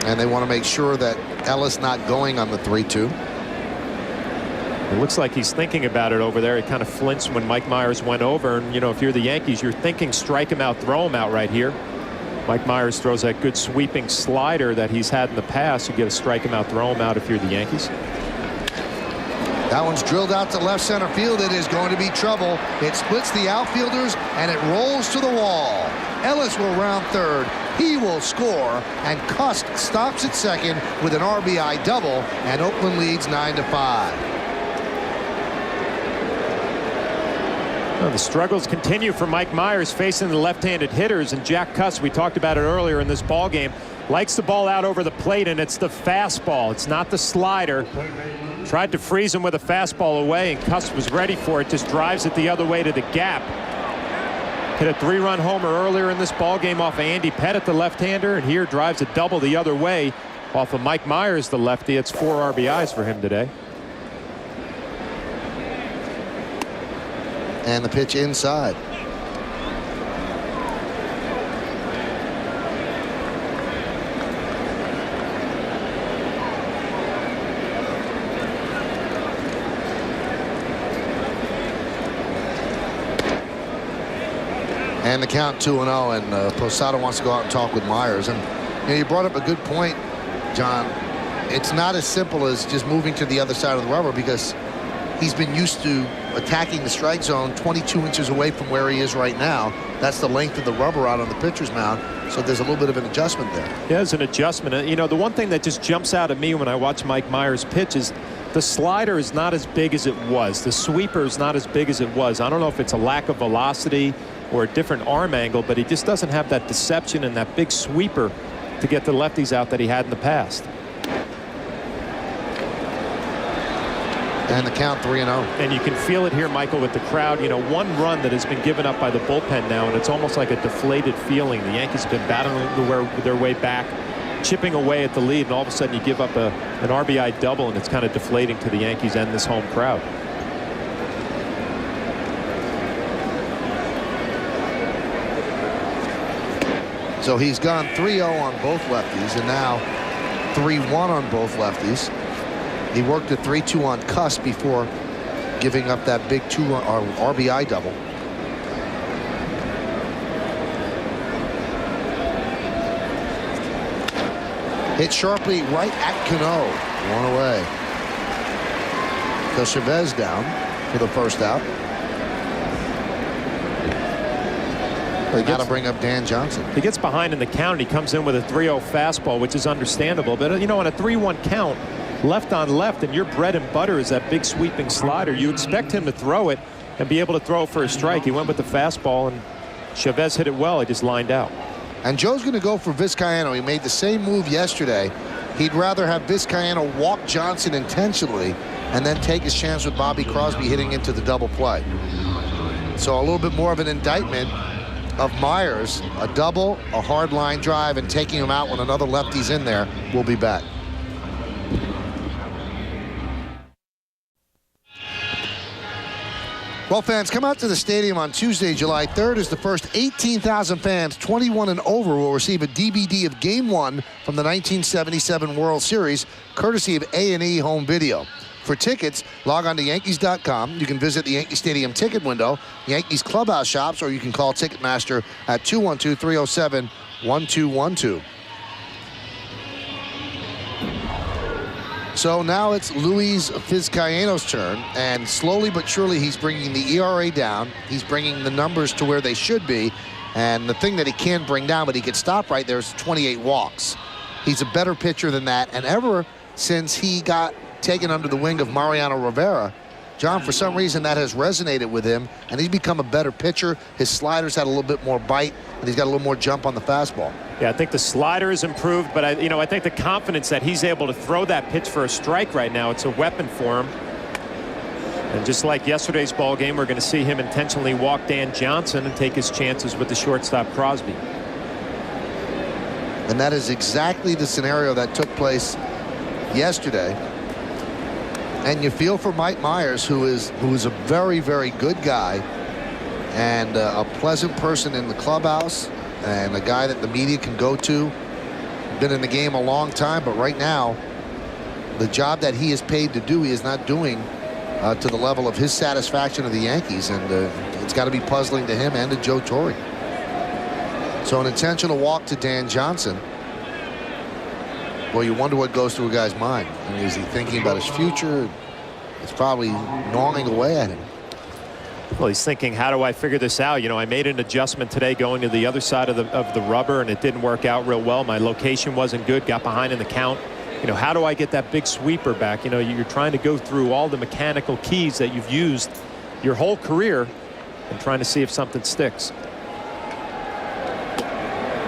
Speaker 1: And they want to make sure that Ellis not going on the 3-2.
Speaker 4: It looks like he's thinking about it over there. He kind of flinched when Mike Myers went over. And, you know, if you're the Yankees, you're thinking strike him out, throw him out right here. Mike Myers throws that good sweeping slider that he's had in the past. You get a strike him out, throw him out if you're the Yankees.
Speaker 1: That one's drilled out to left center field. It is going to be trouble. It splits the outfielders, and it rolls to the wall. Ellis will round third. He will score, and Cust stops at second with an RBI double, and Oakland leads 9-5.
Speaker 4: Well, the struggles continue for Mike Myers facing the left-handed hitters, and Jack Cust, we talked about it earlier in this ball game, likes the ball out over the plate, and it's the fastball. It's not the slider. Tried to freeze him with a fastball away, and Cust was ready for it. Just drives it the other way to the gap. Hit a 3-run homer earlier in this ball game off of Andy Pettit, the left-hander, and here drives a double the other way off of Mike Myers, the lefty. It's 4 RBIs for him today.
Speaker 1: And the pitch inside. And the count 2-0, and Posada wants to go out and talk with Myers. And you know, you brought up a good point, John. It's not as simple as just moving to the other side of the rubber, because he's been used to attacking the strike zone 22 inches away from where he is right now. That's the length of the rubber out on the pitcher's mound. So there's a little bit of an adjustment there.
Speaker 4: Yeah, there's an adjustment. You know, the one thing that just jumps out at me when I watch Mike Myers pitch is the slider is not as big as it was. The sweeper is not as big as it was. I don't know if it's a lack of velocity or a different arm angle, but he just doesn't have that deception and that big sweeper to get the lefties out that he had in the past.
Speaker 1: And the count 3-0.
Speaker 4: And you can feel it here, Michael, with the crowd. You know, one run that has been given up by the bullpen now, and it's almost like a deflated feeling. The Yankees have been battling their way back, chipping away at the lead, and all of a sudden you give up an RBI double, and it's kind of deflating to the Yankees and this home crowd.
Speaker 1: So he's gone 3-0 on both lefties, and now 3-1 on both lefties. He worked a 3-2 on Cuss before giving up that big RBI double. Hit sharply right at Cano. One away. So Chavez down for the first out. They got to bring up Dan Johnson.
Speaker 4: He gets behind in the count. He comes in with a 3-0 fastball, which is understandable. But, you know, on a 3-1 count, left on left, and your bread and butter is that big sweeping slider. You expect him to throw it and be able to throw for a strike. He went with the fastball, and Chavez hit it well. He just lined out.
Speaker 1: And Joe's going to go for Vizcaino. He made the same move yesterday. He'd rather have Vizcaino walk Johnson intentionally and then take his chance with Bobby Crosby hitting into the double play. So a little bit more of an indictment of Myers. A double, a hard line drive, and taking him out when another lefty's in there. We'll be back. Well, fans, come out to the stadium on Tuesday, July 3rd, as the first 18,000 fans, 21 and over, will receive a DVD of Game 1 from the 1977 World Series, courtesy of A&E Home Video. For tickets, log on to Yankees.com. You can visit the Yankee Stadium ticket window, Yankees clubhouse shops, or you can call Ticketmaster at 212-307-1212. So now it's Luis Vizcaino's turn, and slowly but surely he's bringing the ERA down. He's bringing the numbers to where they should be, and the thing that he can bring down, but he could stop right there, is 28 walks. He's a better pitcher than that, and ever since he got taken under the wing of Mariano Rivera, John, for some reason that has resonated with him, and he's become a better pitcher. His slider's had a little bit more bite, and he's got a little more jump on the fastball.
Speaker 4: Yeah, I think the slider is improved, but I think the confidence that he's able to throw that pitch for a strike right now, it's a weapon for him. And just like yesterday's ball game, we're going to see him intentionally walk Dan Johnson and take his chances with the shortstop Crosby.
Speaker 1: And that is exactly the scenario that took place yesterday. And you feel for Mike Myers, who is a very, very good guy and a pleasant person in the clubhouse and a guy that the media can go to. Been in the game a long time, but right now, the job that he is paid to do, he is not doing to the level of his satisfaction of the Yankees, and it's got to be puzzling to him and to Joe Torre. So an intentional walk to Dan Johnson. Well, you wonder what goes through a guy's mind. I mean, is he thinking about his future? It's probably gnawing away at him.
Speaker 4: Well, he's thinking, how do I figure this out? You know, I made an adjustment today going to the other side of the rubber, and it didn't work out real well. My location wasn't good, got behind in the count. You know, how do I get that big sweeper back? You know, you're trying to go through all the mechanical keys that you've used your whole career and trying to see if something sticks.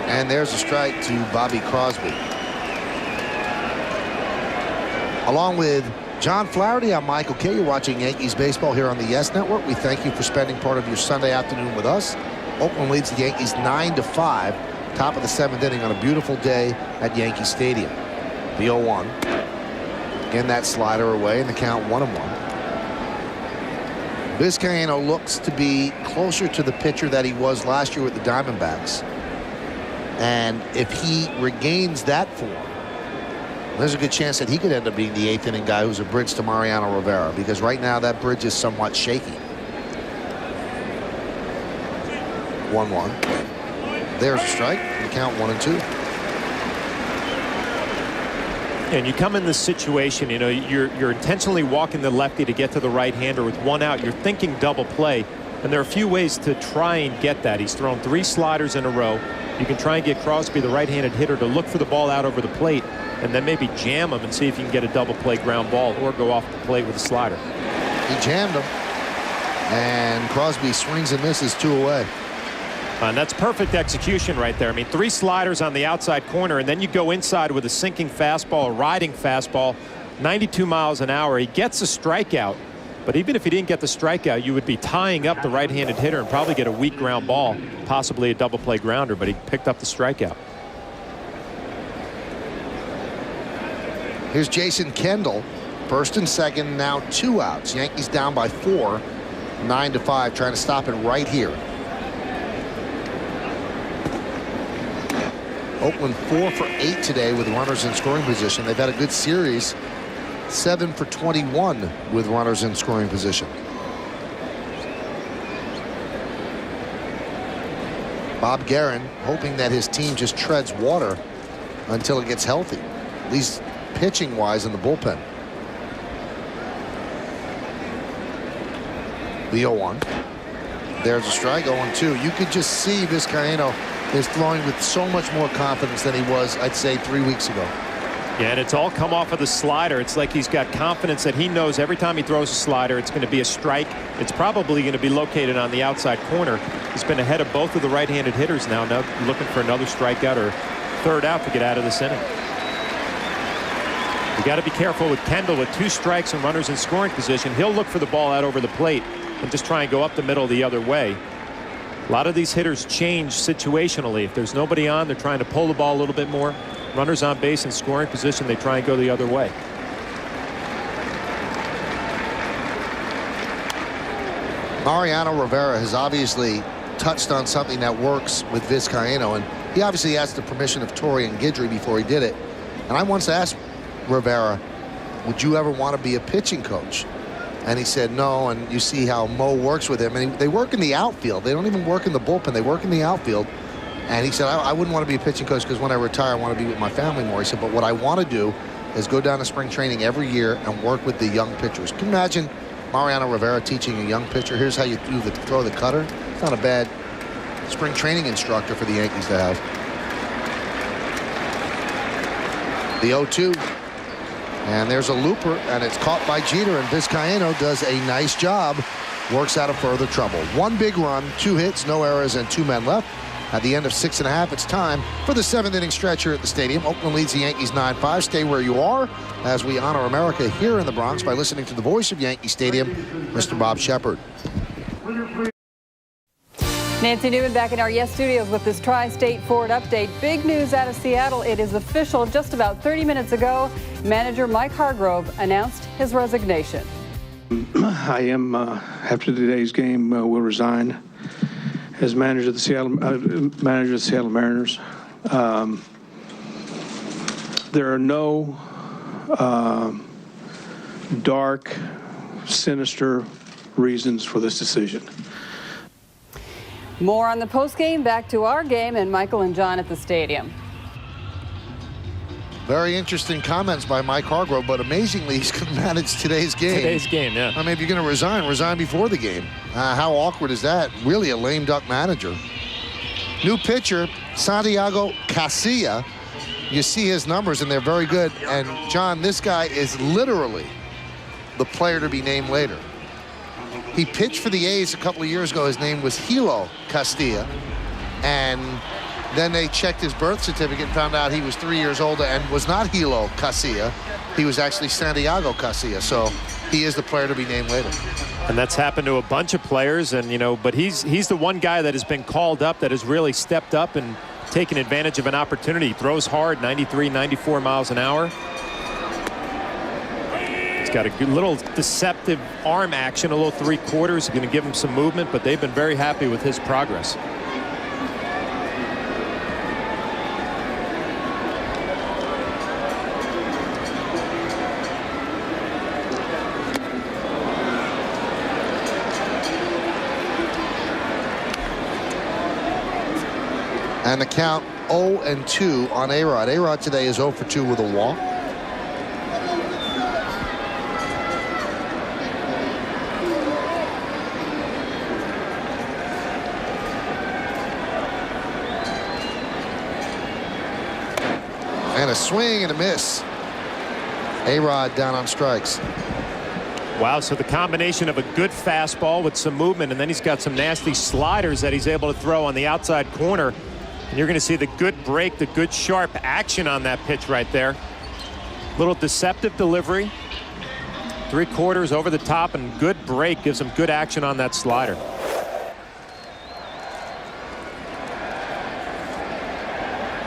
Speaker 1: And there's a strike to Bobby Crosby. Along with John Flaherty, I'm Michael Kay. You're watching Yankees baseball here on the YES Network. We thank you for spending part of your Sunday afternoon with us. Oakland leads the Yankees 9-5, top of the 7th inning on a beautiful day at Yankee Stadium. The 0-1. Again, that slider away, and the count 1-1. Vizcaino looks to be closer to the pitcher that he was last year with the Diamondbacks. And if he regains that form, there's a good chance that he could end up being the 8th inning guy who's a bridge to Mariano Rivera, because right now that bridge is somewhat shaky. 1-1. There's a strike. The count 1-2.
Speaker 4: And you come in this situation, you know, you're intentionally walking the lefty to get to the right-hander with one out. You're thinking double play, and there are a few ways to try and get that. He's thrown 3 sliders in a row. You can try and get Crosby, the right-handed hitter, to look for the ball out over the plate, and then maybe jam him and see if you can get a double play ground ball or go off the plate with a slider.
Speaker 1: He jammed him, and Crosby swings and misses 2 away.
Speaker 4: And that's perfect execution right there. I mean, 3 sliders on the outside corner, and then you go inside with a sinking fastball, a riding fastball, 92 miles an hour. He gets a strikeout, but even if he didn't get the strikeout, you would be tying up the right-handed hitter and probably get a weak ground ball, possibly a double play grounder, but he picked up the strikeout.
Speaker 1: Here's Jason Kendall, first and second, now 2 outs. Yankees down by 4, 9-5, trying to stop it right here. Oakland 4 for 8 today with runners in scoring position. They've had a good series, 7 for 21 with runners in scoring position. Bob Guerin hoping that his team just treads water until it gets healthy, at least pitching wise in the bullpen. The 0-1. There's a strike. 0-2. You could just see Vizcaíno is throwing with so much more confidence than he was, I'd say, 3 weeks ago.
Speaker 4: Yeah, and it's all come off of the slider. It's like he's got confidence that he knows every time he throws a slider, it's going to be a strike. It's probably going to be located on the outside corner. He's been ahead of both of the right-handed hitters now looking for another strikeout or third out to get out of this inning. You got to be careful with Kendall with 2 strikes and runners in scoring position. He'll look for the ball out over the plate and just try and go up the middle the other way. A lot of these hitters change situationally. If there's nobody on, they're trying to pull the ball a little bit more. Runners on base in scoring position, they try and go the other way.
Speaker 1: Mariano Rivera has obviously touched on something that works with Vizcaíno, and he obviously asked the permission of Torre and Guidry before he did it. And I once asked Rivera, would you ever want to be a pitching coach? And he said no, and you see how Mo works with him. And they work in the outfield. They don't even work in the bullpen. They work in the outfield. And he said, I wouldn't want to be a pitching coach because when I retire, I want to be with my family more. He said, but what I want to do is go down to spring training every year and work with the young pitchers. Can you imagine Mariano Rivera teaching a young pitcher, here's how you throw the cutter? It's not a bad spring training instructor for the Yankees to have. The 0-2. And there's a looper, and it's caught by Jeter, and Vizcaíno does a nice job, works out of further trouble. 1 big run, 2 hits, no errors, and 2 men left. At the end of 6.5, it's time for the 7th inning stretch here at the stadium. Oakland leads the Yankees 9-5. Stay where you are as we honor America here in the Bronx by listening to the voice of Yankee Stadium, Mr. Bob Shepard.
Speaker 7: Nancy Newman back in our Yes Studios with this Tri-State Ford update. Big news out of Seattle. It is official just about 30 minutes ago. Manager Mike Hargrove announced his resignation.
Speaker 8: I am, after today's game, will resign as manager of the Seattle Mariners. There are no dark, sinister reasons for this decision.
Speaker 7: More on the postgame. Back to our game and Michael and John at the stadium.
Speaker 1: Very interesting comments by Mike Hargrove, but amazingly, he's going to manage today's game.
Speaker 4: Today's game, yeah.
Speaker 1: I mean, if you're going to resign before the game. How awkward is that? Really a lame duck manager. New pitcher, Santiago Casilla. You see his numbers, and they're very good. And, John, this guy is literally the player to be named later. He pitched for the A's a couple of years ago. His name was Hilo Castilla. And then they checked his birth certificate and found out he was 3 years older and was not Hilo Castilla. He was actually Santiago Castilla. So he is the player to be named later.
Speaker 4: And that's happened to a bunch of players. And, you know, but he's the one guy that has been called up that has really stepped up and taken advantage of an opportunity. He throws hard, 93, 94 miles an hour. He's got a good little deceptive arm action, a little 3/4, going to give him some movement, but they've been very happy with his progress.
Speaker 1: And the count 0-2 on A-Rod. A-Rod today is 0 for 2 with a walk. And a swing and a miss. A-Rod down on strikes.
Speaker 4: Wow, so the combination of a good fastball with some movement, and then he's got some nasty sliders that he's able to throw on the outside corner. And you're going to see the good break, the good sharp action on that pitch right there. Little deceptive delivery. 3/4 over the top, and good break gives him good action on that slider.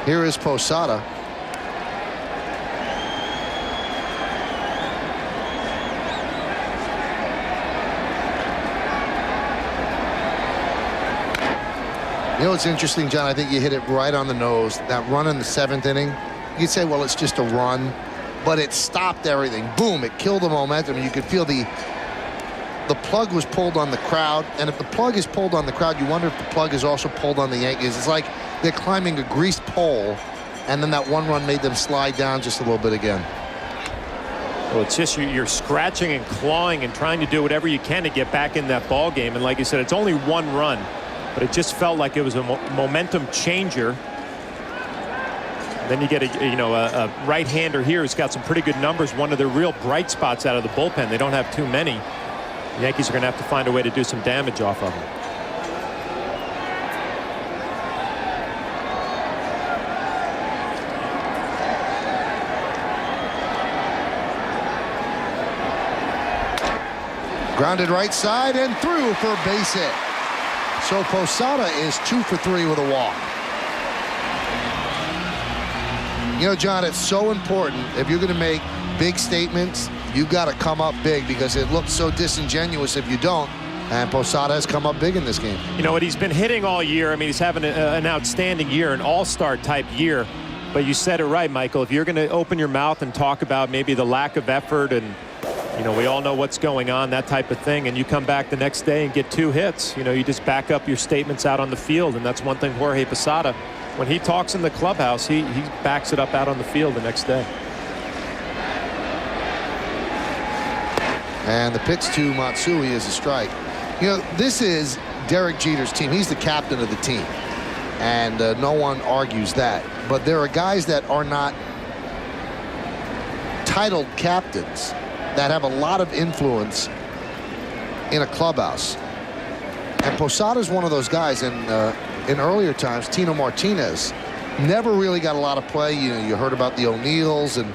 Speaker 1: Here is Posada. You know what's interesting, John? I think you hit it right on the nose. That run in the 7th inning, you'd say, well, it's just a run, but it stopped everything. Boom, it killed the momentum. You could feel the plug was pulled on the crowd, and if the plug is pulled on the crowd, you wonder if the plug is also pulled on the Yankees. It's like they're climbing a greased pole, and then that one run made them slide down just a little bit again.
Speaker 4: Well, it's just you're scratching and clawing and trying to do whatever you can to get back in that ball game. And like you said, it's only one run, but it just felt like it was a momentum changer. Then you get a right-hander here who's got some pretty good numbers. One of the real bright spots out of the bullpen. They don't have too many. The Yankees are going to have to find a way to do some damage off of him.
Speaker 1: Grounded right side and through for a base hit. So Posada is 2 for 3 with a walk. You know, John, it's so important if you're going to make big statements, you've got to come up big because it looks so disingenuous if you don't. And Posada has come up big in this game.
Speaker 4: You know what? He's been hitting all year. I mean, he's having an outstanding year, an all-star type year. But you said it right, Michael. If you're going to open your mouth and talk about maybe the lack of effort and, you know, we all know what's going on, that type of thing, and you come back the next day and get 2 hits, you know, you just back up your statements out on the field. And that's one thing Jorge Posada, when he talks in the clubhouse, he backs it up out on the field the next day.
Speaker 1: And the pitch to Matsui is a strike. You know, this is Derek Jeter's team. He's the captain of the team. And no one argues that. But there are guys that are not titled captains that have a lot of influence in a clubhouse. And Posada's one of those guys. And in earlier times, Tino Martinez never really got a lot of play. You know, you heard about the O'Neills, and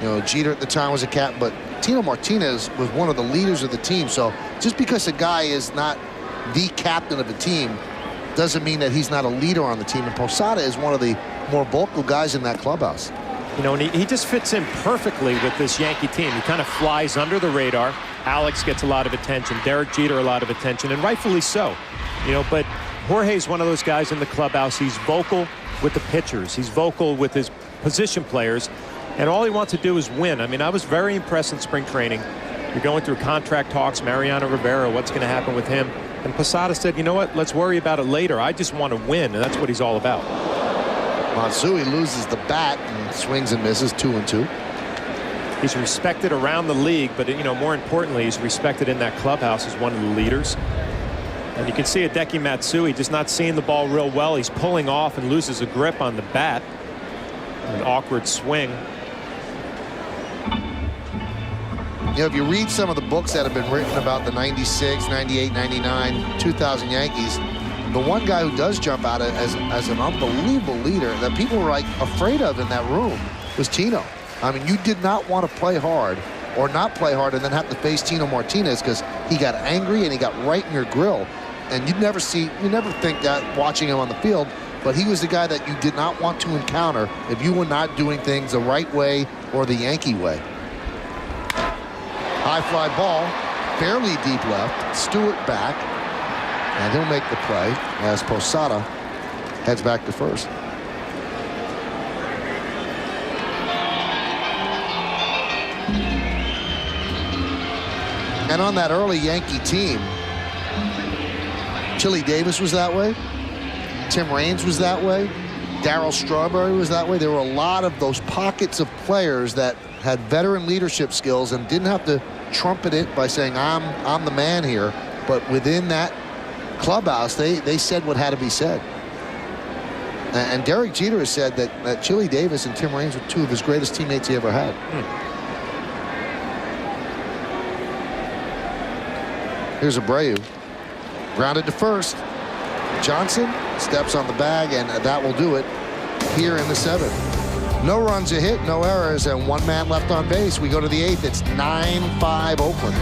Speaker 1: you know, Jeter at the time was a captain, but Tino Martinez was one of the leaders of the team. So just because a guy is not the captain of the team doesn't mean that he's not a leader on the team. And Posada is one of the more vocal guys in that clubhouse.
Speaker 4: You know, and he just fits in perfectly with this Yankee team. He kind of flies under the radar. Alex gets a lot of attention. Derek Jeter a lot of attention, and rightfully so. You know, but Jorge's one of those guys in the clubhouse. He's vocal with the pitchers. He's vocal with his position players. And all he wants to do is win. I mean, I was very impressed in spring training. You're going through contract talks, Mariano Rivera, what's going to happen with him? And Posada said, you know what, let's worry about it later. I just want to win, and that's what he's all about.
Speaker 1: Matsui loses the bat and swings and misses, 2-2.
Speaker 4: He's respected around the league, but, you know, more importantly, he's respected in that clubhouse as one of the leaders. And you can see Hideki Matsui just not seeing the ball real well. He's pulling off and loses a grip on the bat. An awkward swing.
Speaker 1: You know, if you read some of the books that have been written about the 96, 98, 99, 2000 Yankees, the one guy who does jump out as an unbelievable leader that people were like afraid of in that room was Tino. I mean, you did not want to play hard or not play hard and then have to face Tino Martinez because he got angry and he got right in your grill. And you never think that watching him on the field, but he was the guy that you did not want to encounter if you were not doing things the right way or the Yankee way. High fly ball, fairly deep left. Stewart back, and he'll make the play as Posada heads back to first. And on that early Yankee team, Chili Davis was that way. Tim Raines was that way. Darryl Strawberry was that way. There were a lot of those pockets of players that had veteran leadership skills and didn't have to trumpet it by saying, I'm the man here. But within that clubhouse, they said what had to be said. And Derek Jeter has said that Chili Davis and Tim Raines were 2 of his greatest teammates he ever had. Here's Abreu. Grounded to first. Johnson steps on the bag, and that will do it here in the 7th. No runs a hit, no errors, and 1 man left on base. We go to the 8th. It's 9-5 Oakland.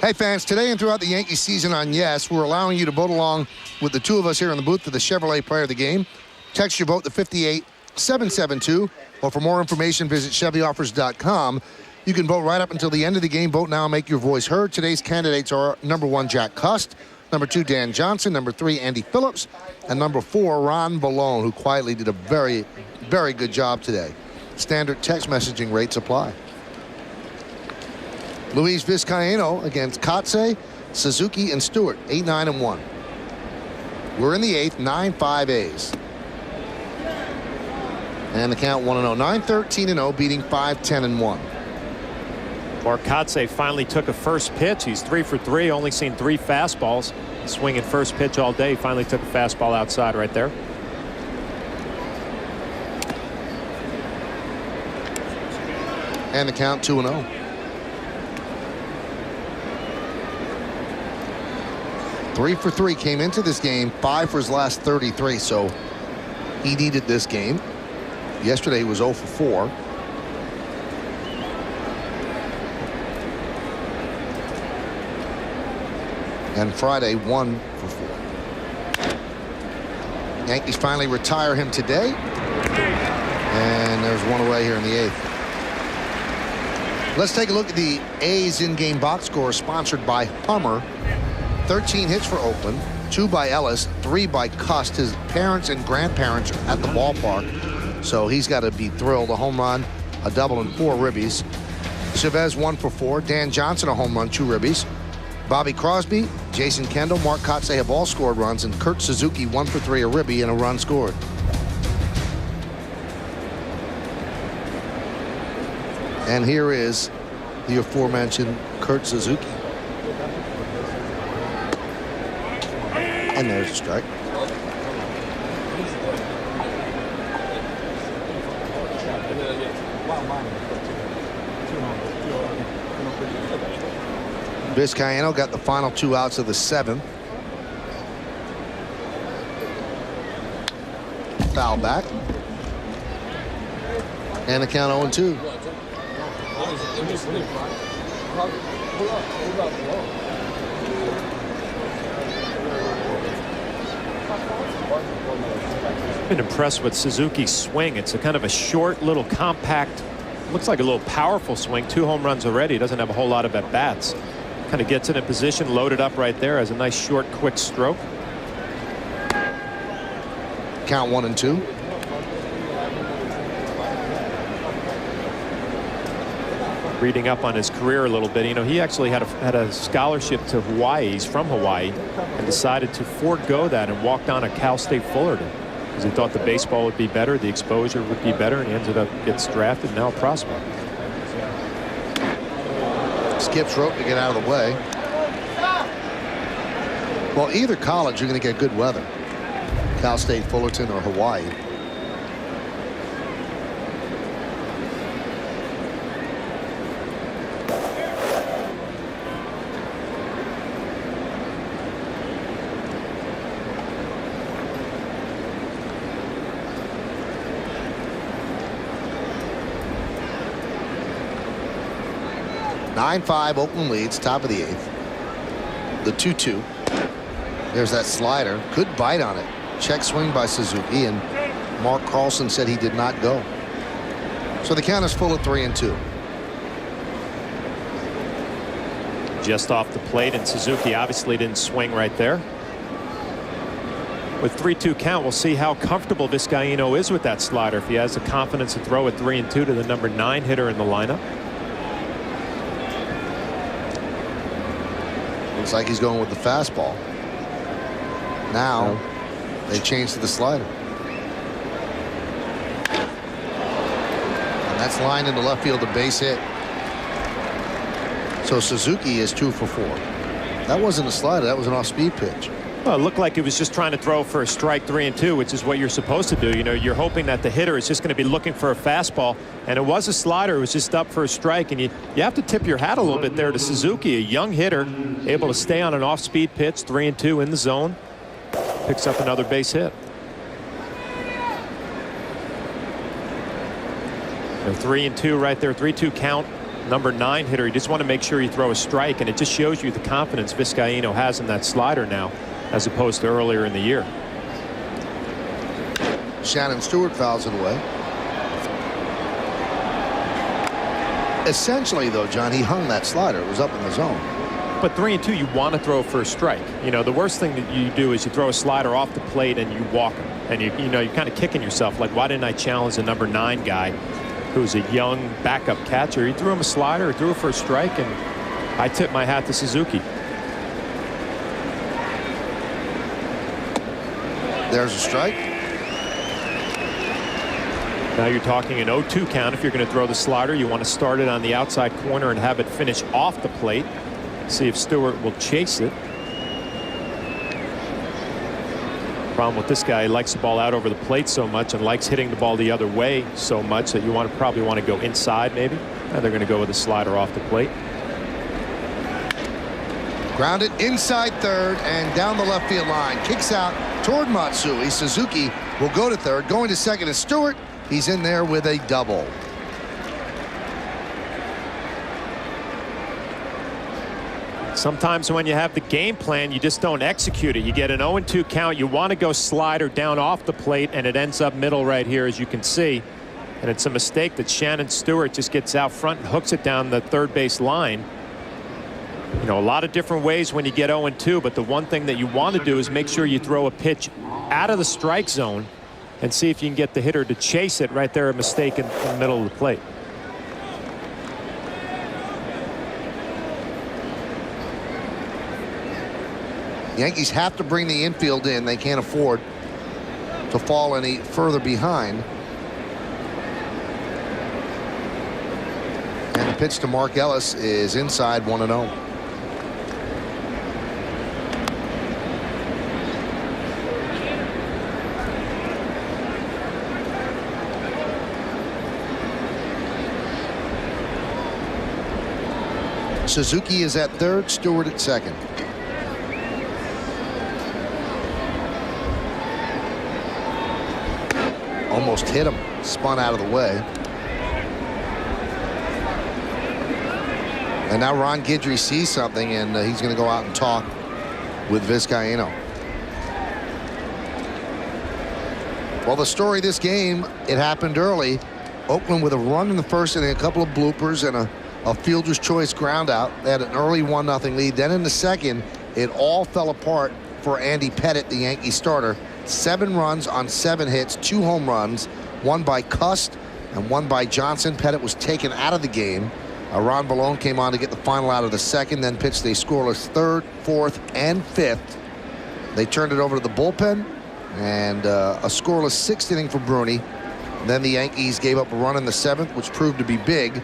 Speaker 1: Hey fans, today and throughout the Yankees season on Yes, we're allowing you to vote along with the 2 of us here in the booth for the Chevrolet Player of the Game. Text your vote to 58772, or for more information, visit ChevyOffers.com. You can vote right up until the end of the game. Vote now and make your voice heard. Today's candidates are number 1, Jack Cust, number 2, Dan Johnson, number 3, Andy Phillips, and number 4, Ron Ballone, who quietly did a very, very good job today. Standard text messaging rates apply. Luis Vizcaino against Kotze, Suzuki, and Stewart, 8-9 and 1. We're in the 8th, 9-5 A's. And the count 1-0, 9-13 and 0, beating 5-10 and 1.
Speaker 4: Mark Kotze finally took a first pitch. He's 3 for 3, only seen 3 fastballs. Swinging first pitch all day. Finally took a fastball outside right there.
Speaker 1: And the count 2-0. Three for 3 came into this game, 5 for his last 33, so he needed this game. Yesterday he was 0 for 4. And Friday 1 for 4. Yankees finally retire him today. And there's one away here in the 8th. Let's take a look at the A's in-game box score, sponsored by Hummer. 13 hits for Oakland, 2 by Ellis, 3 by Cust. His parents and grandparents are at the ballpark, so he's got to be thrilled. A home run, a double, and 4 ribbies. Chavez 1 for 4. Dan Johnson a home run, 2 ribbies. Bobby Crosby, Jason Kendall, Mark Kotze have all scored runs, and Kurt Suzuki 1 for 3, a ribby, and a run scored. And here is the aforementioned Kurt Suzuki. And there's a strike. Vizcaino got the final 2 outs of the 7th. Foul back. And the count 0-2.
Speaker 4: I've been impressed with Suzuki's swing. It's a kind of a short, little compact, looks like a little powerful swing. 2 home runs already. Doesn't have a whole lot of at-bats. Kind of gets in a position, loaded up right there, has a nice short, quick stroke.
Speaker 1: Count 1-2.
Speaker 4: Reading up on his career a little bit, you know, he actually had a scholarship to Hawaii. He's from Hawaii, and decided to forego that and walked on at Cal State Fullerton because he thought the baseball would be better, the exposure would be better, and he ended up gets drafted, now a prospect.
Speaker 1: Skips rope to get out of the way. Well, either college, you're going to get good weather. Cal State Fullerton or Hawaii. (9-5) Oakland leads, top of the 8th. The 2-2. There's that slider. Good bite on it. Check swing by Suzuki, and Mark Carlson said he did not go. So the count is full of 3-2.
Speaker 4: Just off the plate, and Suzuki obviously didn't swing right there. With 3-2 count, we'll see how comfortable Vizcaino is with that slider. If he has the confidence to throw a 3-2 to the number 9 hitter in the lineup.
Speaker 1: Looks like he's going with the fastball. Now they change to the slider. And that's lined into left field, a base hit. So Suzuki is 2 for 4. That wasn't a slider, that was an off-speed pitch.
Speaker 4: Well, it looked like he was just trying to throw for a strike, 3-2, which is what you're supposed to do. You know, you're hoping that the hitter is just going to be looking for a fastball, and it was a slider. It was just up for a strike, and you have to tip your hat a little bit there to Suzuki, a young hitter, able to stay on an off-speed pitch, 3-2 in the zone, picks up another base hit. 3-2 right there, 3-2 count. Number 9 hitter, you just want to make sure you throw a strike, and it just shows you the confidence Vizcaino has in that slider now, as opposed to earlier in the year.
Speaker 1: Shannon Stewart fouls it away. Essentially, though, John, he hung that slider. It was up in the zone.
Speaker 4: But 3-2, you want to throw for a strike. You know, the worst thing that you do is you throw a slider off the plate and you walk him. And you know, you're kind of kicking yourself. Like, why didn't I challenge the number 9 guy who's a young backup catcher? He threw him a slider, he threw it for a strike, and I tip my hat to Suzuki.
Speaker 1: There's a strike.
Speaker 4: Now you're talking an 0-2 count. If you're going to throw the slider, you want to start it on the outside corner and have it finish off the plate. See if Stewart will chase it. Problem with this guy, he likes the ball out over the plate so much and likes hitting the ball the other way so much that you probably want to go inside maybe. Now they're going to go with a slider off the plate.
Speaker 1: Grounded inside third and down the left field line. Kicks out toward Matsui. Suzuki will go to third. Going to second is Stewart. He's in there with a double.
Speaker 4: Sometimes when you have the game plan, you just don't execute it. You get an 0-2 count. You want to go slider down off the plate, and it ends up middle right here, as you can see. And it's a mistake that Shannon Stewart just gets out front and hooks it down the third base line. You know, a lot of different ways when you get 0-2, but the one thing that you want to do is make sure you throw a pitch out of the strike zone and see if you can get the hitter to chase it right there, a mistake in the middle of the plate.
Speaker 1: Yankees have to bring the infield in. They can't afford to fall any further behind. And the pitch to Mark Ellis is inside 1-0. Suzuki is at third, Stewart at second. Almost hit him, spun out of the way. And now Ron Guidry sees something, and he's going to go out and talk with Vizcaino. Well, the story of this game, it happened early. Oakland with a run in the first inning, a couple of bloopers, and a fielder's choice ground out. They had an early 1-0 lead. Then in the second, it all fell apart for Andy Pettitte, the Yankee starter. 7 runs on 7 hits, 2 home runs, one by Cust and one by Johnson. Pettitte was taken out of the game. Ron Ballone came on to get the final out of the second, then pitched a scoreless third, fourth, and fifth. They turned it over to the bullpen, and a scoreless 6th inning for Bruni. Then the Yankees gave up a run in the 7th, which proved to be big.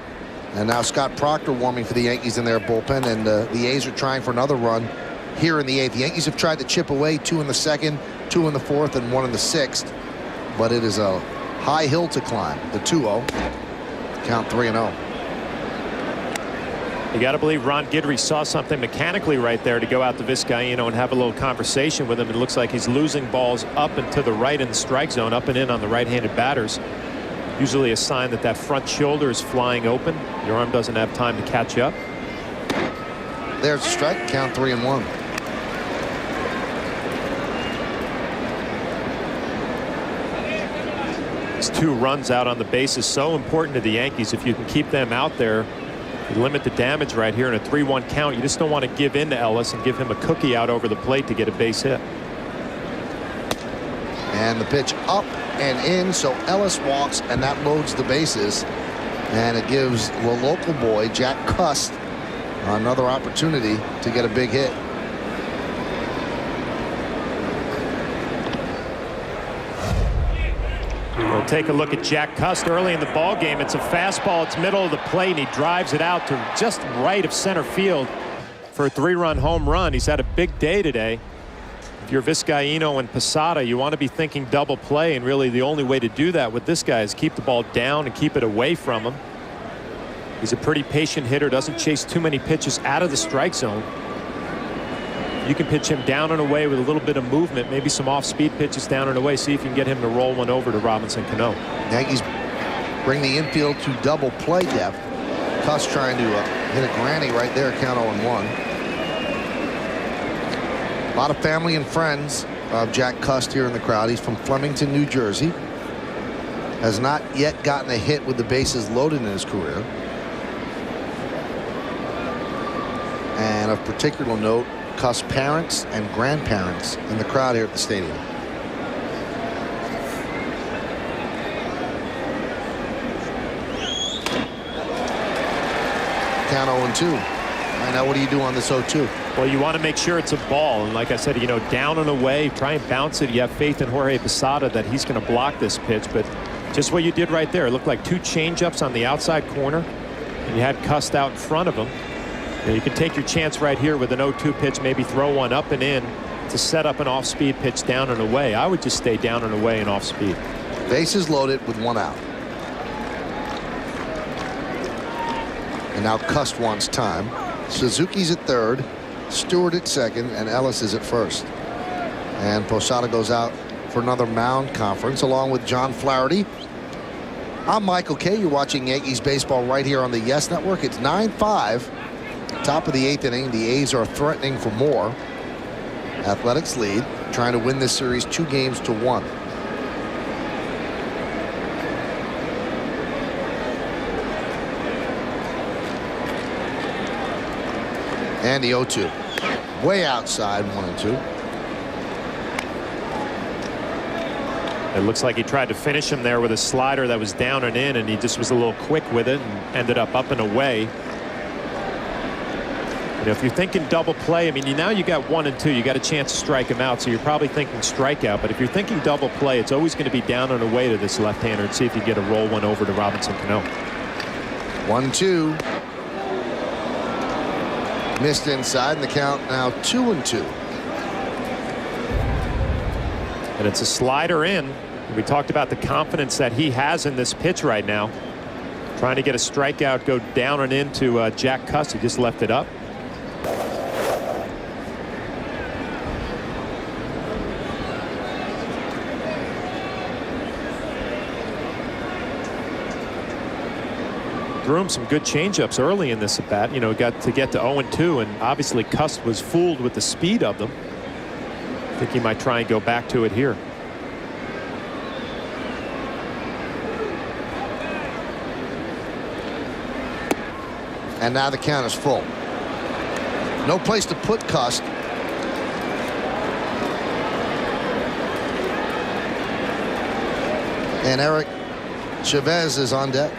Speaker 1: And now Scott Proctor warming for the Yankees in their bullpen, and the A's are trying for another run here in the 8th. The Yankees have tried to chip away, 2 in the 2nd, 2 in the 4th, and 1 in the 6th. But it is a high hill to climb. The 2-0. Count 3-0.
Speaker 4: You got to believe Ron Guidry saw something mechanically right there to go out to Vizcaino and have a little conversation with him. It looks like he's losing balls up and to the right in the strike zone, up and in on the right-handed batters. Usually a sign that that front shoulder is flying open. Your arm doesn't have time to catch up.
Speaker 1: There's a strike. Count 3-1.
Speaker 4: These 2 runs out on the base is so important to the Yankees. If you can keep them out there, you limit the damage right here in a 3-1 count. You just don't want to give in to Ellis and give him a cookie out over the plate to get a base hit.
Speaker 1: And the pitch up and in, so Ellis walks, and that loads the bases. And it gives the local boy, Jack Cust, another opportunity to get a big hit.
Speaker 4: We'll take a look at Jack Cust early in the ball game. It's a fastball. It's middle of the plate, and he drives it out to just right of center field for a 3-run home run. He's had a big day today. If you're Vizcaino and Posada, you want to be thinking double play, and really the only way to do that with this guy is keep the ball down and keep it away from him. He's a pretty patient hitter, doesn't chase too many pitches out of the strike zone. You can pitch him down and away with a little bit of movement, maybe some off-speed pitches down and away. See if you can get him to roll one over to Robinson Cano.
Speaker 1: Yankees bring the infield to double play depth. Cust trying to hit a granny right there. Count 0-1. A lot of family and friends of Jack Cust here in the crowd. He's from Flemington, New Jersey. Has not yet gotten a hit with the bases loaded in his career. And of particular note, Cuss parents and grandparents in the crowd here at the stadium. Count 0-2. Right now, what do you do on this 0-2?
Speaker 4: Well, you want to make sure it's a ball. And like I said, down and away, try and bounce it. You have faith in Jorge Posada that he's going to block this pitch. But just what you did right there, it looked like 2 changeups on the outside corner. And you had Cuss out in front of him. You can take your chance right here with an 0-2 pitch, maybe throw one up and in to set up an off-speed pitch down and away. I would just stay down and away and off-speed.
Speaker 1: Bases loaded with 1 out. And now Cuss wants time. Suzuki's at third, Stewart at second, and Ellis is at first. And Posada goes out for another mound conference along with John Flaherty. I'm Michael Kay. You're watching Yankees baseball right here on the Yes Network. It's 9-5. Top of the 8th inning. The A's are threatening for more. Athletics lead, trying to win this series 2-1. And the 0-2. Way outside, 1-2.
Speaker 4: It looks like he tried to finish him there with a slider that was down and in, and he just was a little quick with it and ended up and away. If you're thinking double play, I mean, now you got 1 and 2. You got a chance to strike him out, so you're probably thinking strikeout. But if you're thinking double play, it's always going to be down and away to this left-hander and see if you get a roll one over to Robinson Cano.
Speaker 1: 1-2. Missed inside, and the count now 2-2.
Speaker 4: And it's a slider in. We talked about the confidence that he has in this pitch right now. Trying to get a strikeout, go down and into Jack Cuss. He just left it up. Threw him some good changeups early in this at bat. Got to get to 0-2, and obviously Cuss was fooled with the speed of them. I think he might try and go back to it here.
Speaker 1: And now the count is full. No place to put Cuss. And Eric Chavez is on deck.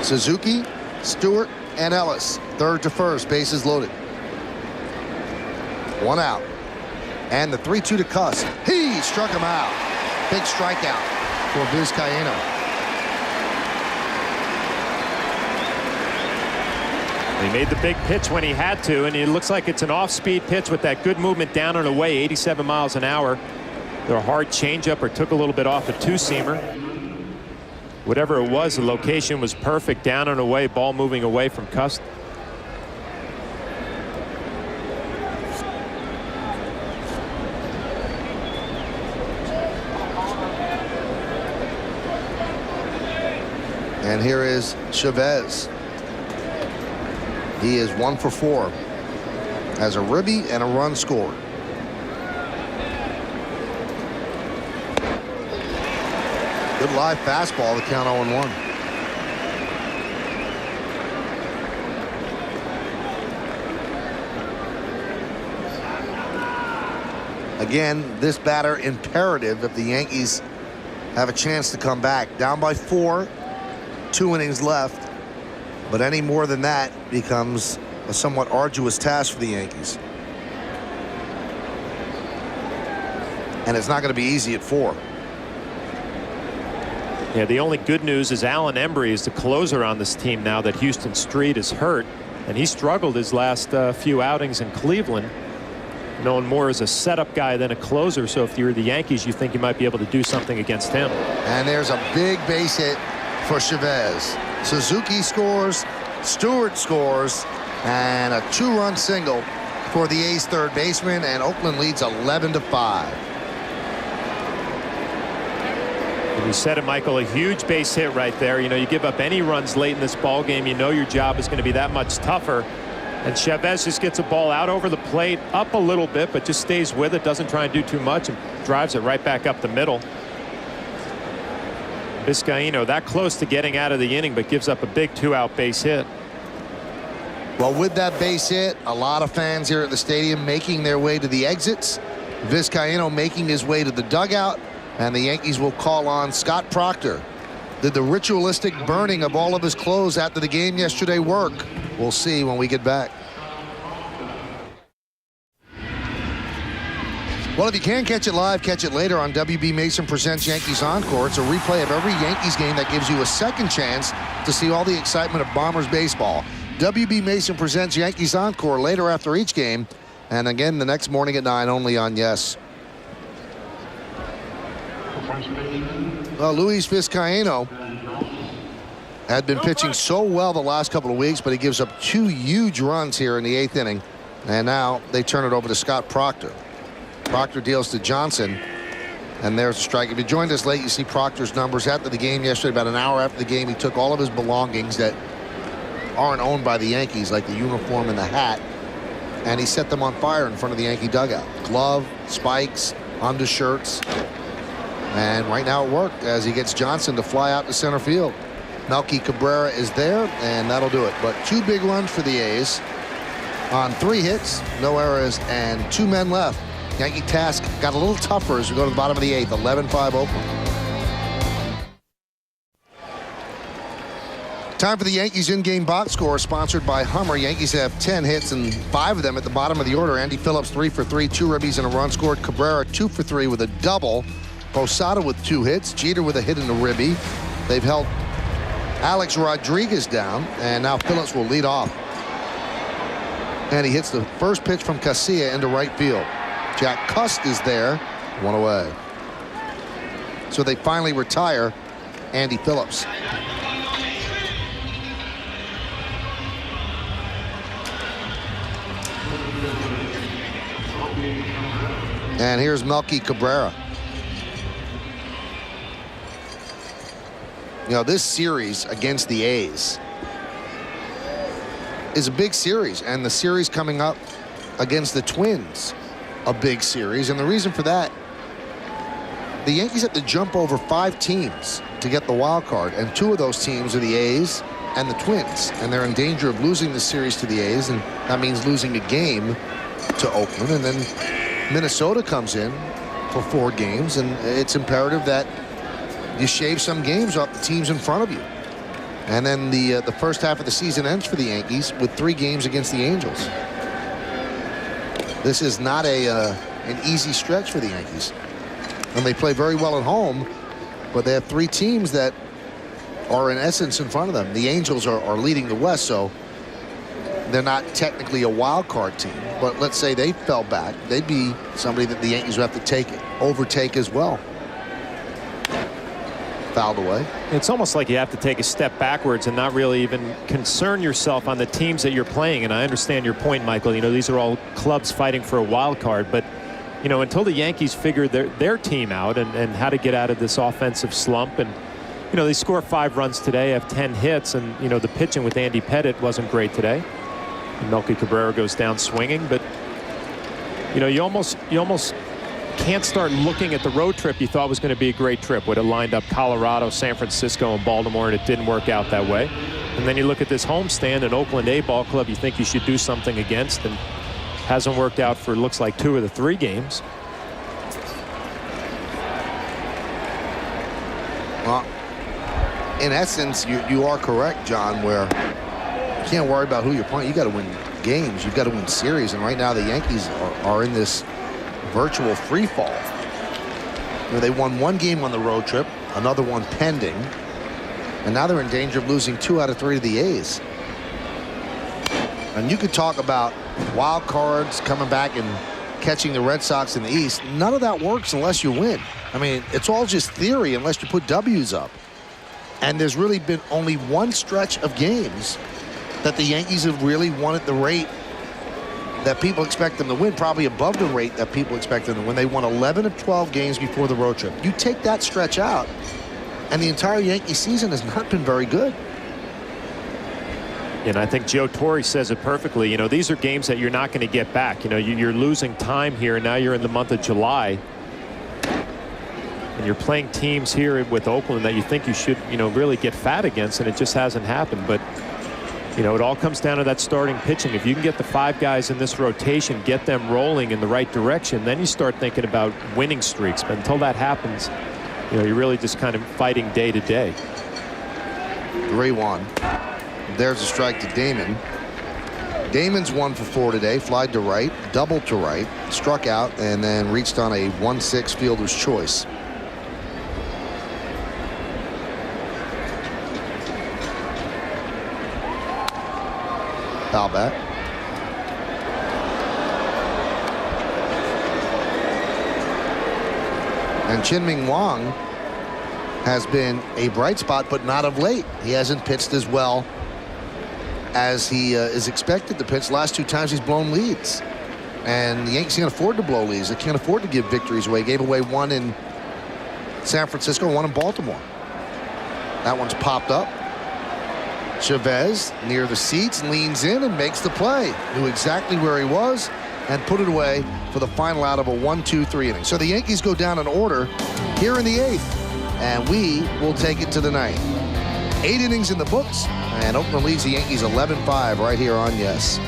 Speaker 1: Suzuki, Stewart, and Ellis. Third to first. Bases loaded. 1 out. And the 3-2 to Cuss. He struck him out. Big strikeout for Vizcaíno.
Speaker 4: He made the big pitch when he had to, and it looks like it's an off-speed pitch with that good movement down and away, 87 miles an hour. Their hard changeup or took a little bit off a 2-seamer. Whatever it was, the location was perfect, down and away, ball moving away from Cuss.
Speaker 1: And here is Chavez. He is 1 for 4. Has a ribby and a run scored. Good live fastball, the count 0-1. Again, this batter imperative if the Yankees have a chance to come back. Down by 4, 2 innings left. But any more than that becomes a somewhat arduous task for the Yankees. And it's not going to be easy at 4.
Speaker 4: Yeah, the only good news is Alan Embry is the closer on this team now that Houston Street is hurt, and he struggled his last few outings in Cleveland, known more as a setup guy than a closer. So if you're the Yankees, you think you might be able to do something against him.
Speaker 1: And there's a big base hit for Chavez. Suzuki scores, Stewart scores, and a 2-run single for the A's third baseman, and Oakland leads 11-5.
Speaker 4: You said it, Michael, a huge base hit right there. You give up any runs late in this ball game, your job is going to be that much tougher. And Chavez just gets a ball out over the plate, up a little bit, but just stays with it, doesn't try and do too much, and drives it right back up the middle. Vizcaino that close to getting out of the inning, but gives up a big 2-out base hit.
Speaker 1: Well, with that base hit, a lot of fans here at the stadium making their way to the exits. Vizcaino making his way to the dugout, and the Yankees will call on Scott Proctor. Did the ritualistic burning of all of his clothes after the game yesterday work? We'll see when we get back. Well, if you can't catch it live, catch it later on WB Mason Presents Yankees Encore. It's a replay of every Yankees game that gives you a second chance to see all the excitement of Bombers baseball. WB Mason Presents Yankees Encore later after each game, and again the next morning at 9 only on Yes. Well, Luis Vizcaino had been pitching so well the last couple of weeks, but he gives up 2 huge runs here in the 8th inning, and now they turn it over to Scott Proctor. Proctor deals to Johnson, and there's a strike. If you joined us late, you see Proctor's numbers after the game yesterday. About an hour after the game, he took all of his belongings that aren't owned by the Yankees, like the uniform and the hat, and he set them on fire in front of the Yankee dugout. Glove, spikes, undershirts, and right now it worked as he gets Johnson to fly out to center field. Melky Cabrera is there, and that'll do it. But 2 big runs for the A's on 3 hits, no errors, and 2 men left. Yankee task got a little tougher as we go to the bottom of the 8th, 11-5 Oakland. Time for the Yankees in-game box score, sponsored by Hummer. Yankees have 10 hits, and 5 of them at the bottom of the order. Andy Phillips 3 for 3, 2 ribbies and a run scored. Cabrera 2 for 3 with a double. Posada with 2 hits. Jeter with a hit and a ribby. They've held Alex Rodriguez down, and now Phillips will lead off. And he hits the first pitch from Casilla into right field. Jack Cust is there, 1 away. So they finally retire Andy Phillips. And here's Melky Cabrera. You know, this series against the A's is a big series, and the series coming up against the Twins, a big series. And the reason for that, the Yankees have to jump over 5 teams to get the wild card, and 2 of those teams are the A's and the Twins, and they're in danger of losing the series to the A's, and that means losing a game to Oakland. And then Minnesota comes in for 4 games, and it's imperative that you shave some games off the teams in front of you. And then the first half of the season ends for the Yankees with 3 games against the Angels. This is not an easy stretch for the Yankees, and they play very well at home, but they have 3 teams that are in essence in front of them. The Angels are leading the West, so they're not technically a wild card team, but let's say they fell back, they'd be somebody that the Yankees would have to overtake as well. Fouled away.
Speaker 4: It's almost like you have to take a step backwards and not really even concern yourself on the teams that you're playing. And I understand your point, Michael. You know, these are all clubs fighting for a wild card, but you know, until the Yankees figure their team out and how to get out of this offensive slump, and you know, they score 5 runs today, have 10 hits, and you know, the pitching with Andy Pettitte wasn't great today. And Melky Cabrera goes down swinging, but you know, you almost can't start looking at the road trip you thought was going to be a great trip. Would have lined up Colorado, San Francisco, and Baltimore, and it didn't work out that way. And then you look at this homestand in Oakland A ball club you think you should do something against, and hasn't worked out for looks like 2 of the 3 games.
Speaker 1: Well, in essence, you are correct, John, where you can't worry about who you're playing. You got to win games. You've got to win series. And right now the Yankees are in this virtual free fall. You know, they won 1 game on the road trip, another one pending, and now they're in danger of losing 2 out of 3 to the A's. And you could talk about wild cards coming back and catching the Red Sox in the East. None of that works unless you win. I mean, it's all just theory unless you put W's up. And there's really been only 1 stretch of games that the Yankees have really won at the rate that people expect them to win, probably above the rate that people expect them to win. They won 11 of 12 games before the road trip. You take that stretch out, and the entire Yankee season has not been very good.
Speaker 4: And I think Joe Torre says it perfectly. You know, these are games that you're not going to get back. You know, you're losing time here. Now you're in the month of July. And you're playing teams here with Oakland that you think you should, you know, really get fat against, and it just hasn't happened. But, you know, it all comes down to that starting pitching. If you can get the 5 guys in this rotation, get them rolling in the right direction, then you start thinking about winning streaks. But until that happens, you know, you're really just kind of fighting day to day.
Speaker 1: 3-1. There's a strike to Damon. Damon's 1 for 4 today. Flied to right, doubled to right, struck out, and then reached on a 1-6 fielder's choice. Foul back. And Chin-Ming Wang has been a bright spot, but not of late. He hasn't pitched as well as he is expected to pitch. Last 2 times he's blown leads. And the Yankees can't afford to blow leads. They can't afford to give victories away. Gave away 1 in San Francisco, 1 in Baltimore. That one's popped up. Chavez near the seats, leans in and makes the play. Knew exactly where he was and put it away for the final out of a 1-2-3 inning. So the Yankees go down in order here in the 8th, and we will take it to the 9th. 8 innings in the books, and Oakland leads the Yankees 11-5 right here on Yes.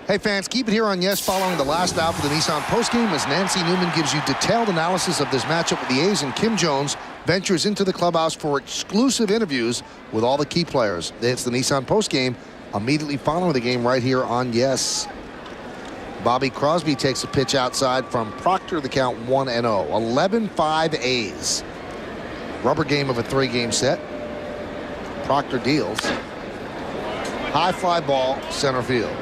Speaker 1: Hey fans, keep it here on Yes following the last out for the Nissan postgame as Nancy Newman gives you detailed analysis of this matchup with the A's, and Kim Jones ventures into the clubhouse for exclusive interviews with all the key players. It's the Nissan postgame immediately following the game right here on Yes. Bobby Crosby takes a pitch outside from Proctor, the count 1-0. 11-5 A's. Rubber game of a 3-game set. Proctor deals. High fly ball, center field.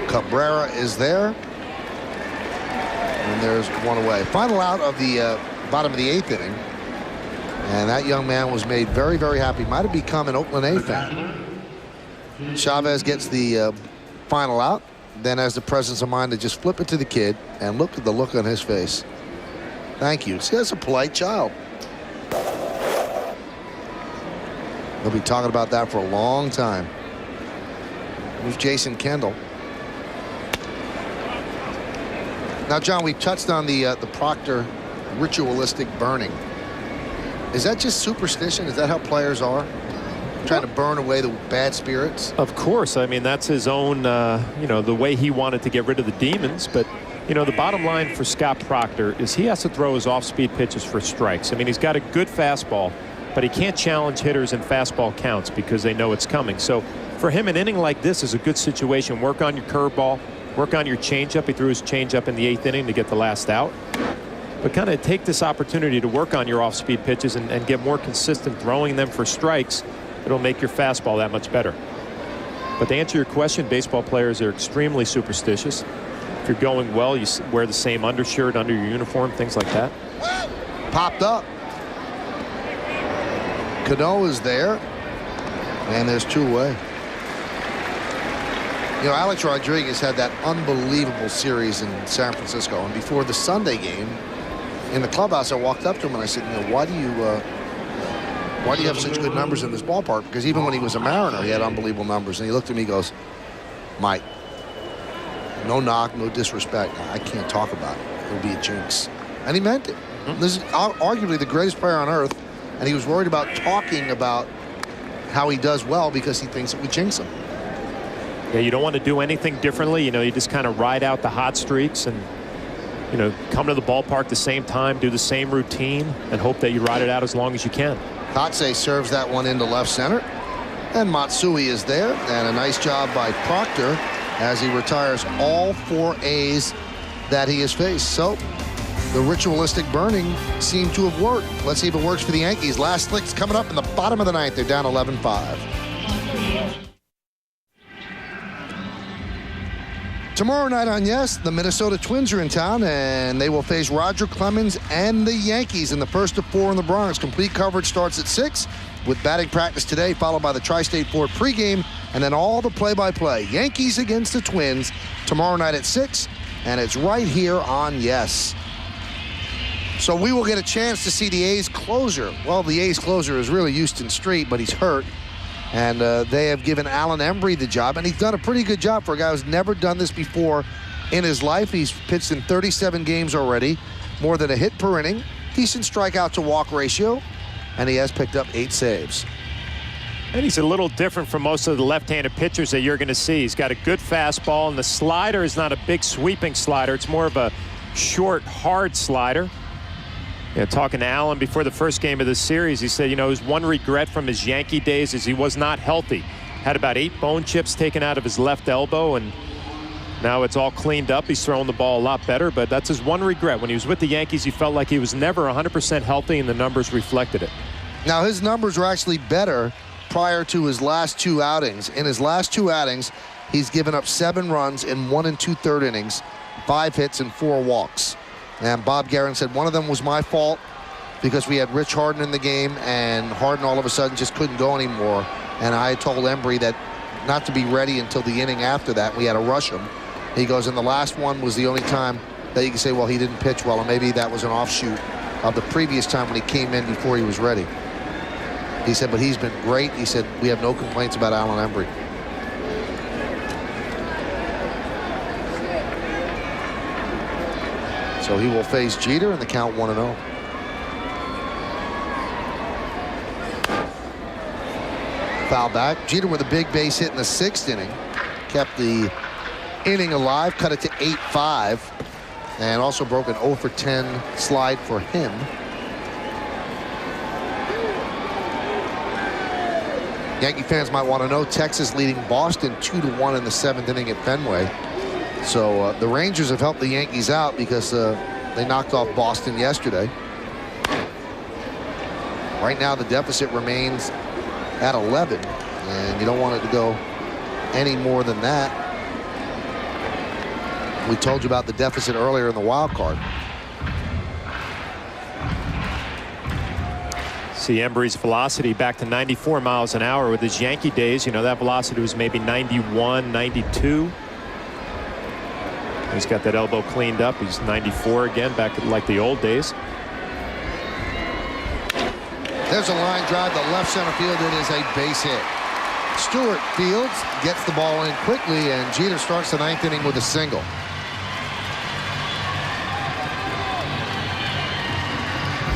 Speaker 1: Cabrera is there. And there's 1 away. Final out of the bottom of the 8th inning. And that young man was made very, very happy. Might have become an Oakland A fan. Chavez gets the final out. Then has the presence of mind to just flip it to the kid. And look at the look on his face. Thank you. See, that's a polite child. They'll be talking about that for a long time. Here's Jason Kendall. Now, John, we touched on the Proctor ritualistic burning. Is that just superstition? Is that how players are? Trying to burn away the bad spirits?
Speaker 4: Of course. I mean, that's his own, you know, the way he wanted to get rid of the demons. But, you know, the bottom line for Scott Proctor is he has to throw his off-speed pitches for strikes. I mean, he's got a good fastball, but he can't challenge hitters in fastball counts because they know it's coming. So for him, an inning like this is a good situation. Work on your curveball. Work on your changeup. He threw his changeup in the 8th inning to get the last out. But kind of take this opportunity to work on your off-speed pitches and get more consistent throwing them for strikes. It'll make your fastball that much better. But to answer your question, baseball players are extremely superstitious. If you're going well, you wear the same undershirt under your uniform, things like that.
Speaker 1: Popped up. Cano is there. And there's 2 away. You know, Alex Rodriguez had that unbelievable series in San Francisco. And before the Sunday game, in the clubhouse, I walked up to him and I said, you know, why do you have such good numbers in this ballpark? Because even when he was a Mariner, he had unbelievable numbers. And he looked at me and goes, Mike, no knock, no disrespect. I can't talk about it. It'll be a jinx. And he meant it. This is arguably the greatest player on earth. And he was worried about talking about how he does well because he thinks it would jinx him.
Speaker 4: Yeah, you don't want to do anything differently. You know, you just kind of ride out the hot streaks and, you know, come to the ballpark the same time, do the same routine, and hope that you ride it out as long as you can.
Speaker 1: Kotze serves that one into left center. And Matsui is there. And a nice job by Proctor as he retires all 4 A's that he has faced. So the ritualistic burning seemed to have worked. Let's see if it works for the Yankees. Last licks coming up in the bottom of the 9th. They're down 11-5. Tomorrow night on Yes, the Minnesota Twins are in town, and they will face Roger Clemens and the Yankees in the first of 4 in the Bronx. Complete coverage starts at 6 with batting practice today, followed by the Tri-State Ford pregame, and then all the play-by-play. Yankees against the Twins tomorrow night at 6, and it's right here on Yes. So we will get a chance to see the A's closer. Well, the A's closer is really Houston Street, but he's hurt. And they have given Alan Embry the job, and he's done a pretty good job for a guy who's never done this before in his life. He's pitched in 37 games already, more than a hit per inning, decent strikeout to walk ratio, and he has picked up 8 saves.
Speaker 4: And he's a little different from most of the left-handed pitchers that you're going to see. He's got a good fastball, and the slider is not a big sweeping slider. It's more of a short, hard slider. Talking to Allen before the first game of this series, he said, his one regret from his Yankee days is he was not healthy. Had about 8 bone chips taken out of his left elbow, and now it's all cleaned up. He's throwing the ball a lot better, but that's his one regret. When he was with the Yankees, he felt like he was never 100% healthy, and the numbers reflected it.
Speaker 1: Now, his numbers were actually better prior to his last 2 outings. In his last 2 outings, he's given up 7 runs in 1 2/3 innings, 5 hits and 4 walks. And Bob Guerin said one of them was my fault because we had Rich Harden in the game, and Harden all of a sudden just couldn't go anymore. And I told Embry that not to be ready until the inning after that. We had to rush him. He goes, and the last one was the only time that you can say, well, he didn't pitch well, and maybe that was an offshoot of the previous time when he came in before he was ready. He said, but he's been great. He said, we have no complaints about Alan Embry. So he will face Jeter in the count 1-0. Foul back. Jeter with a big base hit in the 6th inning. Kept the inning alive, cut it to 8-5, and also broke an 0 for 10 slide for him. Yankee fans might want to know Texas leading Boston 2-1 in the 7th inning at Fenway. So the Rangers have helped the Yankees out because they knocked off Boston yesterday. Right now the deficit remains at 11, and you don't want it to go any more than that. We told you about the deficit earlier in the wild card.
Speaker 4: See Embry's velocity back to 94 miles an hour with his Yankee days. That velocity was maybe 91, 92. He's got that elbow cleaned up. He's 94 again, back like the old days.
Speaker 1: There's a line drive to left center field. It is a base hit. Stewart fields, gets the ball in quickly, and Jeter starts the 9th inning with a single.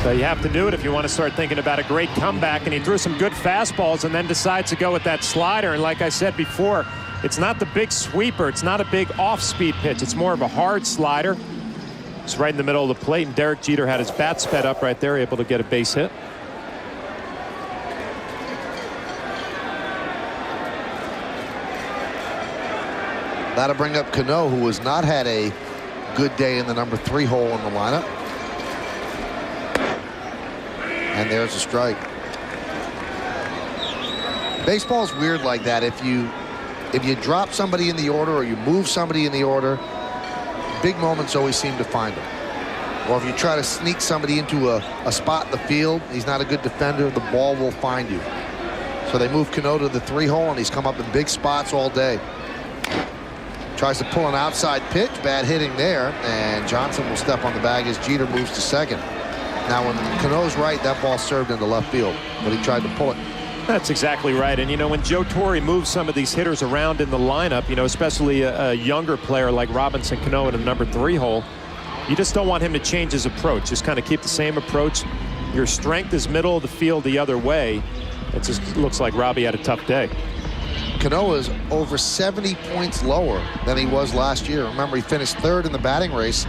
Speaker 4: So you have to do it if you want to start thinking about a great comeback. And he threw some good fastballs and then decides to go with that slider. And like I said before, it's not the big sweeper. It's not a big off-speed pitch. It's more of a hard slider. It's right in the middle of the plate, and Derek Jeter had his bat sped up right there, able to get a base hit.
Speaker 1: That'll bring up Cano, who has not had a good day in the number 3 hole in the lineup. And there's a strike. Baseball's weird like that. If you drop somebody in the order or you move somebody in the order, big moments always seem to find him. Or if you try to sneak somebody into a spot in the field, he's not a good defender, the ball will find you. So they move Cano to the 3 hole, and he's come up in big spots all day. Tries to pull an outside pitch, bad hitting there, and Johnson will step on the bag as Jeter moves to 2nd. Now when Cano's right, that ball served into left field, but he tried to pull it.
Speaker 4: That's exactly right. And when Joe Torre moves some of these hitters around in the lineup, especially a younger player like Robinson Cano in the number 3 hole, you just don't want him to change his approach. Just kind of keep the same approach. Your strength is middle of the field the other way. It just looks like Robbie had a tough day.
Speaker 1: Cano is over 70 points lower than he was last year. Remember, he finished 3rd in the batting race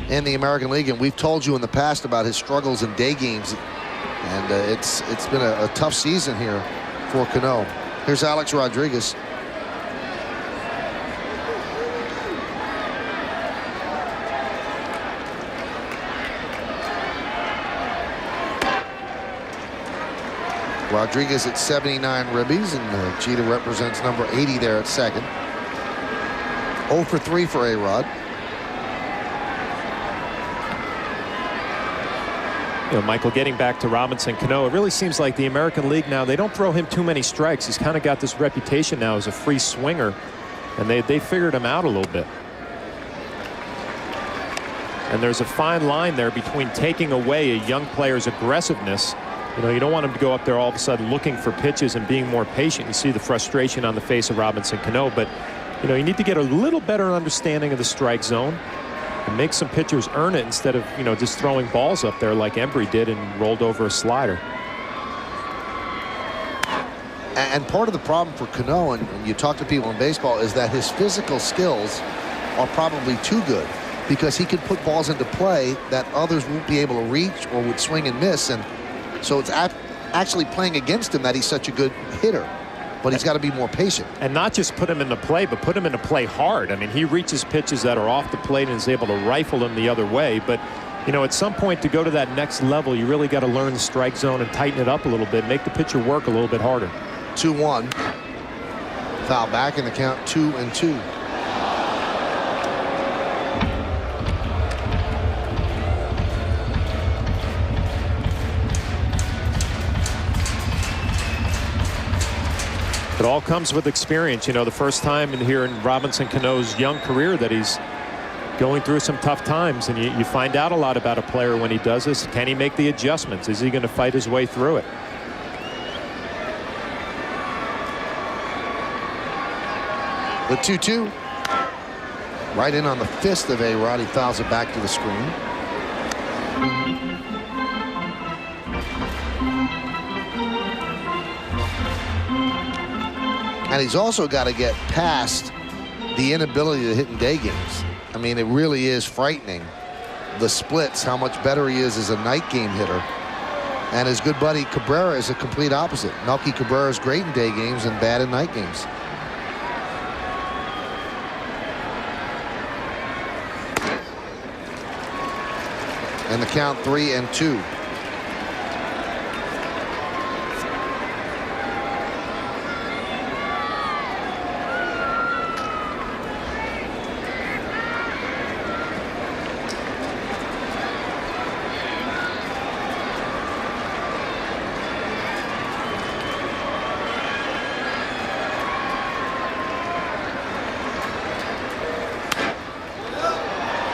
Speaker 1: in the American League, and we've told you in the past about his struggles in day games, and it's been a tough season here for Cano. Here's Alex Rodriguez. Rodriguez at 79 ribbies, and Jeter represents number 80 there at 2nd. 0 for 3 for A-Rod.
Speaker 4: Michael, getting back to Robinson Cano, it really seems like the American League now, they don't throw him too many strikes. He's kind of got this reputation now as a free swinger, and they figured him out a little bit. And there's a fine line there between taking away a young player's aggressiveness. You know, you don't want him to go up there all of a sudden looking for pitches and being more patient. You see the frustration on the face of Robinson Cano, but you know, you need to get a little better understanding of the strike zone and make some pitchers earn it instead of, you know, just throwing balls up there like Embry did and rolled over a slider.
Speaker 1: And part of the problem for Cano, and you talk to people in baseball, is that his physical skills are probably too good, because he could put balls into play that others won't be able to reach or would swing and miss. And so it's actually playing against him that he's such a good hitter. But he's got to be more patient.
Speaker 4: And not just put him into play, but put him into play hard. I mean, he reaches pitches that are off the plate and is able to rifle them the other way. But, you know, at some point to go to that next level, you really got to learn the strike zone and tighten it up a little bit, make the pitcher work a little bit harder.
Speaker 1: 2-1. Foul back in the count, 2-2.
Speaker 4: It all comes with experience. You know, the first time here in Robinson Cano's young career that he's going through some tough times, and you find out a lot about a player when he does this. Can he make the adjustments? Is he going to fight his way through it?
Speaker 1: The 2-2. Right in on the fist of A-Rod. He fouls it back to the screen. And he's also got to get past the inability to hit in day games. I mean, it really is frightening, the splits, how much better he is as a night game hitter. And his good buddy Cabrera is a complete opposite. Melky Cabrera is great in day games and bad in night games. And the count 3-2.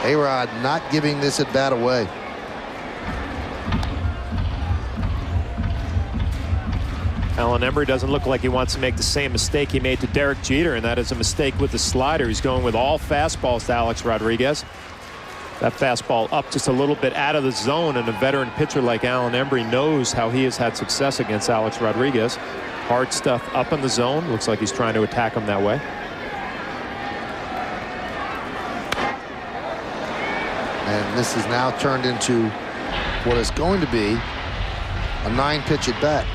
Speaker 1: A-Rod not giving this at bat away.
Speaker 4: Alan Embry doesn't look like he wants to make the same mistake he made to Derek Jeter, and that is a mistake with the slider. He's going with all fastballs to Alex Rodriguez. That fastball up just a little bit out of the zone, and a veteran pitcher like Alan Embry knows how he has had success against Alex Rodriguez. Hard stuff up in the zone. Looks like he's trying to attack him that way.
Speaker 1: And this is now turned into what is going to be a 9-pitch at bat.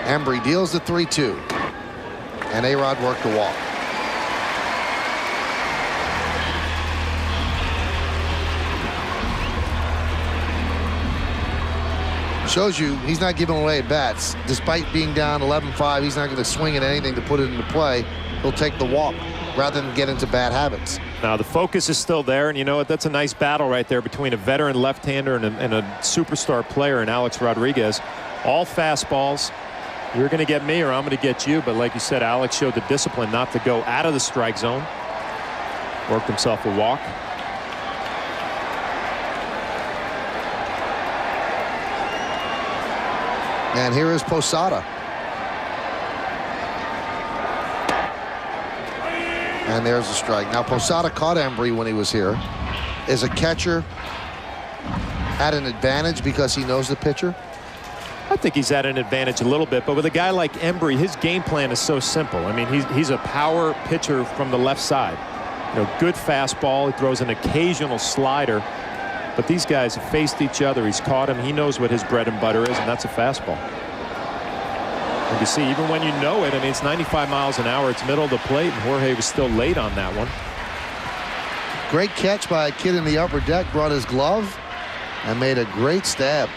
Speaker 1: Embry deals the 3-2. And A-Rod worked a walk. Shows you he's not giving away at bats. Despite being down 11-5, he's not going to swing at anything to put it into play. He'll take the walk rather than get into bad habits.
Speaker 4: Now the focus is still there, and you know what? That's a nice battle right there between a veteran left-hander and a superstar player in Alex Rodriguez. All fastballs. You're going to get me or I'm going to get you. But like you said, Alex showed the discipline not to go out of the strike zone. Worked himself a walk.
Speaker 1: And here is Posada. And there's a strike. Now Posada caught Embry when he was here. Is a catcher at an advantage because he knows the pitcher?
Speaker 4: I think he's at an advantage a little bit, but with a guy like Embry, his game plan is so simple. I mean, he's a power pitcher from the left side. You know, good fastball. He throws an occasional slider, but these guys have faced each other. He's caught him. He knows what his bread and butter is, and that's a fastball. And you see, even when you know it, I mean, it's 95 miles an hour. It's middle of the plate, and Jorge was still late on that one.
Speaker 1: Great catch by a kid in the upper deck. Brought his glove and made a great stab.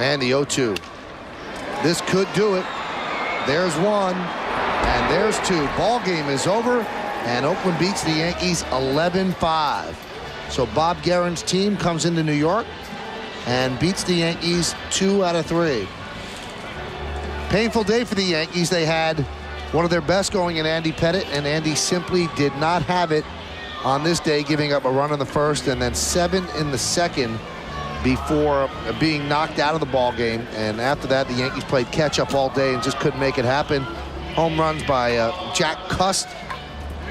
Speaker 1: And the 0-2. This could do it. There's one, and there's two. Ball game is over, and Oakland beats the Yankees 11-5. So Bob Guerin's team comes into New York and beats the Yankees 2 out of 3. Painful day for the Yankees. They had one of their best going in Andy Pettitte, and Andy simply did not have it on this day, giving up a run in the first and then 7 in the second before being knocked out of the ball game. And after that, the Yankees played catch-up all day and just couldn't make it happen. Home runs by Jack Cust.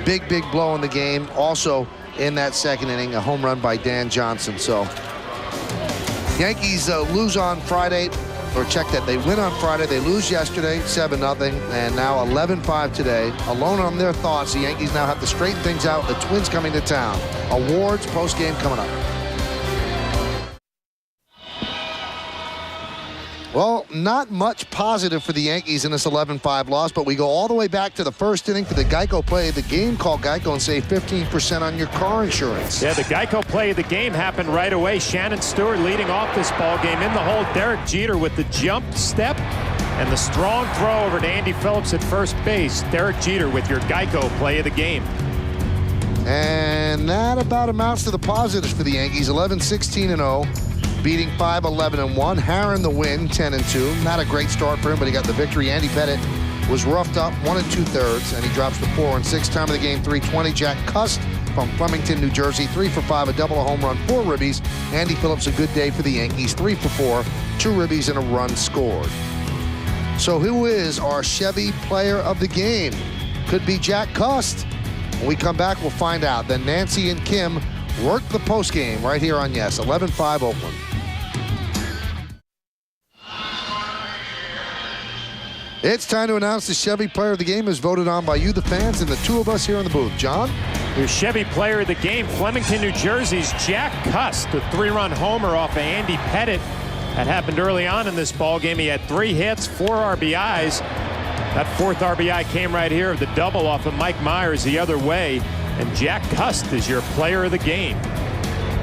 Speaker 1: Big blow in the game. Also in that second inning, a home run by Dan Johnson. So Yankees lose on Friday, or check that, they win on Friday. They lose yesterday, 7-0, and now 11-5 today. Alone on their thoughts, the Yankees now have to straighten things out. The Twins coming to town. Awards post-game coming up. Well, not much positive for the Yankees in this 11-5 loss, but we go all the way back to the first inning for the Geico play of the game. Call Geico and save 15% on your car insurance.
Speaker 4: Yeah, the Geico play of the game happened right away. Shannon Stewart leading off this ball game. In the hole, Derek Jeter with the jump step and the strong throw over to Andy Phillips at first base. Derek Jeter with your Geico play of the game.
Speaker 1: And that about amounts to the positives for the Yankees. 11-16-0. Beating 5-11-1. Harron the win, 10-2. Not a great start for him, but he got the victory. Andy Pettitte was roughed up 1 2/3, and he drops to 4-6. Time of the game, 3:20. Jack Cust from Flemington, New Jersey, 3 for 5, a double, a home run, 4 ribbies. Andy Phillips, a good day for the Yankees, 3 for 4, 2 ribbies and a run scored. So who is our Chevy player of the game? Could be Jack Cust. When we come back, we'll find out. Then Nancy and Kim work the postgame right here on Yes, 11-5 Oakland. It's time to announce the Chevy player of the game is voted on by you, the fans, and the two of us here in the booth. John?
Speaker 4: Your Chevy player of the game, Flemington, New Jersey's Jack Cust, the 3-run homer off of Andy Pettitte. That happened early on in this ball game. He had 3 hits, 4 RBIs. That 4th RBI came right here, the double off of Mike Myers the other way. And Jack Cust is your player of the game.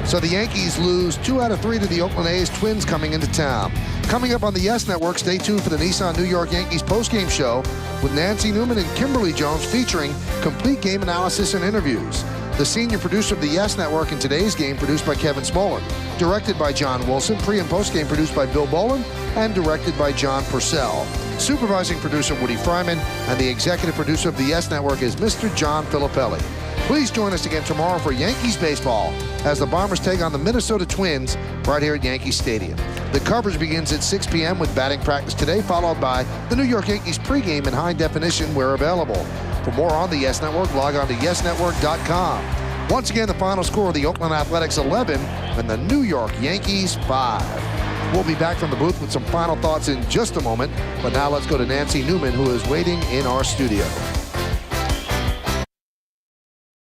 Speaker 1: So the Yankees lose 2 out of 3 to the Oakland A's. Twins coming into town. Coming up on the Yes Network, stay tuned for the Nissan New York Yankees postgame show with Nancy Newman and Kimberly Jones, featuring complete game analysis and interviews. The senior producer of the Yes Network in today's game, produced by Kevin Smolin. Directed by John Wilson. Pre- and postgame produced by Bill Bolin. And directed by John Purcell. Supervising producer Woody Fryman. And the executive producer of the Yes Network is Mr. John Filippelli. Please join us again tomorrow for Yankees baseball as the Bombers take on the Minnesota Twins right here at Yankee Stadium. The coverage begins at 6 p.m. with batting practice today, followed by the New York Yankees pregame in high definition where available. For more on the Yes Network, log on to yesnetwork.com. Once again, the final score of the Oakland Athletics 11 and the New York Yankees 5. We'll be back from the booth with some final thoughts in just a moment, but now let's go to Nancy Newman, who is waiting in our studio.